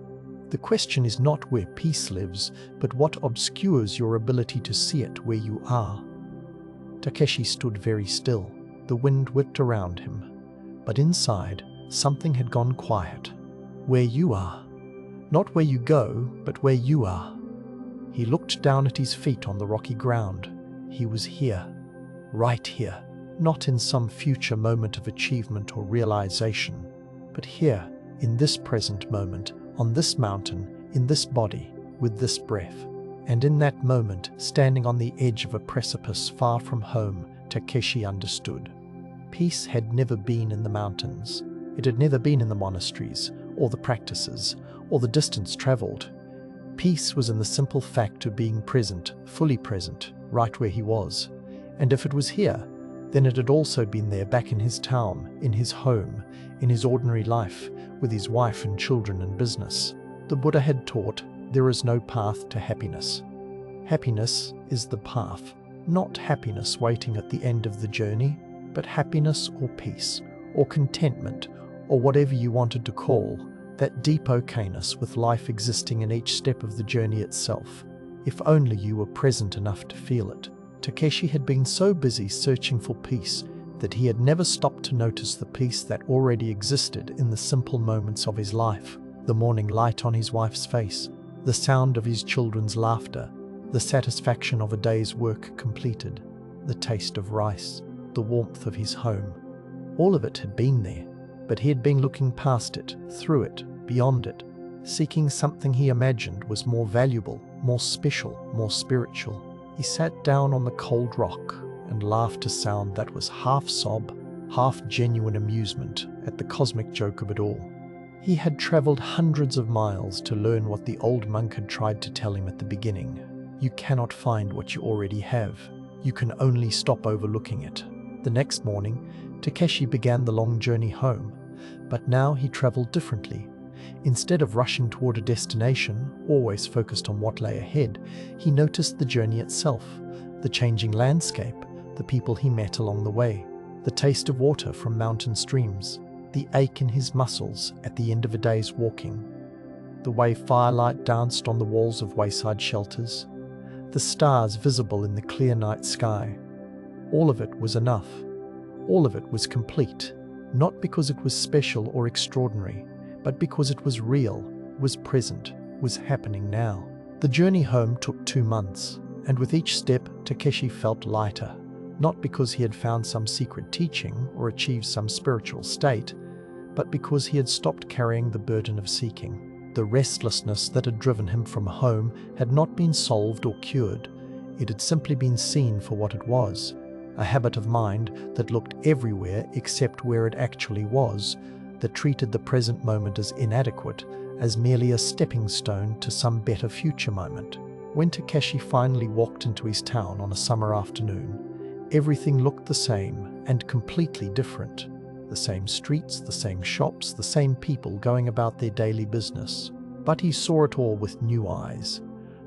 The question is not where peace lives, but what obscures your ability to see it where you are. Takeshi stood very still. The wind whipped around him. But inside, something had gone quiet. Where you are. Not where you go, but where you are. He looked down at his feet on the rocky ground. He was here. Right here. Not in some future moment of achievement or realization, but here, in this present moment, on this mountain, in this body, with this breath. And in that moment, standing on the edge of a precipice far from home, Takeshi understood. Peace had never been in the mountains. It had never been in the monasteries, or the practices, or the distance traveled. Peace was in the simple fact of being present, fully present, right where he was. And if it was here, then it had also been there back in his town, in his home, in his ordinary life, with his wife and children and business. The Buddha had taught, there is no path to happiness. Happiness is the path, not happiness waiting at the end of the journey, but happiness or peace, or contentment, or whatever you wanted to call, that deep okayness with life existing in each step of the journey itself, if only you were present enough to feel it. Takeshi had been so busy searching for peace that he had never stopped to notice the peace that already existed in the simple moments of his life, the morning light on his wife's face, the sound of his children's laughter, the satisfaction of a day's work completed, the taste of rice, the warmth of his home. All of it had been there, but he had been looking past it, through it, beyond it, seeking something he imagined was more valuable, more special, more spiritual. He sat down on the cold rock and laughed a sound that was half sob, half genuine amusement at the cosmic joke of it all. He had travelled hundreds of miles to learn what the old monk had tried to tell him at the beginning. You cannot find what you already have. You can only stop overlooking it. The next morning, Takeshi began the long journey home, but now he travelled differently. Instead of rushing toward a destination, always focused on what lay ahead, he noticed the journey itself, the changing landscape, the people he met along the way, the taste of water from mountain streams, the ache in his muscles at the end of a day's walking, the way firelight danced on the walls of wayside shelters, the stars visible in the clear night sky. All of it was enough. All of it was complete, not because it was special or extraordinary, but because it was real, was present, was happening now. The journey home took 2 months, and with each step, Takeshi felt lighter, not because he had found some secret teaching or achieved some spiritual state, but because he had stopped carrying the burden of seeking. The restlessness that had driven him from home had not been solved or cured. It had simply been seen for what it was, a habit of mind that looked everywhere except where it actually was, that treated the present moment as inadequate, as merely a stepping stone to some better future moment. When Takeshi finally walked into his town on a summer afternoon, everything looked the same and completely different. The same streets, the same shops, the same people going about their daily business. But he saw it all with new eyes,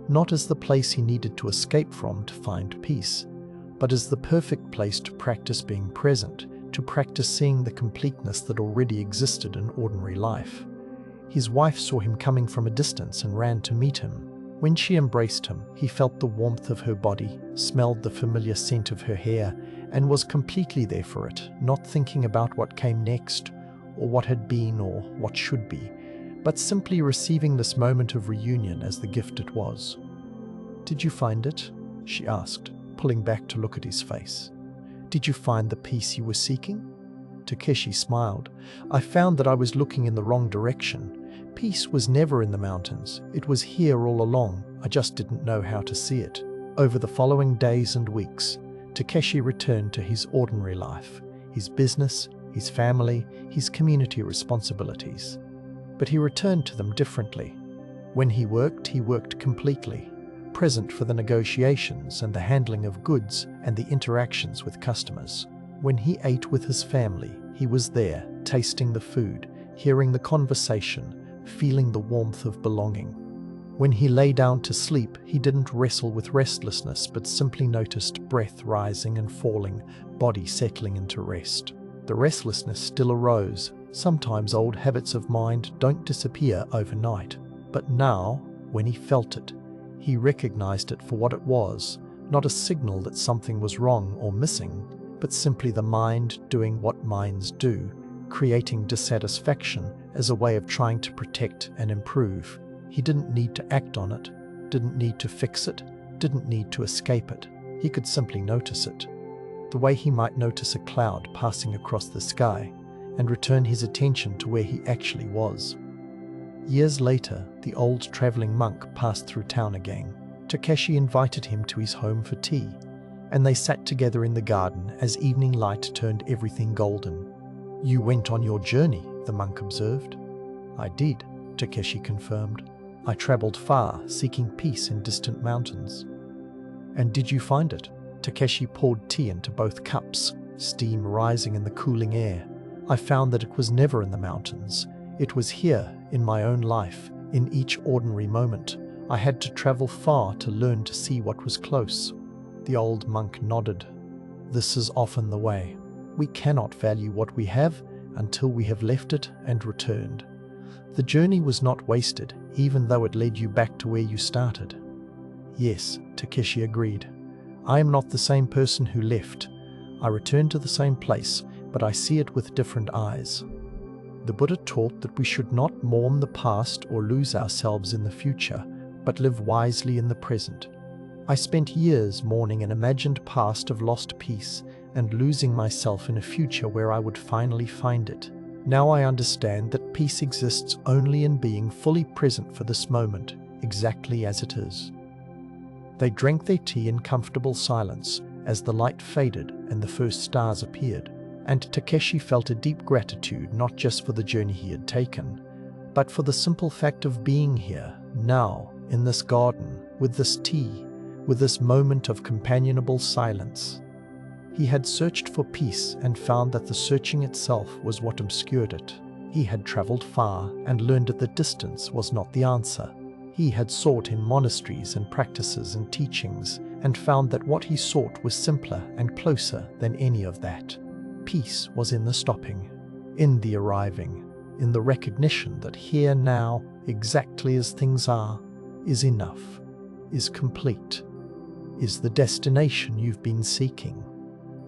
not as the place he needed to escape from to find peace, but as the perfect place to practice being present, to practice seeing the completeness that already existed in ordinary life. His wife saw him coming from a distance and ran to meet him. When she embraced him, he felt the warmth of her body, smelled the familiar scent of her hair, and was completely there for it, not thinking about what came next, or what had been, or what should be, but simply receiving this moment of reunion as the gift it was. "Did you find it?" she asked, pulling back to look at his face. "Did you find the peace you were seeking?" Takeshi smiled. "I found that I was looking in the wrong direction. Peace was never in the mountains. It was here all along. I just didn't know how to see it." Over the following days and weeks, Takeshi returned to his ordinary life, his business, his family, his community responsibilities. But he returned to them differently. When he worked completely, present for the negotiations and the handling of goods and the interactions with customers. When he ate with his family, he was there, tasting the food, hearing the conversation, feeling the warmth of belonging. When he lay down to sleep, he didn't wrestle with restlessness, but simply noticed breath rising and falling, body settling into rest. The restlessness still arose. Sometimes old habits of mind don't disappear overnight. But now, when he felt it, he recognized it for what it was, not a signal that something was wrong or missing, but simply the mind doing what minds do, creating dissatisfaction as a way of trying to protect and improve. He didn't need to act on it, didn't need to fix it, didn't need to escape it. He could simply notice it, the way he might notice a cloud passing across the sky, and return his attention to where he actually was. Years later, the old traveling monk passed through town again. Takeshi invited him to his home for tea, and they sat together in the garden as evening light turned everything golden. "You went on your journey," the monk observed. "I did," Takeshi confirmed. "I traveled far, seeking peace in distant mountains." "And did you find it?" Takeshi poured tea into both cups, steam rising in the cooling air. "I found that it was never in the mountains. It was here, in my own life, in each ordinary moment. I had to travel far to learn to see what was close." The old monk nodded. "This is often the way. We cannot value what we have until we have left it and returned. The journey was not wasted, even though it led you back to where you started." "Yes," Takeshi agreed. "I am not the same person who left. I returned to the same place, but I see it with different eyes." The Buddha taught that we should not mourn the past or lose ourselves in the future, but live wisely in the present. I spent years mourning an imagined past of lost peace and losing myself in a future where I would finally find it. Now I understand that peace exists only in being fully present for this moment, exactly as it is. They drank their tea in comfortable silence as the light faded and the first stars appeared, and Takeshi felt a deep gratitude not just for the journey he had taken, but for the simple fact of being here, now, in this garden, with this tea, with this moment of companionable silence. He had searched for peace and found that the searching itself was what obscured it. He had traveled far and learned that the distance was not the answer. He had sought in monasteries and practices and teachings and found that what he sought was simpler and closer than any of that. Peace was in the stopping, in the arriving, in the recognition that here now, exactly as things are, is enough, is complete, is the destination you've been seeking.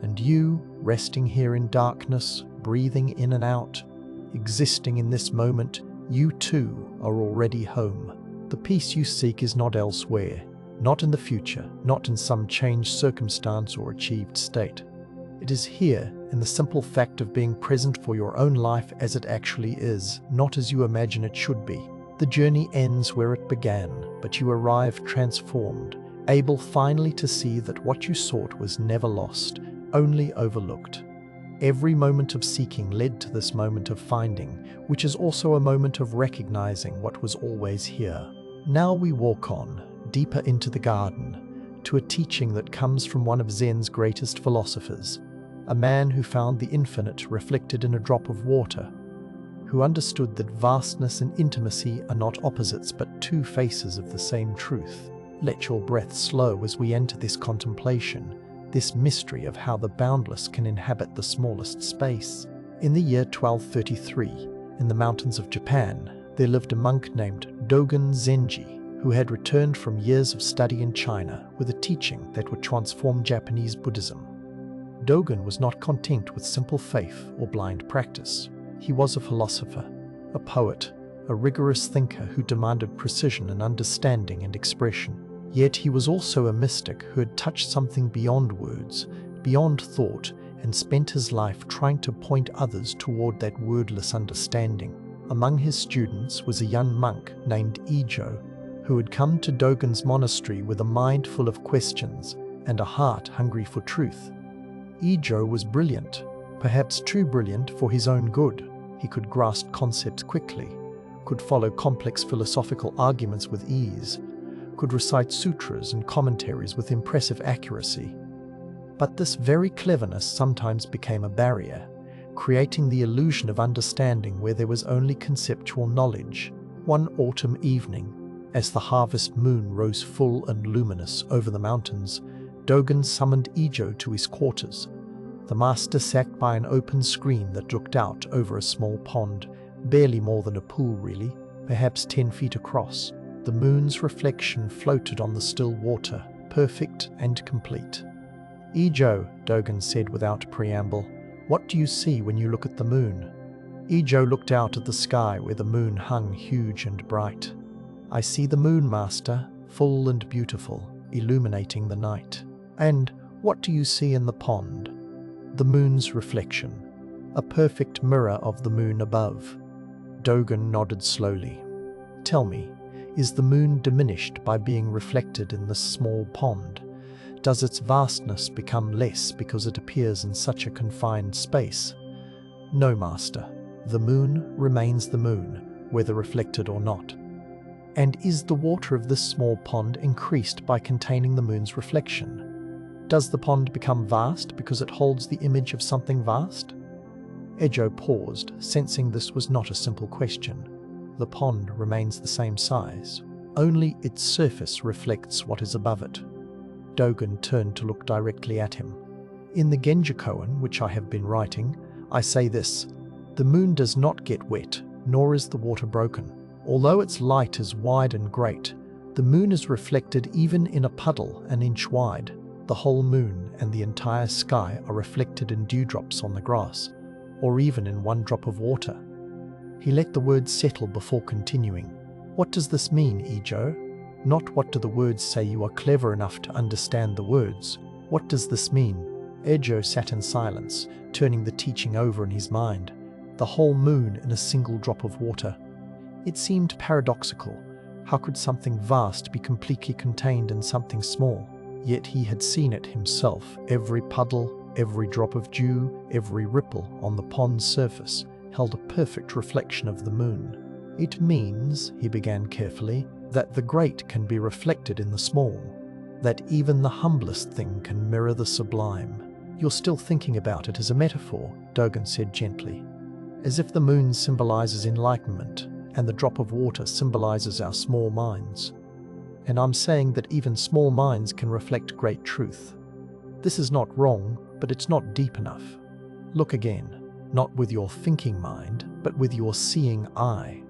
And you, resting here in darkness, breathing in and out, existing in this moment, you too are already home. The peace you seek is not elsewhere, not in the future, not in some changed circumstance or achieved state. It is here, in the simple fact of being present for your own life as it actually is, not as you imagine it should be. The journey ends where it began, but you arrive transformed, able finally to see that what you sought was never lost, only overlooked. Every moment of seeking led to this moment of finding, which is also a moment of recognizing what was always here. Now we walk on, deeper into the garden, to a teaching that comes from one of Zen's greatest philosophers, a man who found the infinite reflected in a drop of water, who understood that vastness and intimacy are not opposites but two faces of the same truth. Let your breath slow as we enter this contemplation, this mystery of how the boundless can inhabit the smallest space. In the year 1233, in the mountains of Japan, there lived a monk named Dogen Zenji, who had returned from years of study in China with a teaching that would transform Japanese Buddhism. Dogen was not content with simple faith or blind practice. He was a philosopher, a poet, a rigorous thinker who demanded precision and understanding and expression. Yet he was also a mystic who had touched something beyond words, beyond thought, and spent his life trying to point others toward that wordless understanding. Among his students was a young monk named Ijo, who had come to Dogen's monastery with a mind full of questions and a heart hungry for truth. Ijo was brilliant, perhaps too brilliant for his own good. He could grasp concepts quickly, could follow complex philosophical arguments with ease, could recite sutras and commentaries with impressive accuracy. But this very cleverness sometimes became a barrier, creating the illusion of understanding where there was only conceptual knowledge. One autumn evening, as the harvest moon rose full and luminous over the mountains, Dogen summoned Ijo to his quarters. The master sat by an open screen that looked out over a small pond, barely more than a pool really, perhaps 10 feet across. The moon's reflection floated on the still water, perfect and complete. "Ijo," Dogen said without preamble, "what do you see when you look at the moon?" Ijo looked out at the sky where the moon hung huge and bright. "I see the moon, master, full and beautiful, illuminating the night." "And what do you see in the pond?" "The moon's reflection, a perfect mirror of the moon above." Dogen nodded slowly. "Tell me, is the moon diminished by being reflected in this small pond? Does its vastness become less because it appears in such a confined space?" "No, master. The moon remains the moon, whether reflected or not." "And is the water of this small pond increased by containing the moon's reflection? Does the pond become vast because it holds the image of something vast?" Ijo paused, sensing this was not a simple question. The pond remains the same size. Only its surface reflects what is above it. Dogen turned to look directly at him. "In the Genji koan, which I have been writing, I say this: the moon does not get wet, nor is the water broken. Although its light is wide and great, the moon is reflected even in a puddle an inch wide. The whole moon and the entire sky are reflected in dewdrops on the grass, or even in one drop of water." He let the words settle before continuing. "What does this mean, Ijo? Not what do the words say you are clever enough to understand the words. What does this mean?" Ijo sat in silence, turning the teaching over in his mind. The whole moon in a single drop of water. It seemed paradoxical. How could something vast be completely contained in something small? Yet he had seen it himself. Every puddle, every drop of dew, every ripple on the pond's surface held a perfect reflection of the moon. "It means," he began carefully, "that the great can be reflected in the small, that even the humblest thing can mirror the sublime." "You're still thinking about it as a metaphor," Dogen said gently. "As if the moon symbolizes enlightenment and the drop of water symbolizes our small minds. And I'm saying that even small minds can reflect great truth. This is not wrong, but it's not deep enough. Look again, not with your thinking mind, but with your seeing eye."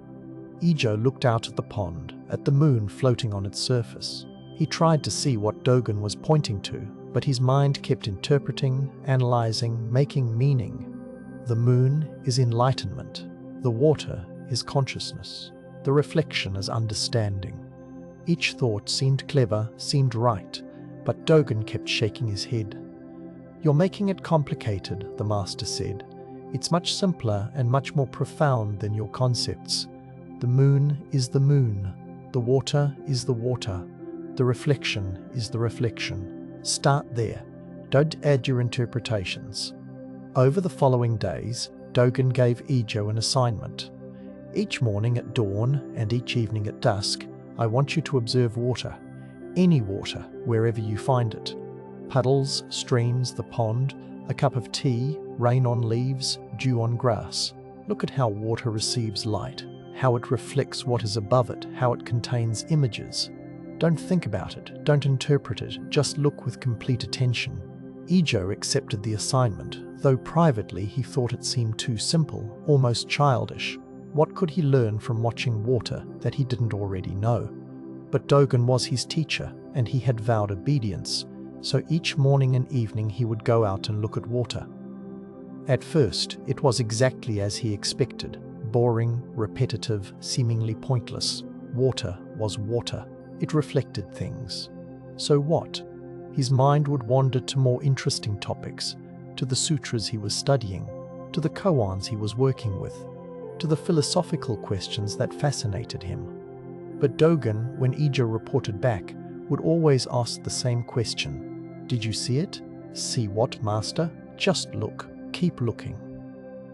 Ijo looked out at the pond, at the moon floating on its surface. He tried to see what Dogen was pointing to, but his mind kept interpreting, analyzing, making meaning. The moon is enlightenment. The water is consciousness. The reflection is understanding. Each thought seemed clever, seemed right, but Dogen kept shaking his head. "You're making it complicated," the master said. "It's much simpler and much more profound than your concepts. The moon is the moon. The water is the water. The reflection is the reflection. Start there. Don't add your interpretations." Over the following days, Dogen gave Ijo an assignment. "Each morning at dawn and each evening at dusk, I want you to observe water. Any water, wherever you find it. Puddles, streams, the pond, a cup of tea, rain on leaves, dew on grass. Look at how water receives light, how it reflects what is above it, how it contains images. Don't think about it, don't interpret it, just look with complete attention. Ijo accepted the assignment, though privately he thought it seemed too simple, almost childish. What could he learn from watching water that he didn't already know? But Dogen was his teacher, and he had vowed obedience, so each morning and evening he would go out and look at water. At first, it was exactly as he expected. Boring, repetitive, seemingly pointless. Water was water. It reflected things. So what? His mind would wander to more interesting topics, to the sutras he was studying, to the koans he was working with, to the philosophical questions that fascinated him. But Dogen, when Ijo reported back, would always ask the same question. Did you see it? See what, master? Just look. Keep looking.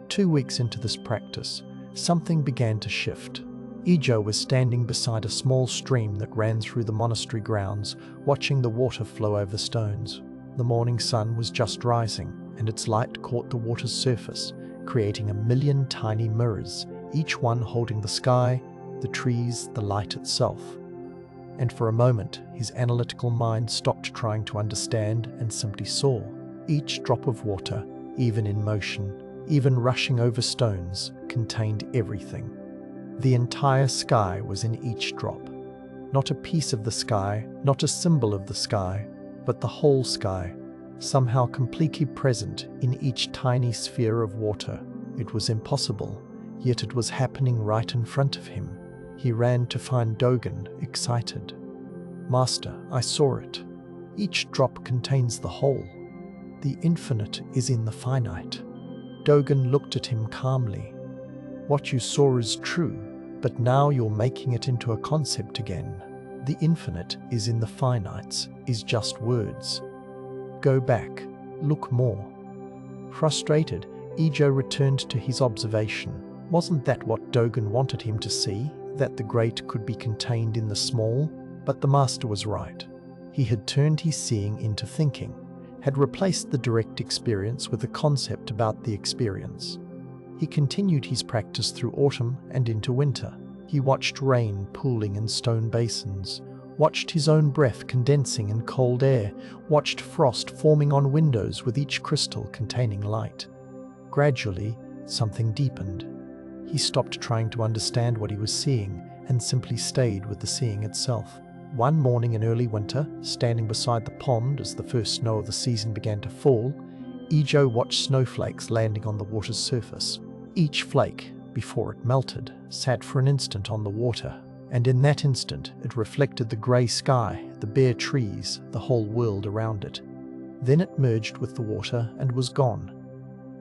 2 weeks into this practice, something began to shift. Ijo was standing beside a small stream that ran through the monastery grounds, watching the water flow over stones. The morning sun was just rising, and its light caught the water's surface, creating 1,000,000 tiny mirrors, each one holding the sky, the trees, the light itself. And for a moment, his analytical mind stopped trying to understand and simply saw. Each drop of water, even in motion, even rushing over stones, contained everything. The entire sky was in each drop. Not a piece of the sky, not a symbol of the sky, but the whole sky, somehow completely present in each tiny sphere of water. It was impossible, yet it was happening right in front of him. He ran to find Dogen, excited. Master, I saw it. Each drop contains the whole. The infinite is in the finite. Dogen looked at him calmly. What you saw is true, but now you're making it into a concept again. The infinite is in the finites, is just words. Go back, look more. Frustrated, Ijo returned to his observation. Wasn't that what Dogen wanted him to see? That the great could be contained in the small? But the master was right. He had turned his seeing into thinking, had replaced the direct experience with a concept about the experience. He continued his practice through autumn and into winter. He watched rain pooling in stone basins, watched his own breath condensing in cold air, watched frost forming on windows with each crystal containing light. Gradually, something deepened. He stopped trying to understand what he was seeing and simply stayed with the seeing itself. One morning in early winter, standing beside the pond as the first snow of the season began to fall, Ijo watched snowflakes landing on the water's surface. Each flake, before it melted, sat for an instant on the water, and in that instant it reflected the grey sky, the bare trees, the whole world around it. Then it merged with the water and was gone.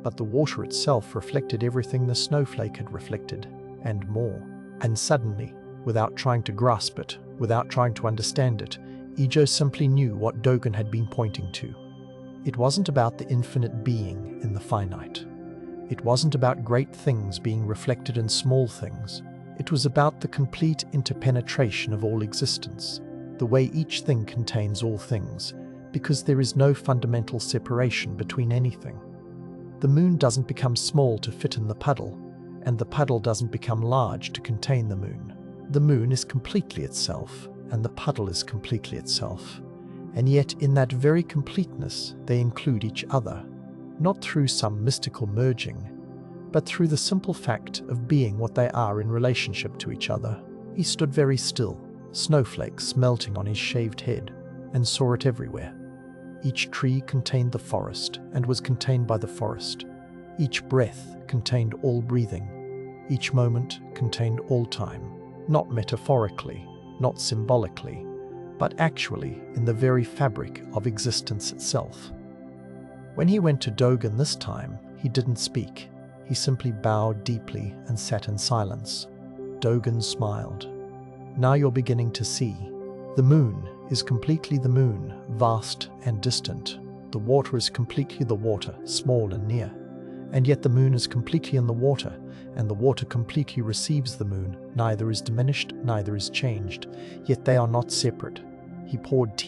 But the water itself reflected everything the snowflake had reflected, and more. And suddenly, without trying to grasp it, without trying to understand it, Ijo simply knew what Dogen had been pointing to. It wasn't about the infinite being in the finite. It wasn't about great things being reflected in small things. It was about the complete interpenetration of all existence, the way each thing contains all things, because there is no fundamental separation between anything. The moon doesn't become small to fit in the puddle, and the puddle doesn't become large to contain the moon. The moon is completely itself, and the puddle is completely itself. And yet in that very completeness they include each other, not through some mystical merging, but through the simple fact of being what they are in relationship to each other. He stood very still, snowflakes melting on his shaved head, and saw it everywhere. Each tree contained the forest and was contained by the forest. Each breath contained all breathing. Each moment contained all time, not metaphorically, not symbolically, but actually in the very fabric of existence itself. When he went to Dogen this time, he didn't speak. He simply bowed deeply and sat in silence. Dogen smiled. Now you're beginning to see. The moon is completely the moon, vast and distant. The water is completely the water, small and near. And yet the moon is completely in the water, and the water completely receives the moon. Neither is diminished, neither is changed. Yet they are not separate. He poured tea